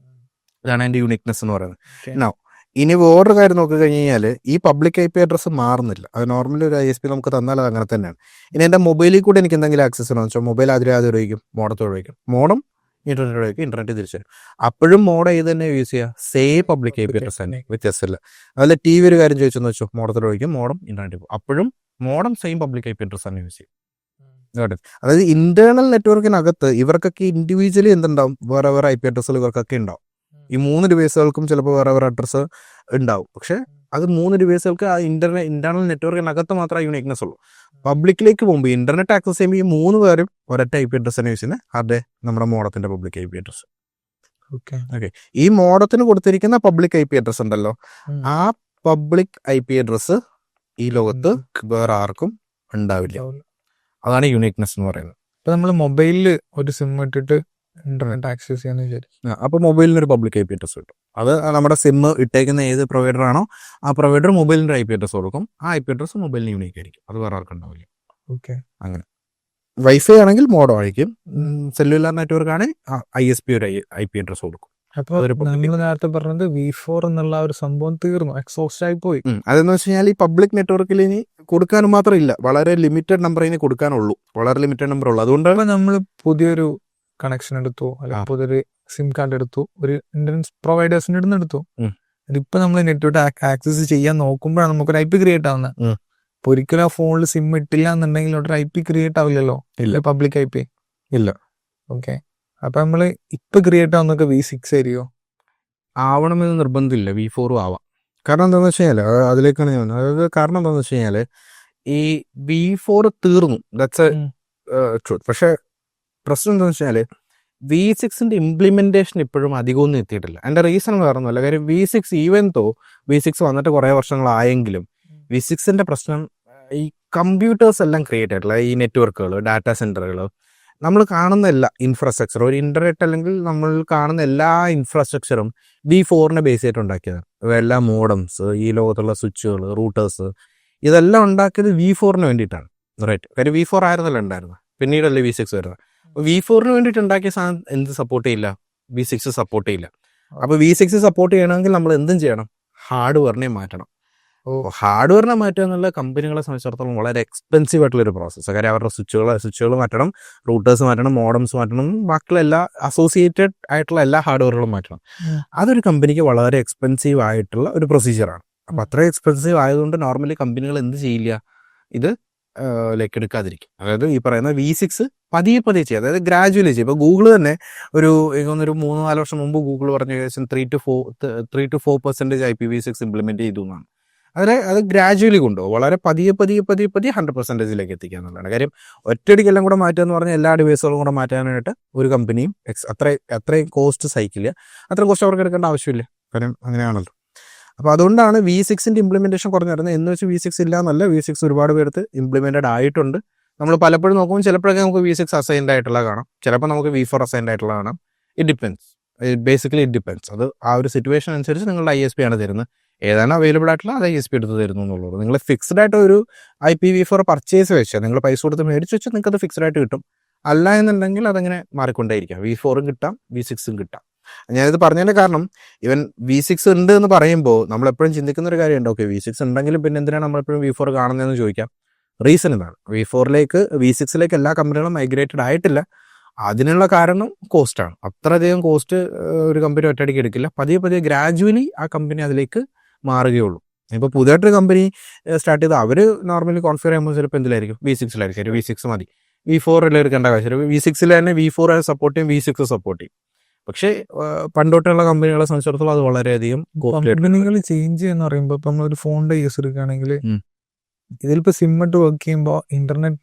ഇതാണ് അതിൻ്റെ യൂണിക്നെസ് എന്ന് പറയുന്നത്. ഇനി വേറൊരു കാര്യം നോക്കി കഴിഞ്ഞ് കഴിഞ്ഞാൽ ഈ പബ്ലിക് IP അഡ്രസ്സ് മാറുന്നില്ല. അത് നോർമലി ഒരു ISP നമുക്ക് തന്നാൽ അത് അങ്ങനെ തന്നെയാണ്. ഇനി എൻ്റെ മൊബൈലിൽ കൂടെ എനിക്ക് എന്തെങ്കിലും ആക്സസ് ഉണ്ടോ എന്ന് വെച്ചാൽ മൊബൈൽ ആദ്യം ഉപയോഗിക്കും, മോഡത്തോട് ഉപയോഗിക്കും, മോഡം ഇന്റർനെറ്റ് ഉപയോഗിക്കും, ഇന്റർനെറ്റ് തിരിച്ചു വരും. അപ്പോഴും മോഡം ഏത് തന്നെ യൂസ് ചെയ്യുക, സെയിം പബ്ലിക് IP അഡ്രസ് തന്നെ, വ്യത്യാസമില്ല. അതുപോലെ TV ഒരു കാര്യം ചോദിച്ചെന്ന് വെച്ചോ, മോഡത്തോട് ഉപയോഗിക്കും, മോഡം ഇന്റർനെറ്റ് പോകും, അപ്പോഴും modem same public IP address തന്നെ യൂസ് ചെയ്യും. അതായത് ഇന്റേണൽ നെറ്റ്വർക്കിനകത്ത് ഇവർക്കൊക്കെ ഇൻഡിവിജ്വലി എന്തുണ്ടാവും, വേറെ വേറെ IP അഡ്രസ്സുകൾ ഇവർക്കൊക്കെ ഉണ്ടാവും. ഈ 3 ഡിവൈസുകൾക്കും ചിലപ്പോൾ വേറെ വേറെ അഡ്രസ്സ് ഉണ്ടാവും. പക്ഷെ അത് 3 ഡിവൈസുകൾക്ക് ആ ഇന്റർണൽ നെറ്റ്വർക്കിനകത്ത് മാത്രമേ യൂണിക്നെസ് ഉള്ളൂ. പബ്ലിക്കിലേക്ക് പോകുമ്പോൾ ഇന്റർനെറ്റ് ആക്സസ് ചെയ്യുമ്പോൾ ഈ 3 പേരും ഒരൊറ്റ IP അഡ്രസ് തന്നെ യൂസ് ചെയ്യുന്നത് അതേ നമ്മുടെ മോഡത്തിന്റെ public IP address. Okay. Okay, ഈ മോഡത്തിന് കൊടുത്തിരിക്കുന്ന പബ്ലിക് IP അഡ്രസ് ഉണ്ടല്ലോ, ആ പബ്ലിക് IP അഡ്രസ് ഈ ലോകത്ത് വേറെ ആർക്കും ഉണ്ടാവില്ല. അതാണ് യൂണിക്നെസ് എന്ന് പറയുന്നത്. ഇപ്പൊ നമ്മൾ മൊബൈലിൽ ഒരു സിം ഇട്ടിട്ട് ഇന്റർനെറ്റ് ആക്സസ് ചെയ്യാന്ന് വിചാരിച്ചു. അപ്പോൾ മൊബൈലിന് ഒരു പബ്ലിക് IP അഡ്രസ് കിട്ടും. അത് നമ്മുടെ സിം ഇട്ടേക്കുന്ന ഏത് പ്രൊവൈഡർ ആണോ ആ പ്രൊവൈഡർ മൊബൈലിന്റെ IP അഡ്രസ് കൊടുക്കും. ആ IP അഡ്രസ് മൊബൈലിന് യൂണിക് ആയിരിക്കും. അത് വേറെ ആർക്കും ഉണ്ടാവില്ല. ഓക്കെ. അങ്ങനെ വൈഫൈ ആണെങ്കിൽ മോഡോ ആയിരിക്കും. സെല്ലുലാർ നെറ്റ്വർക്ക് ആണെങ്കിൽ ISP ഒരു IP അഡ്രസ് കൊടുക്കും. അപ്പൊ നമ്മൾ നേരത്തെ പറഞ്ഞത് V4 എന്നുള്ള ഒരു സംഭവം തീർന്നു, എക്സോസ്റ്റ് ആയി പോയി. അതെന്ന് വെച്ച് കഴിഞ്ഞാൽ ഈ പബ്ലിക് നെറ്റ്വർക്കിൽ ഇനി കൊടുക്കാനും മാത്രം ഇല്ല, വളരെ ലിമിറ്റഡ് നമ്പർ ഇനി കൊടുക്കാനുള്ളൂ, വളരെ ലിമിറ്റഡ് നമ്പർ ഉള്ളൂ. അതുകൊണ്ട് നമ്മൾ പുതിയൊരു കണക്ഷൻ എടുത്തു, അല്ലെങ്കിൽ പുതിയൊരു സിം കാർഡ് എടുത്തു, ഒരു ഇന്റർനെറ്റ് പ്രൊവൈഡേഴ്സിന്റെ അടുത്ത് എടുത്തു. ഇതിപ്പോ നമ്മൾ നെറ്റ്വർക്ക് ആക്സസ് ചെയ്യാൻ നോക്കുമ്പോഴാണ് നമുക്കൊരു IP ക്രിയേറ്റ് ആവുന്നത്. ഇപ്പൊ ഒരിക്കലും ആ ഫോണിൽ സിം ഇട്ടില്ല എന്നുണ്ടെങ്കിൽ ഒരു IP ക്രിയേറ്റ് ആവില്ലല്ലോ, പബ്ലിക് IP ഇല്ല. ഓക്കെ. അപ്പൊ നമ്മള് ഇപ്പൊ ക്രിയേറ്റ് ആവുന്നൊക്കെ V6 ആയിരിക്കോ? ആവണമെന്ന് നിർബന്ധമില്ല, V4 ആവാം. കാരണം എന്താണെന്ന് വെച്ച് കഴിഞ്ഞാൽ അതിലേക്കാണ് ഞാൻ വന്നത്. അതായത് കാരണം എന്താണെന്ന് വെച്ച് കഴിഞ്ഞാൽ ഈ V4 തീർന്നു, ദാറ്റ്സ് ട്രൂത്ത്. പക്ഷെ പ്രശ്നം എന്താണെന്ന് വെച്ചാൽ V6ന്റെ ഇംപ്ലിമെന്റേഷൻ ഇപ്പോഴും അധികമൊന്നും എത്തിയിട്ടില്ല. അതിന്റെ റീസൺ വേറെ ഒന്നുമല്ല. കാര്യം V6 ഈവൻ തോ V6 വന്നിട്ട് കുറേ വർഷങ്ങളായെങ്കിലും V6ന്റെ പ്രശ്നം ഈ കമ്പ്യൂട്ടേഴ്സ് എല്ലാം ക്രിയേറ്റ് ആയിട്ടുള്ള ഈ നെറ്റ്വർക്കുകൾ, ഡാറ്റാ സെന്ററുകൾ, നമ്മൾ കാണുന്ന എല്ലാ ഇൻഫ്രാസ്ട്രക്ചർ, ഒരു ഇന്റർനെറ്റ് അല്ലെങ്കിൽ നമ്മൾ കാണുന്ന എല്ലാ ഇൻഫ്രാസ്ട്രക്ചറും V4നെ ബേസ് ചെയ്തിട്ട് ഉണ്ടാക്കിയതാണ്. എല്ലാ മോഡംസ്, ഈ ലോകത്തുള്ള സ്വിച്ചുകൾ, റൂട്ടേഴ്സ്, ഇതെല്ലാം ഉണ്ടാക്കിയത് V4ന് വേണ്ടിയിട്ടാണ്. റൈറ്റ്. കാര്യം V4 ആയിരുന്നല്ലോ ഉണ്ടായിരുന്നത്, പിന്നീടല്ലേ V6 വരുന്നത്. V4ന് വേണ്ടിയിട്ട് ഉണ്ടാക്കിയ സാധനം എന്ത് സപ്പോർട്ട് ചെയ്യില്ല? V6 സപ്പോർട്ട് ചെയ്യില്ല. അപ്പോൾ V6 സപ്പോർട്ട് ചെയ്യണമെങ്കിൽ നമ്മൾ എന്തും ചെയ്യണം, ഹാർഡ്വെയറിനെ മാറ്റണം. ഹാർഡ്വെയറിനെ മാറ്റുക എന്നുള്ള കമ്പനികളെ സംബന്ധിച്ചിടത്തോളം വളരെ എക്സ്പെൻസീവ് ആയിട്ടുള്ളൊരു പ്രോസസ്സ്. കാര്യം അവരുടെ സ്വിച്ചുകൾ മാറ്റണം, റൂട്ടേഴ്സ് മാറ്റണം, മോഡംസ് മാറ്റണം, ബാക്കിയുള്ള എല്ലാ അസോസിയേറ്റഡ് ആയിട്ടുള്ള എല്ലാ ഹാർഡ്വെയറുകളും മാറ്റണം. അതൊരു കമ്പനിക്ക് വളരെ എക്സ്പെൻസീവ് ആയിട്ടുള്ള ഒരു പ്രൊസീജിയറാണ്. അപ്പോൾ അത്രയും എക്സ്പെൻസീവ് ആയതുകൊണ്ട് നോർമലി കമ്പനികൾ എന്ത് ചെയ്യില്ല, ഇത് ലൈക്ക് എടുക്കാതിരിക്കും. അതായത് ഈ പറയുന്ന V6 പതിയെ ചെയ്യുക, അതായത് ഗ്രാജുവലി ചെയ്യും. ഇപ്പോൾ ഗൂഗിൾ തന്നെ ഒരു 3-4 വർഷം മുമ്പ് ഗൂഗിൾ പറഞ്ഞ ഏകദേശം 3-4% IPv6 ഇംപ്ലിമെന്റ് ചെയ്തു എന്നാണ്. അത് ഗ്രാജുവലി കൊണ്ടുപോകും, വളരെ പതിയെ 100%ലേക്ക് എത്തിക്കുക എന്നുള്ളതാണ് കാര്യം. ഒറ്റയടിക്കെല്ലാം കൂടെ മാറ്റുക എന്ന് പറഞ്ഞാൽ എല്ലാ ഡിവൈസുകളും കൂടെ മാറ്റാനായിട്ട് ഒരു കമ്പനിയും അത്രയും കോസ്റ്റ് സഹിക്കില്ല, അത്രയും കോസ്റ്റ് അവർക്ക് എടുക്കേണ്ട ആവശ്യമില്ല. കാര്യം അങ്ങനെയാണല്ലോ. അപ്പോൾ അതുകൊണ്ടാണ് V6ന്റെ ഇംപ്ലിമെന്റേഷൻ കുറഞ്ഞു വരുന്നത്. എന്ന് വെച്ച് V6 ഇല്ല എന്നല്ല, V6 ഒരുപാട് പേർക്ക് ഇംപ്ലിമെന്റഡ് ആയിട്ടുണ്ട്. നമ്മൾ പലപ്പോഴും നോക്കുമ്പോൾ ചിലപ്പോഴൊക്കെ നമുക്ക് V6 അസൈൻഡ് ആയിട്ടുള്ള കാണാം, ചിലപ്പോൾ നമുക്ക് V4 അസൈൻഡ് ആയിട്ടുള്ള കാണാം. It depends, basically it depends. അത് ആ ഒരു സിറ്റുവേഷൻ അനുസരിച്ച് നിങ്ങളുടെ ISP ആണ് തരുന്നത്, ഏതാണ് അവൈലബിൾ ആയിട്ടുള്ള അത് ISP എടുത്ത് തരുന്നു എന്നുള്ളത്. നിങ്ങൾ ഫിക്സ്ഡ് ആയിട്ട് ഒരു IPv4 പർച്ചേസ് വെച്ചാൽ, നിങ്ങൾ പൈസ കൊടുത്ത് മേടിച്ച് വെച്ചാൽ നിങ്ങൾക്ക് അത് ഫിക്സ്ഡ് ആയിട്ട് കിട്ടും. അല്ല എന്നുണ്ടെങ്കിൽ അതങ്ങനെ മാറിക്കൊണ്ടേയിരിക്കാം. V4 കിട്ടാം, V6 കിട്ടാം. ഞാനിത് പറഞ്ഞതിൻ്റെ കാരണം ഇവൻ V6 ഉണ്ട് എന്ന് പറയുമ്പോൾ നമ്മളെപ്പോഴും ചിന്തിക്കുന്ന ഒരു കാര്യമുണ്ട്, ഓക്കെ V6 ഉണ്ടെങ്കിലും പിന്നെ എന്തിനാണ് നമ്മളെപ്പോഴും V4 കാണുന്നതെന്ന് ചോദിക്കാം. റീസൺ ഇതാണ്, V6ലേക്ക് എല്ലാ കമ്പനികളും മൈഗ്രേറ്റഡ് ആയിട്ടില്ല. അതിനുള്ള കാരണം കോസ്റ്റാണ്. അത്രയധികം കോസ്റ്റ് ഒരു കമ്പനി ഒറ്റയടിക്ക് എടുക്കില്ല, പതിയെ ഗ്രാജുവലി ആ കമ്പനി അതിലേക്ക് മാറുകയുള്ളൂ. ഇപ്പോൾ പുതിയതായിട്ടൊരു കമ്പനി സ്റ്റാർട്ട് ചെയ്ത് അവർ നോർമലി കോൺഫിഗർ ചെയ്യുമ്പോൾ ചിലപ്പോൾ എന്തിലായിരിക്കും, V6 V6 മതി, V4 എടുക്കേണ്ട കാര്യം. V6 തന്നെ V4 സപ്പോർട്ട് ചെയ്യും, V6 സപ്പോർട്ട് ചെയ്യും. പക്ഷേ പണ്ടോട്ടുള്ള കമ്പനികളെ സംബന്ധിച്ചിടത്തോളം അത് വളരെയധികം കമ്പനികൾ ചേഞ്ച് എന്ന് പറയുമ്പോൾ ഇപ്പം നമ്മളൊരു ഫോണിന്റെ യൂസ് എടുക്കുകയാണെങ്കിൽ ഇതിലിപ്പോൾ സിം ഇട്ട് വർക്ക് ചെയ്യുമ്പോൾ ഇന്റർനെറ്റ്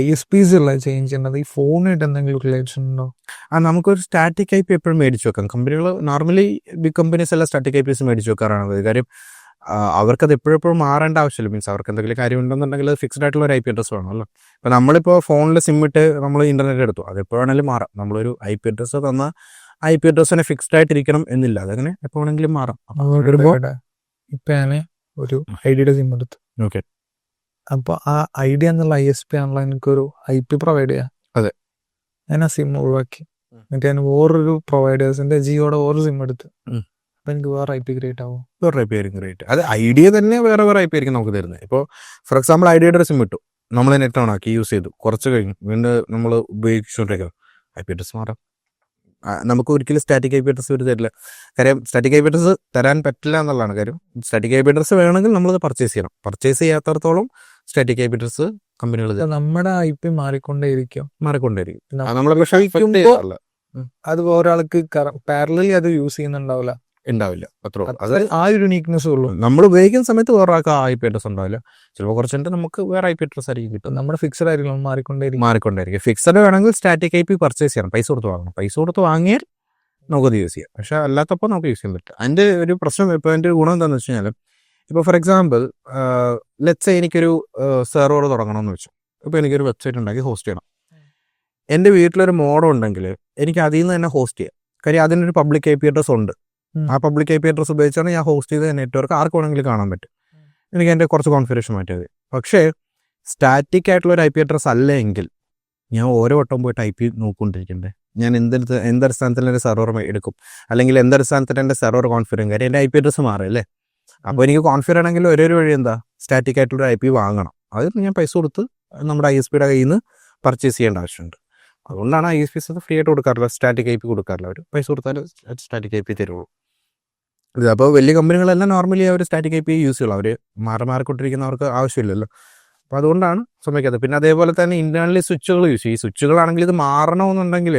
ISPs ഉള്ള ചേഞ്ച് ചെയ്യുന്നത് ഈ ഫോണായിട്ട് എന്തെങ്കിലും റിലേഷൻ ഉണ്ടോ? നമുക്കൊരു സ്റ്റാറ്റിക് IP എപ്പോഴും മേടിച്ച് വെക്കാം. കമ്പനികൾ നോർമലി ബിഗ് കമ്പനീസ് എല്ലാം സ്റ്റാറ്റിക് IPs മേടിച്ച് വെക്കാറാണ് കാര്യം. അവർക്കത് എപ്പോഴും മാറേണ്ട ആവശ്യമില്ല. മീൻസ് അവർക്ക് എന്തെങ്കിലും കാര്യം ഉണ്ടെന്നുണ്ടെങ്കിൽ അത് ഫിക്സ്ഡ് ആയിട്ടുള്ള ഒരു IP അഡ്രസ് വേണമല്ലോ. ഇപ്പോൾ നമ്മളിപ്പോൾ ഫോണിൽ സിം ഇട്ട് നമ്മൾ ഇന്റർനെറ്റ് എടുത്തു, അത് എപ്പോഴാണെങ്കിലും മാറാം. നമ്മളൊരു IP അഡ്രസ് തന്ന IP അഡ്രസ്സിനെ ഫിക്സ്ഡ് ആയിട്ടിരിക്കണം എന്നില്ല, അതങ്ങനെ എപ്പോൾ വേണമെങ്കിലും മാറാം. ഇപ്പൊ ഞാൻ ഒരു ഐഡിയുടെ സിം എടുത്തു, ഓക്കെ, അപ്പൊ ആ ഐഡിയ എന്നുള്ള ISP ആണല്ലോ എനിക്കൊരു IP പ്രൊവൈഡ് ചെയ്യാം. അതെ, ഞാൻ ആ സിം ഒഴിവാക്കി, എന്നിട്ട് ഞാൻ വേറൊരു പ്രൊവൈഡേഴ്സിന്റെ ജിയോടെ വേറെ സിം എടുത്ത്, അപ്പൊ എനിക്ക് വേറെ IP ക്രിയേറ്റ് ആവും. വേറെ IP ആയിരിക്കും ക്രിയേറ്റ്. അത് ഐഡിയ തന്നെ വേറെ IP ആയിരിക്കും നമുക്ക് തരുന്നത്. ഇപ്പോൾ ഫോർ എക്സാമ്പിൾ ഐഡിയയുടെ ഒരു സിം ഇട്ടു, നമ്മൾ നെറ്റ് ഓൺ ആക്കി യൂസ് ചെയ്തു, കുറച്ച് കഴിഞ്ഞു വീണ്ടും നമ്മൾ ഉപയോഗിച്ചുകൊണ്ടിരിക്കുക, IP അഡ്രസ് മാറാം. നമുക്ക് ഒരിക്കലും സ്റ്റാറ്റിക് IP അഡ്രസ് ഒരു തരില്ല. കാര്യം സ്റ്റാറ്റിക് IP അഡ്രസ് തരാൻ പറ്റില്ല എന്നുള്ളതാണ് കാര്യം. സ്റ്റാറ്റിക് IP അഡ്രസ് വേണമെങ്കിൽ നമ്മളത് പർച്ചേസ് ചെയ്യണം. പർച്ചേസ് ചെയ്യാത്തടത്തോളം സ്റ്റാറ്റിക് IP അഡ്രസ് കമ്പനികൾ നമ്മുടെ IP മാറിക്കൊണ്ടേയിരിക്കും. അത് വേറൊരാൾക്ക് പാരലലി അത് യൂസ് ചെയ്യുന്നുണ്ടാവില്ല. ഉണ്ടാവില്ല. അത്രേ ഉള്ളൂ. അത് ആ ഒരു യുണീക്നെസ് ഉള്ളൂ. നമ്മൾ ഉപയോഗിക്കുന്ന സമയത്ത് വേറെ ആൾക്ക് ആ IP അഡ്രസ് ഉണ്ടാവില്ല. ചിലപ്പോൾ കുറച്ചുണ്ട് നമുക്ക് വേറെ IP അഡ്രസ് ആയിരിക്കും കിട്ടും. നമ്മുടെ ഫിക്സഡ് ആയിരിക്കും, മാറിക്കൊണ്ടായിരിക്കും. ഫിക്സഡ് വേണമെങ്കിൽ സ്റ്റാറ്റിക് IP പർച്ചേസ് ചെയ്യണം, പൈസ കൊടുത്ത് വാങ്ങണം. പൈസ കൊടുത്ത് വാങ്ങിയാൽ നമുക്കത് യൂസ് ചെയ്യാം. പക്ഷെ അല്ലാത്തപ്പോൾ നമുക്ക് യൂസ് ചെയ്യാൻ പറ്റില്ല. അതിൻ്റെ ഒരു പ്രശ്നം ഇപ്പോൾ എൻ്റെ ഗുണം എന്താണെന്ന് വെച്ച് കഴിഞ്ഞാൽ, ഇപ്പോൾ ഫോർ എക്സാമ്പിൾ ലെറ്റ്സ് എനിക്കൊരു സെർവർ തുടങ്ങണമെന്ന് വെച്ചു. ഇപ്പോൾ എനിക്കൊരു വെബ്സൈറ്റ് ഉണ്ടാക്കി ഹോസ്റ്റ് ചെയ്യണം. എൻ്റെ വീട്ടിലൊരു മോഡം ഉണ്ടെങ്കിൽ എനിക്ക് അതിൽ നിന്ന് തന്നെ ഹോസ്റ്റ് ചെയ്യാം. കാര്യം അതിനൊരു പബ്ലിക് IP അഡ്രസ് ഉണ്ട്. ആ പബ്ലിക് IP അഡ്രസ് ഉപയോഗിച്ചാണ് ഞാൻ ഹോസ്റ്റ് ചെയ്ത നെറ്റ്വർക്ക് ആർക്ക് വേണമെങ്കിലും കാണാൻ പറ്റും. എനിക്ക് എൻ്റെ കുറച്ച് കോൺഫിഗറേഷൻ മാറ്റിയത്. പക്ഷേ സ്റ്റാറ്റിക് ആയിട്ടുള്ള ഒരു IP അഡ്രസ് അല്ല എങ്കിൽ ഞാൻ ഓരോ വട്ടം പോയിട്ട് IP നോക്കിക്കൊണ്ടിരിക്കണ്ടേ. ഞാൻ എന്തടിസ്ഥാനത്തിൽ എൻ്റെ സെർവർ എടുക്കും, അല്ലെങ്കിൽ എന്തടിസ്ഥാനത്തിൽ എൻ്റെ സെർവർ കോൺഫിഗർ ചെയ്യും. കാര്യം എൻ്റെ IP അഡ്രസ് മാറില്ലേ. അപ്പോൾ എനിക്ക് കോൺഫിഗർ ആണെങ്കിൽ ഒരേ ഒരു വഴി എന്താ, സ്റ്റാറ്റിക് ആയിട്ടുള്ള IP വാങ്ങണം. അത് ഞാൻ പൈസ കൊടുത്ത് നമ്മുടെ ISPയുടെ കയ്യിൽ നിന്ന് പർച്ചേസ് ചെയ്യേണ്ട ആവശ്യമുണ്ട്. അതുകൊണ്ടാണ് ISPs ഫ്രീ ആയിട്ട് കൊടുക്കാറില്ല, സ്റ്റാറ്റിക് IP കൊടുക്കാറില്ല. അവർ പൈസ കൊടുത്താൽ സ്റ്റാറ്റിക് IP തരുള്ളൂ. ഇത് അപ്പോൾ വലിയ കമ്പനികളെല്ലാം നോർമലി അവർ സ്റ്റാറ്റിക് IP യൂസ് ചെയ്യുള്ളൂ. അവർ മാറിക്കൊണ്ടിരിക്കുന്നവർക്ക് ആവശ്യമില്ലല്ലോ. അപ്പോൾ അതുകൊണ്ടാണ് ശ്രമിക്കാത്തത്. പിന്നെ അതേപോലെ തന്നെ ഇന്റേണലി സ്വിച്ചുകൾ യൂസ് ചെയ്യും. ഈ സ്വിച്ചുകളാണെങ്കിൽ ഇത് മാറണമെന്നുണ്ടെങ്കിൽ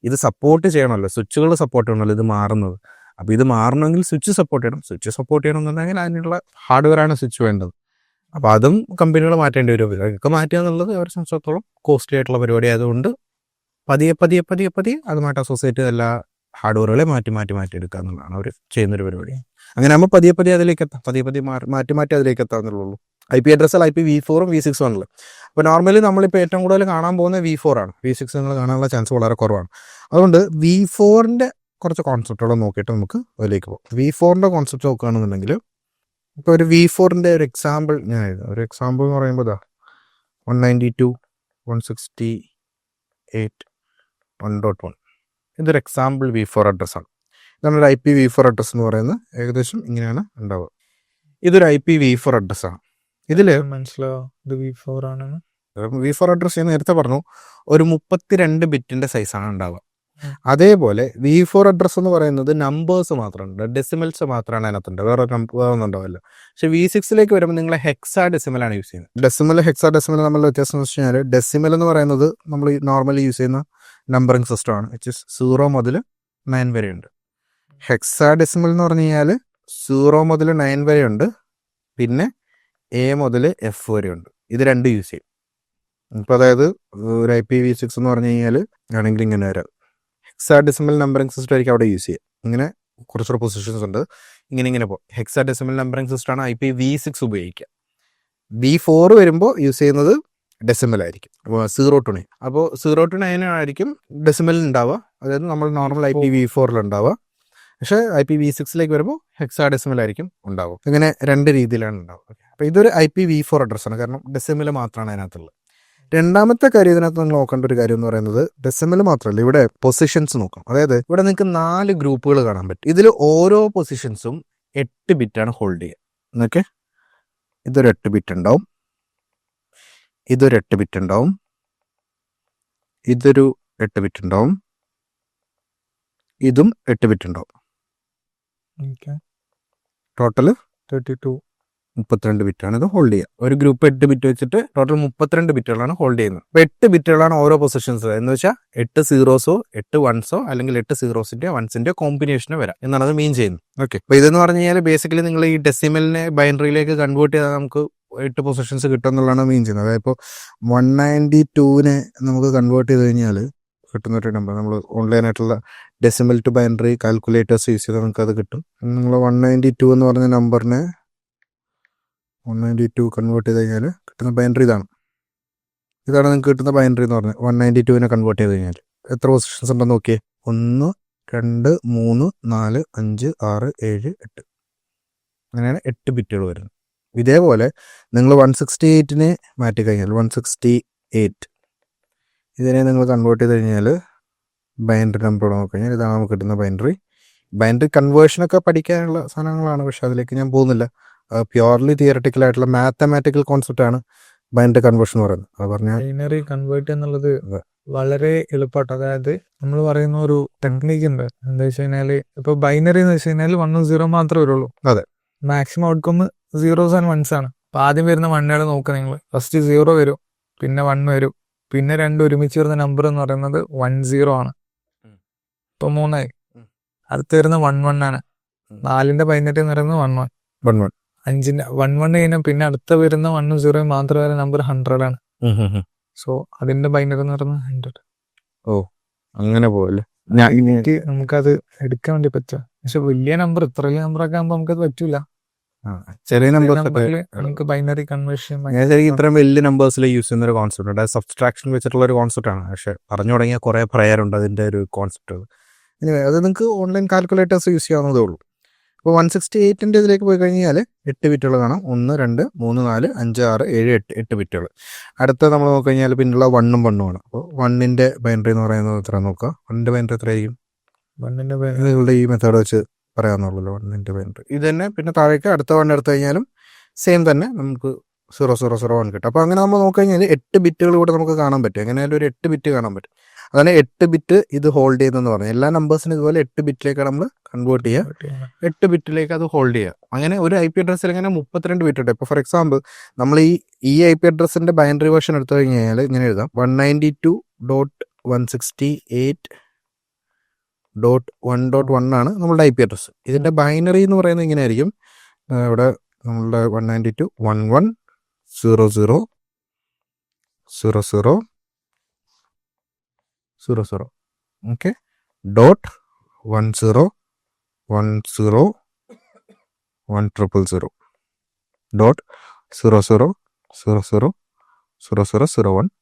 ഇത് സപ്പോർട്ട് ചെയ്യണമല്ലോ, സ്വിച്ചുകൾ സപ്പോർട്ട് ചെയ്യണമല്ലോ ഇത് മാറുന്നത്. അപ്പോൾ ഇത് മാറണമെങ്കിൽ സ്വിച്ച് സപ്പോർട്ട് ചെയ്യണം. സ്വിച്ച് സപ്പോർട്ട് ചെയ്യണമെന്നുണ്ടെങ്കിൽ അതിനുള്ള ഹാർഡ്വെയറാണ് സ്വിച്ച് വേണ്ടത്. അപ്പോൾ അതും കമ്പനികൾ മാറ്റേണ്ടി വരും. ഇതൊക്കെ മാറ്റുക എന്നുള്ളത് അവരെ സംബന്ധിച്ചിടത്തോളം കോസ്റ്റ്ലി ആയിട്ടുള്ള പരിപാടി ആയതുകൊണ്ട് പതിയെ അതുമായിട്ട് അസോസിയേറ്റ് എല്ലാ ഹാർഡ്വെയറുകളെ മാറ്റി എടുക്കുക എന്നുള്ളതാണ് അവർ ചെയ്യുന്നൊരു പരിപാടി. അങ്ങനെ ആകുമ്പോൾ പതിയെ അതിലേക്ക് എത്താം, പതിയെ മാറ്റി അതിലേക്ക് എത്താമെന്നുള്ളൂ. IP അഡ്രസ്സിൽ IPv4 V6 ആണല്ലോ. അപ്പോൾ നോർമലി നമ്മളിപ്പോൾ ഏറ്റവും കൂടുതൽ കാണാൻ പോകുന്നത് V4 ആണ്. V6 നിങ്ങൾ കാണാനുള്ള ചാൻസ് വളരെ കുറവാണ്. അതുകൊണ്ട് V4ൻ്റെ കുറച്ച് കോൺസെപ്റ്റുകൾ നോക്കിയിട്ട് നമുക്ക് അതിലേക്ക് പോകും. V4ൻ്റെ കോൺസെപ്റ്റ് നോക്കുകയാണെന്നുണ്ടെങ്കിൽ, ഇപ്പോൾ ഒരു V4ൻ്റെ ഒരു എക്സാമ്പിൾ ഞാൻ എഴുതാം. ഒരു എക്സാമ്പിൾ എന്ന് പറയുമ്പോൾ 192.168.1.1 ഇതൊരു എക്സാമ്പിൾ V4 അഡ്രസ്സാണ്. ഇതാണ് ഒരു IPv4 അഡ്രസ്സ് എന്ന് പറയുന്നത്. ഏകദേശം ഇങ്ങനെയാണ് ഉണ്ടാവുക. ഇതൊരു IPv4 അഡ്രസ്സാണ്. ഇതിൽ മനസ്സിലാവും ഇത് V4 ആണെന്ന്. V4 അഡ്രസ്സ് ഞാൻ നേരത്തെ പറഞ്ഞു ഒരു 32 ബിറ്റിൻ്റെ സൈസാണ് ഉണ്ടാവുക. അതേപോലെ V4 അഡ്രസ്സ് എന്ന് പറയുന്നത് നമ്പേഴ്സ് മാത്രമുണ്ട്, ഡെസിമൽസ് മാത്രമാണ് അതിനകത്തുണ്ട്, വേറെ ഒന്നും ഉണ്ടാവില്ല. പക്ഷേ V6ലേക്ക് വരുമ്പോൾ നിങ്ങൾ ഹെക്സാ ഡെസിമലാണ് യൂസ് ചെയ്യുന്നത്. ഹെക്സാ ഡെസിമൽ തമ്മിലുള്ള വ്യത്യാസം എന്ന് വെച്ച് കഴിഞ്ഞാൽ, ഡെസിമൽ എന്ന് പറയുന്നത് നമ്മൾ നോർമലി യൂസ് ചെയ്യുന്ന നമ്പറിങ് സിസ്റ്റമാണ്, വിച്ച് ഇസ് 0 മുതൽ 9 വരെയുണ്ട്. ഹെക്സാ ഡെസിമൽ എന്ന് പറഞ്ഞു കഴിഞ്ഞാൽ 0 മുതൽ 9 വരെയുണ്ട്, പിന്നെ A മുതൽ F വരെയുണ്ട്. ഇത് രണ്ട് യൂസ് ചെയ്യും. ഇപ്പോൾ അതായത് ഒരു IPv6 എന്ന് പറഞ്ഞു കഴിഞ്ഞാൽ ആണെങ്കിൽ ഇങ്ങനെ വരാം, ഹെക്സാഡെസിമൽ നമ്പറിംഗ് സിസ്റ്റം ആയിരിക്കും അവിടെ യൂസ് ചെയ്യുക. ഇങ്ങനെ കുറച്ചുകൂടെ പൊസിഷൻസ് ഉണ്ട്, ഇങ്ങനെ പോകും. ഹെക്സാഡെസിമൽ നമ്പറിംഗ് സിസ്റ്റമാണ് IPv6 ഉപയോഗിക്കുക. V4 വരുമ്പോൾ യൂസ് ചെയ്യുന്നത് ഡെസിമൽ ആയിരിക്കും, 0 to 9. അപ്പോൾ 0 to 9 ആയിരിക്കും ഡെസിമൽ ഉണ്ടാവുക, അതായത് നമ്മൾ നോർമൽ IPv4 ഉണ്ടാവുക. പക്ഷേ IPv6ലേക്ക് വരുമ്പോൾ ഹെക്സാഡെസിമൽ ആയിരിക്കും ഉണ്ടാവുക. ഇങ്ങനെ രണ്ട് രീതിയിലാണ് ഉണ്ടാവുക. അപ്പോൾ ഇതൊരു IPv4 അഡ്രസ്സാണ്, കാരണം ഡെസിമൽ മാത്രമാണ് അതിനകത്തുള്ളത്. രണ്ടാമത്തെ കാര്യം ഇതിനകത്ത് നിങ്ങൾ നോക്കേണ്ട ഒരു കാര്യം എന്ന് പറയുന്നത്, ഡെസിമൽ മാത്രമല്ല, ഇവിടെ പൊസിഷൻസ് നോക്കാം. അതായത് ഇവിടെ നിങ്ങൾക്ക് 4 ഗ്രൂപ്പുകൾ കാണാൻ പറ്റും. ഇതിൽ ഓരോ പൊസിഷൻസും 8 ബിറ്റാണ് ഹോൾഡ് ചെയ്യുക. എന്നൊക്കെ ഇതൊരു 8 ബിറ്റ് ഉണ്ടാവും, ഇതൊരു 8 ബിറ്റ് ഉണ്ടാവും, ഇതൊരു 8 ബിറ്റ് ഉണ്ടാവും, ഇതും 8 ബിറ്റ് ഉണ്ടാവും. ടോട്ടല് 32 ബിറ്റാണ് ഇത് ഹോൾഡ് ചെയ്യുക. ഒരു ഗ്രൂപ്പ് 8 ബിറ്റ് വെച്ചിട്ട് ടോട്ടൽ 32 ബിറ്റുകളാണ് ഹോൾഡ് ചെയ്യുന്നത്. അപ്പോൾ 8 ബിറ്റുകളാണ് ഓരോ പൊസിഷൻസ്, എന്ന് വെച്ചാൽ 8 സീറോസോ 8 വൺസോ അല്ലെങ്കിൽ 8 സീറോസിൻ്റെ വൺസിൻ്റെ കോമ്പിനേഷനോ വരാം എന്നാണ് അത് മീൻ ചെയ്യുന്നത്. ഓക്കെ, അപ്പോൾ ഇതെന്ന് പറഞ്ഞു കഴിഞ്ഞാൽ ബേസിക്കലി നിങ്ങൾ ഈ ഡെസിമലിനെ ബൈനറിയിലേക്ക് കൺവേർട്ട് ചെയ്താൽ നമുക്ക് 8 പൊസിഷൻസ് കിട്ടും എന്നുള്ളതാണ് മീൻ ചെയ്യുന്നത്. അതായത് ഇപ്പോൾ 192നെ നമുക്ക് കൺവേർട്ട് ചെയ്ത് കഴിഞ്ഞാൽ കിട്ടുന്നൊരു നമ്പർ, നമ്മൾ ഓൺലൈനായിട്ടുള്ള decimal to binary calculators use ചെയ്താൽ നമുക്കത് കിട്ടും. നിങ്ങൾ 192 എന്ന് പറഞ്ഞ നമ്പറിനെ 192 കൺവേർട്ട് ചെയ്ത് കഴിഞ്ഞാൽ കിട്ടുന്ന ബൈനറി ഇതാണ് നിങ്ങൾക്ക് കിട്ടുന്ന ബൈനറി എന്ന് പറഞ്ഞാൽ 192നെ കൺവേർട്ട് ചെയ്ത് കഴിഞ്ഞാൽ എത്ര പൊസിഷൻസ് ഉണ്ടെന്ന് നോക്കിയേ. 1 2 3 4 5 6 7 8 അങ്ങനെയാണ് 8 ബിറ്റുകൾ വരുന്നത്. ഇതേപോലെ നിങ്ങൾ 168നെ മാറ്റി കഴിഞ്ഞാൽ 168 ഇതിനെ നിങ്ങൾ കൺവേർട്ട് ചെയ്ത് കഴിഞ്ഞാൽ ബൈനറി നമ്പർ നോക്കിക്കഴിഞ്ഞാൽ ഇതാണ് നമുക്ക് കിട്ടുന്ന ബൈനറി. ബൈനറി കൺവേർഷനൊക്കെ പഠിക്കാനുള്ള സാധനങ്ങളാണ്, പക്ഷെ അതിലേക്ക് ഞാൻ പോകുന്നില്ല. പ്യുവർലി തിയററ്റിക്കൽ ആയിട്ടുള്ള മാത്തമാറ്റിക്കൽ കോൺസെപ്റ്റ് ആണ് ബൈനറി കൺവേർഷൻ എന്ന് പറയുന്നത്. അത് പറഞ്ഞാൽ ബൈനറി കൺവേർട്ട് എന്നുള്ളത് വളരെ എളുപ്പമായിട്ട്, അതായത് നമ്മൾ പറയുന്ന ഒരു ടെക്നിക്ക് ഉണ്ട്. എന്താ വെച്ച് കഴിഞ്ഞാല് ഇപ്പൊ ബൈനറി എന്ന് വെച്ച് കഴിഞ്ഞാൽ 1 0 മാത്രമേ വരുള്ളൂ. അതെ, maximum outcome 0s and 1s ആണ്. അപ്പൊ ആദ്യം വരുന്ന 1 നോക്കുക നിങ്ങൾ. ഫസ്റ്റ് 0 വരും, പിന്നെ 1 വരും, പിന്നെ 2 ഒരുമിച്ച് വരുന്ന നമ്പർ എന്ന് പറയുന്നത് 1 0 ആണ്. ഇപ്പൊ 3 ആയി. അടുത്ത് വരുന്ന 1 1 ആണ്, 4ന്റെ ബൈനറി എന്ന് പറയുന്നത് 1 1. 1 1. 5ന്റെ 1 1 കഴിഞ്ഞാൽ പിന്നെ അടുത്ത വരുന്ന 1 0 മാത്രം വരെ നമ്പർ 100 ആണ്. സോ അതിന്റെ ബൈനറി എന്ന് പറയുന്നത് 100. അങ്ങനെ പോവല്ലേ. നമുക്കത് എടുക്കാൻ വേണ്ടി പറ്റുക. പക്ഷെ വലിയ നമ്പർ ഇത്ര വലിയ നമ്പറൊക്കെ ആകുമ്പോൾ നമുക്കത് പറ്റൂല. ചെറിയ നമ്പേഴ്സ് നമുക്ക് ബൈനറി കൺവേർഷൻ ഞാൻ ശരിക്കും ഇത്രയും വലിയ നമ്പേഴ്സിൽ യൂസ് ചെയ്യുന്ന ഒരു കോൺസെപ്റ്റ് ഉണ്ട്. അത് സബ്സ്ട്രാക്ഷൻ വെച്ചിട്ടുള്ള ഒരു കോൺസെപ്റ്റ് ആണ്. പക്ഷെ പറഞ്ഞു തുടങ്ങിയ കുറെ പറയാറുണ്ട് അതിന്റെ ഒരു കോൺസെപ്റ്റ്. അത് നിങ്ങൾക്ക് ഓൺലൈൻ കാൽക്കുലേറ്റേഴ്സ് യൂസ് ചെയ്യാവുന്നതേ ഉള്ളൂ. ഇപ്പോൾ 168ന്റെ ഇതിലേക്ക് പോയി കഴിഞ്ഞാൽ 8 ബിറ്റുകൾ കാണാം. 1 2 3 4 5 6 7 8 ബിറ്റുകൾ. അടുത്ത നമ്മൾ നോക്കി കഴിഞ്ഞാൽ പിന്നുള്ള 1 ഉം 1 ഉം ആണ്. അപ്പോൾ 1ന്റെ ബൈനറി എന്ന് പറയുന്നത് എത്ര നോക്കുക. 1ന്റെ ബൈനറി എത്രയായിരിക്കും? 1ന്റെ നിങ്ങളുടെ ഈ മെത്തേഡ് വെച്ച് പറയാമെന്നുള്ളൂ. 1ന്റെ ബൈനറി ഇത് തന്നെ. പിന്നെ താഴേക്ക് അടുത്ത 1 എടുത്തു കഴിഞ്ഞാലും സെയിം തന്നെ നമുക്ക് 0001 കിട്ടും. അപ്പോൾ അങ്ങനെ നമ്മൾ നോക്കി കഴിഞ്ഞാൽ 8 ബിറ്റുകൾ കൂടെ നമുക്ക് കാണാൻ പറ്റും. എങ്ങനെയായാലും ഒരു 8 ബിറ്റ് കാണാൻ പറ്റും. അതാണ് 8 ബിറ്റ് ഇത് ഹോൾഡ് ചെയ്യുന്നതെന്ന് പറഞ്ഞാൽ. എല്ലാ നമ്പേഴ്സിനും ഇതുപോലെ 8 ബിറ്റിലേക്കാണ് നമ്മൾ കൺവേർട്ട് ചെയ്യുക. 8 ബിറ്റിലേക്ക് അത് ഹോൾഡ് ചെയ്യുക. അങ്ങനെ ഒരു IP അഡ്രസ്സിൽ ഇങ്ങനെ 32 ബിറ്റ് ഉണ്ട്. ഇപ്പോൾ ഫോർ എക്സാമ്പിൾ നമ്മൾ ഈ IP അഡ്രസ്സിന്റെ ബൈനറി വേർഷൻ എടുത്തു കഴിഞ്ഞാൽ ഇങ്ങനെ എഴുതാം. 192.168.1.1 ആണ് നമ്മളുടെ IP അഡ്രസ്സ്. ഇതിന്റെ ബൈനറി എന്ന് പറയുന്നത് ഇങ്ങനെ ആയിരിക്കും. ഇവിടെ നമ്മളുടെ 192.11.00.00 ഓക്കെ .1010.100.100.00.000001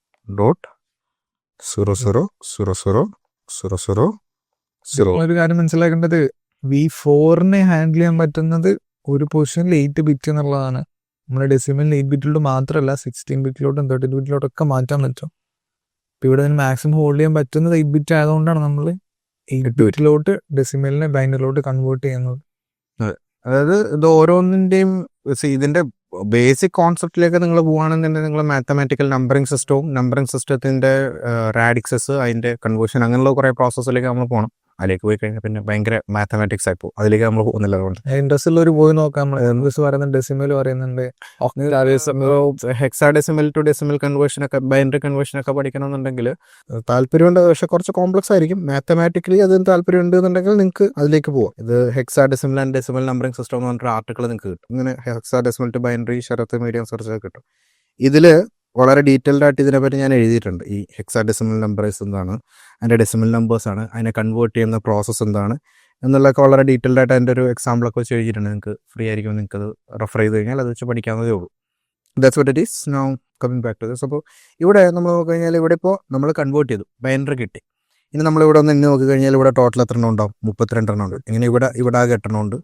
.00000000. ഒരു കാര്യം മനസ്സിലാക്കേണ്ടത് V4നെ ഹാൻഡിൽ ചെയ്യാൻ പറ്റുന്നത് ഒരു പൊസിഷനിൽ 8 ബിറ്റ് എന്നുള്ളതാണ്. നമ്മുടെ ഡെസിമലിൽ 8 ബിറ്റിലോട്ട് മാത്രമല്ല 16 ബിറ്റിലോട്ടും 32 ബിറ്റിലോട്ടൊക്കെ മാറ്റാൻ പറ്റും. ഇപ്പം ഇവിടെ മാക്സിമം ഹോൾഡ് ചെയ്യാൻ പറ്റുന്നത് 8 ബിറ്റ് ആയതുകൊണ്ടാണ് നമ്മൾ 8 ബിറ്റിലോട്ട് ഡെസിമലിനെ ബൈനറിലോട്ട് കൺവേർട്ട് ചെയ്യുന്നത്. അതായത് ഇത് ഓരോന്നിന്റെയും ഇതിന്റെ ബേസിക് കോൺസെപ്റ്റിലേക്ക് നിങ്ങൾ പോവുകയാണെന്നുണ്ടെങ്കിൽ നിങ്ങൾ മാത്തമാറ്റിക്കൽ നമ്പറിംഗ് സിസ്റ്റത്തിന്റെ റാഡിക്സസ് അതിന്റെ കൺവേർഷൻ അങ്ങനെയുള്ള കുറെ പ്രോസസ്സിലേക്ക് നമ്മൾ പോകണം. അതിലേക്ക് പോയി കഴിഞ്ഞാൽ പിന്നെ ഭയങ്കര മാത്തമാറ്റിക്സ് ആയി പോകും. അതിലേക്ക് നമ്മൾ പോകുന്നില്ല. അതുകൊണ്ട് ഇൻട്രസ്റ്റിൽ ഒരു പോയി നോക്കാം. പറയുന്നുണ്ട് ഡെസിമൽ പറയുന്നുണ്ട്. ഹെക്സാഡെസിമൽ ടു ഡെസിമൽ കൺവേർഷൻ ഒക്കെ ബൈനറി കൺവേർഷൻ ഒക്കെ പഠിക്കണമെന്നുണ്ടെങ്കിൽ താല്പര്യമുണ്ട്. പക്ഷെ കുറച്ച് കോംപ്ലക്സ് ആയിരിക്കും. മാത്തമാറ്റിക്കലി അതിന് താല്പര്യം ഉണ്ട് എന്നുണ്ടെങ്കിൽ നിങ്ങൾക്ക് അതിലേക്ക് പോകാം. ഇത് hexadecimal and decimal numbering system എന്ന് പറഞ്ഞിട്ട് ആർട്ടിക്കിൾ നിങ്ങൾക്ക് കിട്ടും. ഇങ്ങനെ ഹെക്സാഡെസിമൽ ടു ബൈനറി ഷരത്ത് മീഡിയം സെർച്ച് ഒക്കെ കിട്ടും. ഇതില് വളരെ ഡീറ്റെയിൽഡ് ആയിട്ട് ഇതിനെപ്പറ്റി ഞാൻ എഴുതിയിട്ടുണ്ട്. ഈ ഹെക്സാഡെസിമൽ നമ്പേഴ്സ് എന്താണ്, അതിൻ്റെ ഡെസിമൽ നമ്പേഴ്സ് ആണ്, അതിനെ കൺവേർട്ട് ചെയ്യുന്ന പ്രോസസ്സ് എന്താണ് എന്നുള്ളതൊക്കെ വളരെ ഡീറ്റെയിൽഡ് ആയിട്ട് അതിൻ്റെ ഒരു എക്സാമ്പിളൊക്കെ വെച്ച് എഴുതിയിട്ടുണ്ട്. നിങ്ങൾക്ക് ഫ്രീ ആയിരിക്കും. നിങ്ങൾക്ക് അത് റെഫർ ചെയ്ത് കഴിഞ്ഞാൽ അത് വെച്ച് പഠിക്കാവുന്നതേ ഉള്ളൂ. That's what it is. Now coming back to this. അപ്പോൾ ഇവിടെ നമ്മൾ നോക്കി കഴിഞ്ഞാൽ ഇവിടെ ഇപ്പോൾ നമ്മൾ കൺവേർട്ട് ചെയ്തു, ബൈനറി കിട്ടി. ഇനി നമ്മളിവിടെ ഒന്ന് നോക്കി കഴിഞ്ഞാൽ ഇവിടെ ടോട്ടൽ എത്ര എണ്ണം ഉണ്ടാവും? 32 എണ്ണം ഉണ്ട്. ഇങ്ങനെ ഇവിടെ ആകെ 8 എണ്ണം ഉണ്ട്,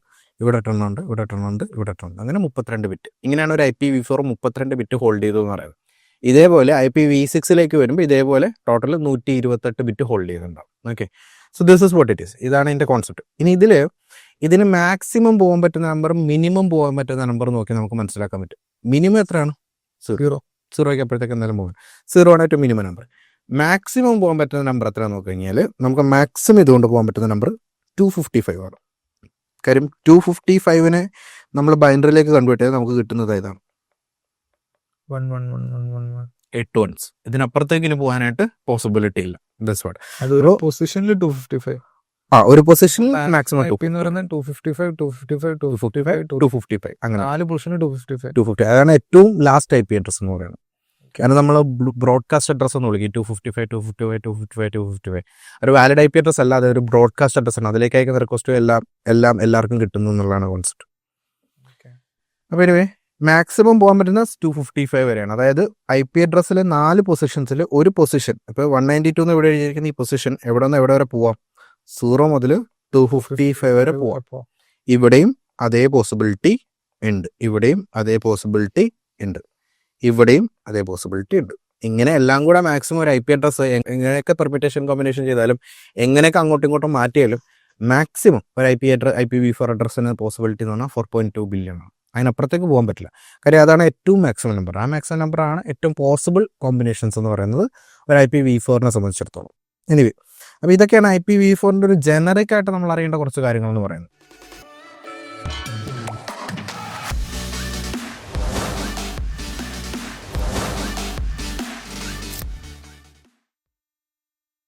ഇവിടെ 8 എണ്ണം ഉണ്ട്, ഇവിടെ 8 എണ്ണം ഉണ്ട്, ഇവിടെ 8 എണ്ണം ഉണ്ട്. അങ്ങനെ 32 ബിറ്റ്. ഇങ്ങനെയാണ് ഒരു IPv4 32 ബിറ്റ് ഹോൾഡ് ചെയ്തു എന്ന് പറയുന്നത്. ഇതേപോലെ IPv6ലേക്ക് വരുമ്പോൾ ഇതേപോലെ ടോട്ടൽ 128 ബിറ്റ് ഹോൾഡ് ചെയ്യുന്നുണ്ടാവും. Okay, so this is what it is. ഇതാണ് ഇതിൻ്റെ കോൺസെപ്റ്റ്. ഇനി ഇതിന് മാക്സിമം പോകാൻ പറ്റുന്ന നമ്പറും മിനിമം പോകാൻ പറ്റുന്ന നമ്പർ നോക്കി നമുക്ക് മനസ്സിലാക്കാൻ പറ്റും. മിനിമം എത്രയാണ്? 0 അപ്പോഴത്തേക്ക് എന്തായാലും പോകും. 0 ആണ് ഏറ്റവും മിനിമം നമ്പർ. മാക്സിമം പോകാൻ പറ്റുന്ന നമ്പർ എത്രയാണെന്ന് നോക്കി കഴിഞ്ഞാൽ നമുക്ക് മാക്സിമം ഇതുകൊണ്ട് പോകാൻ പറ്റുന്ന നമ്പർ 255 ആണ്. കാര്യം 255നെ നമ്മൾ ബൈനറിയിലേക്ക് കൺവേർട്ട് ചെയ്താൽ നമുക്ക് കിട്ടുന്നത് ഇതാണ് 8 ones. ഇതിനപ്പുറത്തേക്ക് ഇനി പോകാനായിട്ട് പോസിബിലിറ്റി ഇല്ല. അതൊരു പൊസിഷനിൽ 255. ഒരു പൊസിഷനിൽ മാക്സിമം 255 അങ്ങനെ 4 പൊസിഷനിൽ 250. അതാണ് ഏറ്റവും ലാസ്റ്റ് IP അഡ്രസ് എന്ന് പറയുന്നത്. കാരണം നമ്മൾ ബ്രോഡ്കാസ്റ്റ് അഡ്രസ് എന്ന് വിളിക്കും 255. ഒരു വാലിഡ് IP അഡ്രസ് അല്ല, അതൊരു ബ്രോഡ്കാസ്റ്റ് അഡ്രസ് ആണ്. അതിലേക്ക് അയക്കുന്ന റിക്വസ്റ്റ് എല്ലാവർക്കും കിട്ടുന്നു എന്നുള്ളതാണ് കോൺസെപ്റ്റ്. അപ്പോൾ എനിവേ മാക്സിമം പോകാൻ പറ്റുന്ന 255 വരെയാണ്. അതായത് IP അഡ്രസ്സിലെ 4 പൊസിഷൻസിൽ ഒരു പൊസിഷൻ, ഇപ്പോൾ 192 ഇവിടെ എഴുതിയിരിക്കുന്ന ഈ പൊസിഷൻ എവിടെ നിന്ന് എവിടെ വരെ പോവാം? 0 മുതൽ 255 വരെ പോവാം. ഇവിടെയും അതേ പോസിബിലിറ്റി ഉണ്ട്, ഇവിടെയും അതേ പോസിബിലിറ്റി ഉണ്ട്, ഇവിടെയും അതേ പോസിബിലിറ്റി ഉണ്ട്. ഇങ്ങനെ എല്ലാം കൂടെ മാക്സിമം ഒരു IP അഡ്രസ്സ് എങ്ങനെയൊക്കെ പെർമിറ്റേഷൻ കോമ്പിനേഷൻ ചെയ്താലും എങ്ങനെയൊക്കെ അങ്ങോട്ടും ഇങ്ങോട്ടും മാറ്റിയാലും മാക്സിമം ഒരു IPv4 അഡ്രസ്സിന് പോസിബിലിറ്റി എന്ന് പറഞ്ഞാൽ 4.2 ബില്യൺ ആണ്. അതിനപ്പുറത്തേക്ക് പോകാൻ പറ്റില്ല. കാര്യം അതാണ് ഏറ്റവും മാക്സിമം നമ്പർ. ആ മാക്സിമം നമ്പറാണ് ഏറ്റവും പോസിബിൾ കോമ്പിനേഷൻസ് എന്ന് പറയുന്നത് ഒരു IPv4നെ സംബന്ധിച്ചിടത്തോളം. എനിവേ, അപ്പോൾ ഇതൊക്കെയാണ് IPv4ൻ്റെ ഒരു ജനറിക് ആയിട്ട് നമ്മൾ അറിയേണ്ട കുറച്ച് കാര്യങ്ങൾ എന്ന് പറയുന്നത്.